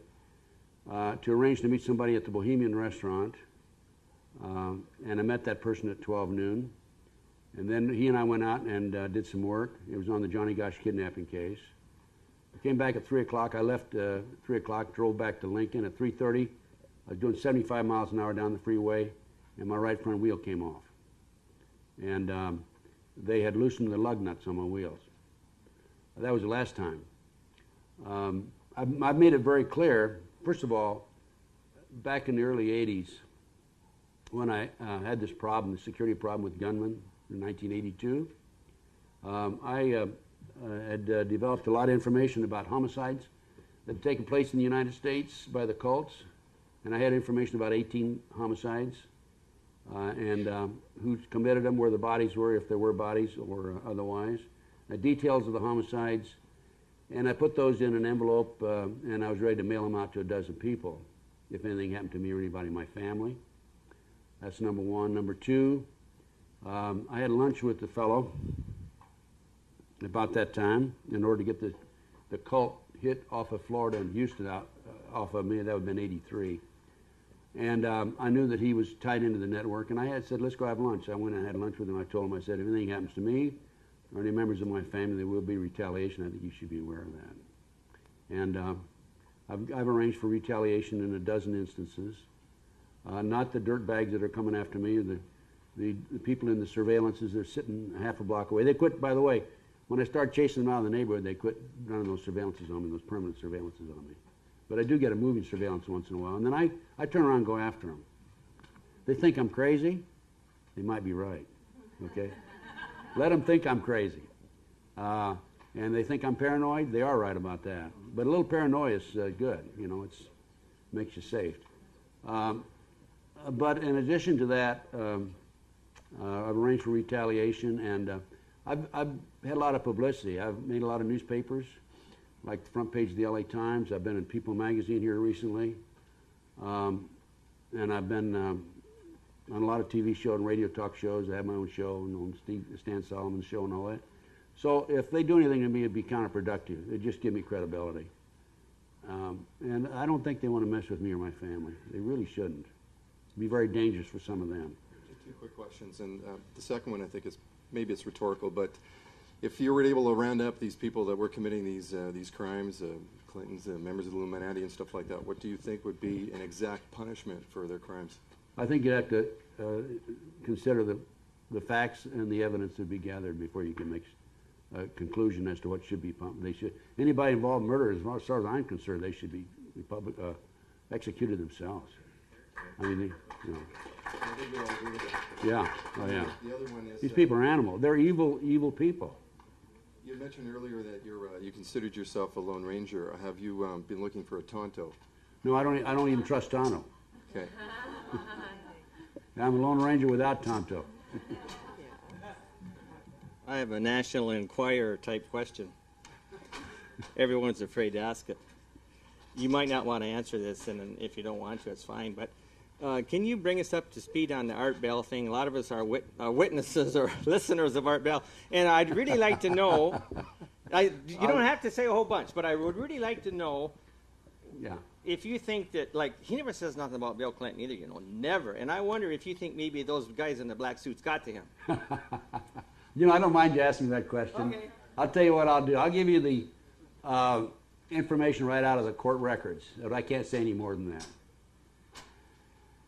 to arrange to meet somebody at the Bohemian restaurant. And I met that person at 12 noon. And then he and I went out and did some work. It was on the Johnny Gosh kidnapping case. I came back at 3 o'clock. I left 3 o'clock, drove back to Lincoln. At 3:30, I was doing 75 miles an hour down the freeway, and my right front wheel came off. And they had loosened the lug nuts on my wheels. That was the last time. I've made it very clear, first of all, back in the early 80s, when I had this problem, the security problem with gunmen in 1982, I had developed a lot of information about homicides that had taken place in the United States by the cults, and I had information about 18 homicides and who committed them, where the bodies were, if there were bodies or otherwise, details of the homicides, and I put those in an envelope and I was ready to mail them out to a dozen people if anything happened to me or anybody in my family. That's number one. Number two, I had lunch with the fellow about that time in order to get the cult hit off of Florida and Houston out off of me. That would have been 83. And I knew that he was tied into the network, and I had said, let's go have lunch. I went and had lunch with him. I told him, I said, if anything happens to me or any members of my family, there will be retaliation. I think you should be aware of that. And I've arranged for retaliation in a dozen instances. Not the dirtbags that are coming after me, the people in the surveillances that are sitting half a block away. They quit, by the way, when I started chasing them out of the neighborhood, they quit running those surveillances on me, those permanent surveillances on me. But I do get a moving surveillance once in a while, and then I turn around and go after them. They think I'm crazy. They might be right, okay? Let them think I'm crazy. And they think I'm paranoid. They are right about that. But a little paranoia is good. You know, it makes you safe. But in addition to that, I've arranged for retaliation, and I've had a lot of publicity. I've made a lot of newspapers, like the front page of the LA Times. I've been in People magazine here recently. And I've been on a lot of TV shows and radio talk shows. I have my own show, and on Stan Solomon's show and all that. So if they do anything to me, it'd be counterproductive. It'd just give me credibility. And I don't think they want to mess with me or my family. They really shouldn't. It'd be very dangerous for some of them. Just two quick questions, and the second one I think is, maybe it's rhetorical, but if you were able to round up these people that were committing these crimes, Clintons, members of the Illuminati and stuff like that, what do you think would be an exact punishment for their crimes? I think you have to consider the facts and the evidence that be gathered before you can make a conclusion as to what should be pumped. Anybody involved in murder, as far as I'm concerned, they should be executed themselves. I mean, you know. I think we all agree with that. Yeah. Oh yeah. The other one is, these people are animals. They're evil people. You mentioned earlier that you considered yourself a Lone Ranger. Have you been looking for a Tonto? No, I don't even trust Tonto. Okay. I'm a Lone Ranger without Tonto. I have a National Enquirer type question. Everyone's afraid to ask it. You might not want to answer this, and if you don't want to, it's fine. But can you bring us up to speed on the Art Bell thing? A lot of us are witnesses or listeners of Art Bell, and I'd really like to know. You don't have to say a whole bunch, but I would really like to know. Yeah. If you think that, like, he never says nothing about Bill Clinton either, never. And I wonder if you think maybe those guys in the black suits got to him. You know, I don't mind you asking that question. Okay. I'll tell you what I'll do. I'll give you the information right out of the court records, but I can't say any more than that.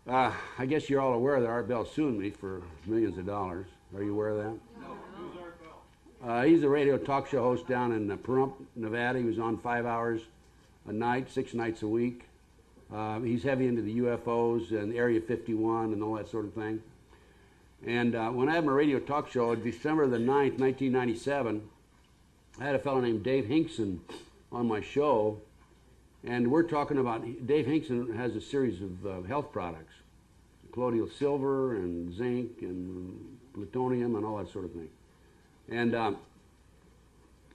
I guess you're all aware that Art Bell sued me for millions of dollars. Are you aware of that? No. Who's Art Bell? He's a radio talk show host down in Pahrump, Nevada. He was on 5 hours a night, 6 nights a week. He's heavy into the UFOs and Area 51 and all that sort of thing. And when I had my radio talk show on December the 9th, 1997, I had a fellow named Dave Hinkson on my show. And we're talking about, Dave Hinkson has a series of health products, colloidal silver and zinc and plutonium and all that sort of thing. And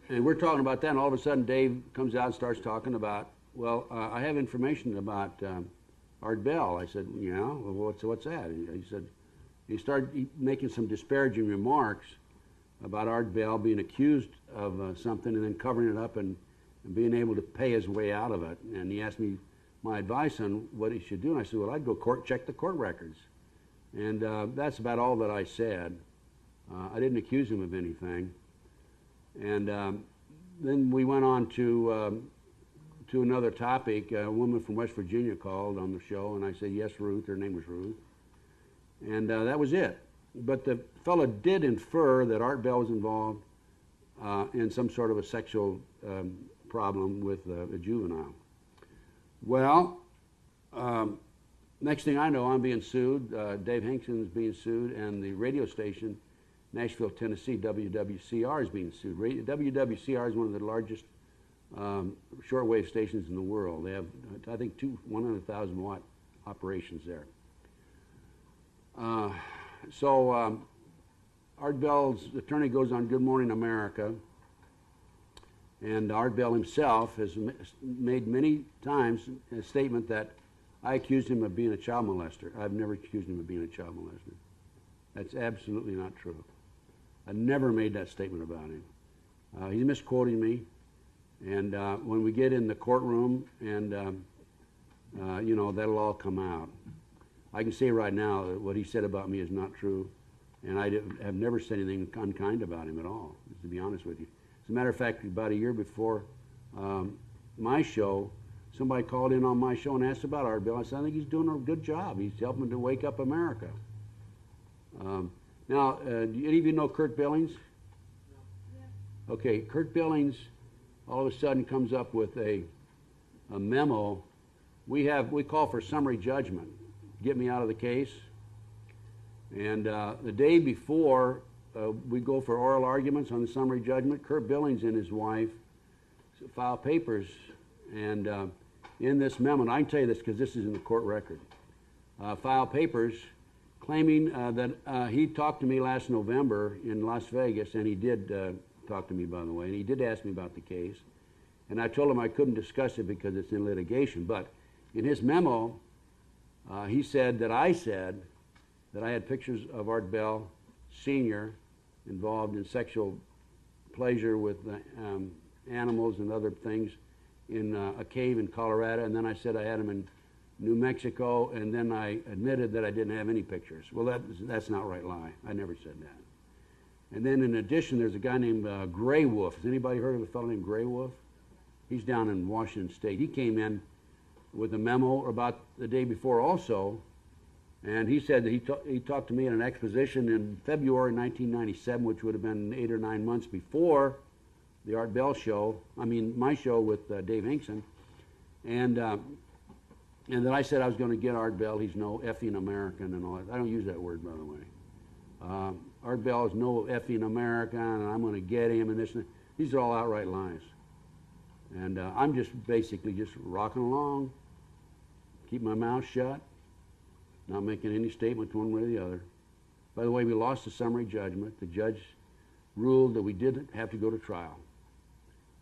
we're talking about that, and all of a sudden Dave comes out and starts talking about, well, I have information about Art Bell. I said, yeah, well, what's that? He said, he started making some disparaging remarks about Art Bell being accused of something and then covering it up and being able to pay his way out of it. And he asked me my advice on what he should do. And I said, well, I'd go check the court records. And that's about all that I said. I didn't accuse him of anything. And then we went on to another topic. A woman from West Virginia called on the show, and I said, yes, Ruth. Her name was Ruth. And that was it. But the fellow did infer that Art Bell was involved in some sort of a sexual problem with a juvenile. Well, next thing I know, I'm being sued. Dave Hinkson is being sued, and the radio station, Nashville, Tennessee, WWCR, is being sued. WWCR is one of the largest shortwave stations in the world. They have, I think, 100,000 watt operations there. So Art Bell's attorney goes on Good Morning America, and Art Bell himself has made many times a statement that I accused him of being a child molester. I've never accused him of being a child molester. That's absolutely not true. I never made that statement about him. He's misquoting me, and when we get in the courtroom, and you know, that'll all come out. I can say right now that what he said about me is not true, and I have never said anything unkind about him at all, to be honest with you. As a matter of fact, about a year before my show, somebody called in on my show and asked about Art Bell. I said, I think he's doing a good job. He's helping to wake up America. Now, do any of you know Kurt Billings? No. Okay, Kurt Billings all of a sudden comes up with a memo. We call for summary judgment. Get me out of the case. And the day before we go for oral arguments on the summary judgment, Kurt Billings and his wife file papers, and in this memo, and I can tell you this because this is in the court record, file papers claiming that he talked to me last November in Las Vegas, and he did talk to me, by the way, and he did ask me about the case, and I told him I couldn't discuss it because it's in litigation. But in his memo, he said that I had pictures of Art Bell Sr. involved in sexual pleasure with animals and other things in a cave in Colorado, and then I said I had him in New Mexico, and then I admitted that I didn't have any pictures. Well, that's not right lie. I never said that. And then in addition, there's a guy named Gray Wolf. Has anybody heard of a fellow named Gray Wolf? He's down in Washington State. He came in with a memo about the day before also, and he said that he talked to me in an exposition in February 1997, which would have been 8 or 9 months before the Art Bell show, my show with Dave Hinkson, and then I said I was going to get Art Bell. He's no effing American and all that. I don't use that word, by the way. Art Bell is no effing American, and I'm going to get him, and this and that. These are all outright lies. And I'm just basically just rocking along, keep my mouth shut, not making any statement one way or the other. By the way, we lost the summary judgment. The judge ruled that we didn't have to go to trial,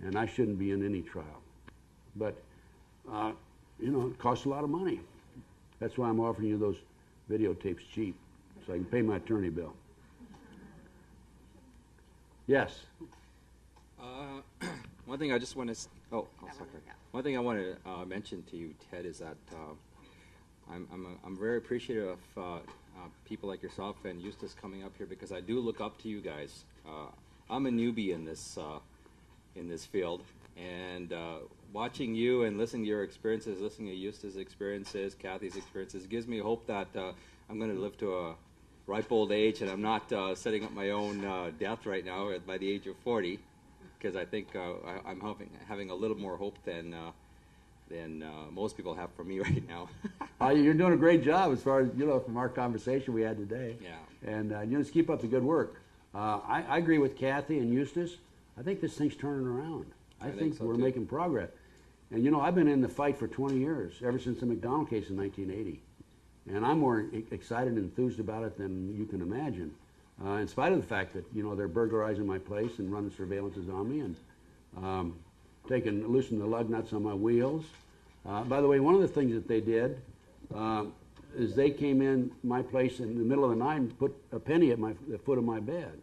and I shouldn't be in any trial. But, you know, it costs a lot of money. That's why I'm offering you those videotapes cheap, so I can pay my attorney bill. Yes? One thing I just want to, one thing I want to mention to you, Ted, is that I'm very appreciative of people like yourself and Eustace coming up here, because I do look up to you guys. I'm a newbie in this in this field. And watching you and listening to your experiences, listening to Eustace's experiences, Kathy's experiences, gives me hope that I'm going to live to a ripe old age, and I'm not setting up my own death right now by the age of 40, because I think I'm having a little more hope than most people have for me right now. You're doing a great job as far as, from our conversation we had today. Yeah. And just keep up the good work. I agree with Kathy and Eustace. I think this thing's turning around. I think so we're too. making progress. And I've been in the fight for 20 years, ever since the McDonald case in 1980. And I'm more excited and enthused about it than you can imagine. In spite of the fact that, they're burglarizing my place and running surveillances on me and loosening the lug nuts on my wheels. By the way, one of the things that they did is they came in my place in the middle of the night and put a penny at the foot of my bed.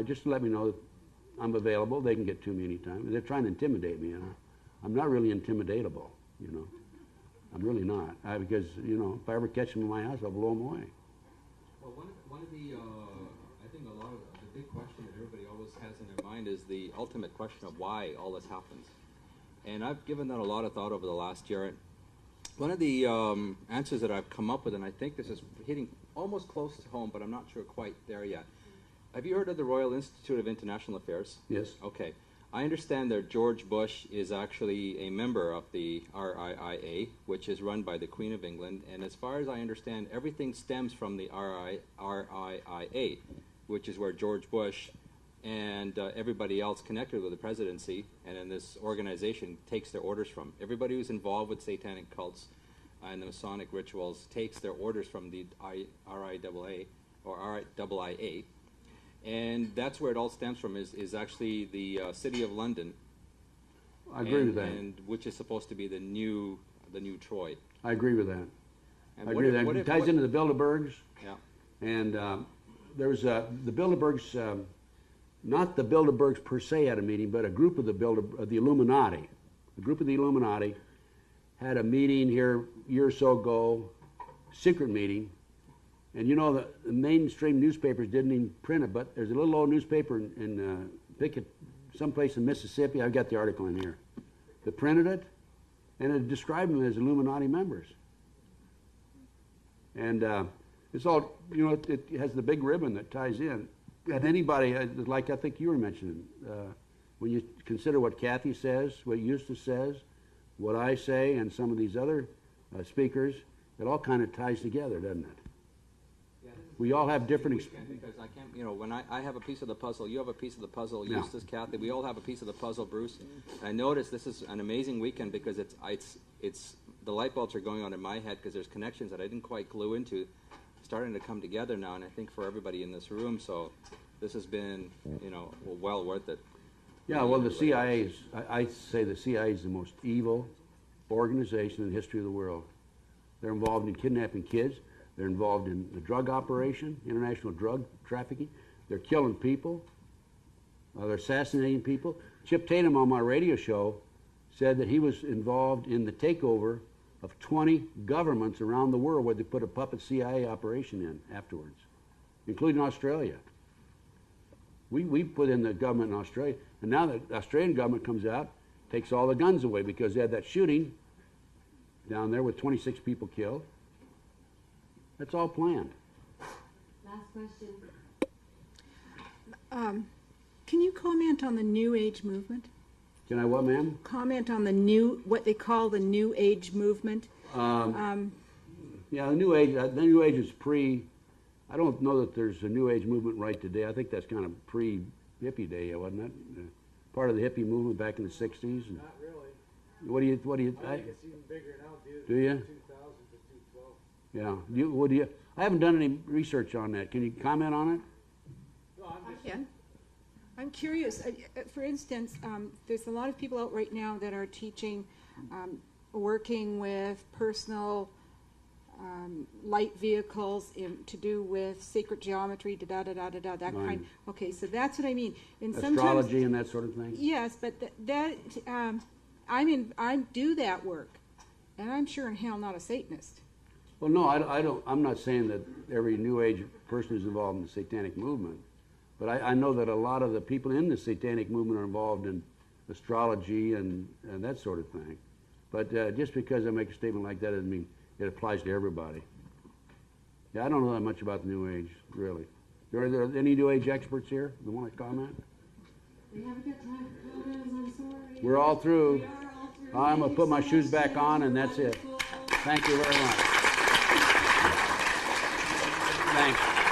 Just to let me know that I'm available. They can get to me anytime. They're trying to intimidate me. I'm not really intimidatable, I'm really not. Because, if I ever catch them in my house, I'll blow them away. Well, one of the, I think a lot of the big question that everybody always has in their mind is the ultimate question of why all this happens. And I've given that a lot of thought over the last year. And one of the answers that I've come up with, and I think this is hitting almost close to home, but I'm not sure quite there yet. Have you heard of the Royal Institute of International Affairs? Yes. Okay. I understand that George Bush is actually a member of the RIIA, which is run by the Queen of England. And as far as I understand, everything stems from the RIIA, which is where George Bush and everybody else connected with the presidency and in this organization takes their orders from. Everybody who's involved with satanic cults and the Masonic rituals takes their orders from the RIAA or RIIA. And that's where it all stems from, is actually the City of London. I agree with that. And which is supposed to be the new Troy. I agree with that. And I agree with that. It ties into the Bilderbergs. Yeah. And there was the Bilderbergs, not the Bilderbergs per se at a meeting, but a group of the Illuminati. A group of the Illuminati had a meeting here a year or so ago, secret meeting. And the mainstream newspapers didn't even print it, but there's a little old newspaper in Pickett, someplace in Mississippi. I've got the article in here. That printed it, and it described them as Illuminati members. And it's all, it has the big ribbon that ties in. And anybody, like I think you were mentioning, when you consider what Kathy says, what Eustace says, what I say, and some of these other speakers, it all kind of ties together, doesn't it? We all have different experiences. Because I can't, when I have a piece of the puzzle, you have a piece of the puzzle, Yeah. Eustace, Kathy, we all have a piece of the puzzle, Bruce. And I noticed this is an amazing weekend because it's the light bulbs are going on in my head because there's connections that I didn't quite glue into starting to come together now, and I think for everybody in this room, so this has been, well worth it. Yeah, well, the CIA is, I say the CIA is the most evil organization in the history of the world. They're involved in kidnapping kids. They're involved in the drug operation, international drug trafficking. They're killing people. They're assassinating people. Chip Tatum on my radio show said that he was involved in the takeover of 20 governments around the world where they put a puppet CIA operation in afterwards, including Australia. We put in the government in Australia, and now the Australian government comes out, takes all the guns away because they had that shooting down there with 26 people killed. That's all planned. Last question. Can you comment on the New Age movement? Can I what, ma'am? Comment on what they call the New Age movement. Yeah, the New Age. The New Age is I don't know that there's a New Age movement right today. I think that's kind of pre-hippie day, wasn't it? Part of the hippie movement back in the '60s. And Not really. what do you? I think it's even bigger now, dude. Do you? 2000 to 212. Yeah. I haven't done any research on that. Can you comment on it? No, I'm just. Yeah. I'm curious. For instance, there's a lot of people out right now that are teaching, working with personal light vehicles to do with sacred geometry, that Right. kind. Okay, so that's what I mean. And Astrology and that sort of thing. yes, but I do that work, and I'm sure in hell not a Satanist. Well, no, I don't. I'm not saying that every New Age person is involved in the satanic movement. But I know that a lot of the people in the satanic movement are involved in astrology and that sort of thing. But just because I make a statement like that doesn't mean it applies to everybody. Yeah, I don't know that much about the New Age, really. Are there any New Age experts here that want to comment? We haven't got time for comments, I'm sorry. We're all through. We are all through. I'm going to put my Thank you shoes so back much, on, Ted. and that's You're it. wonderful. Thank you very much. Thanks.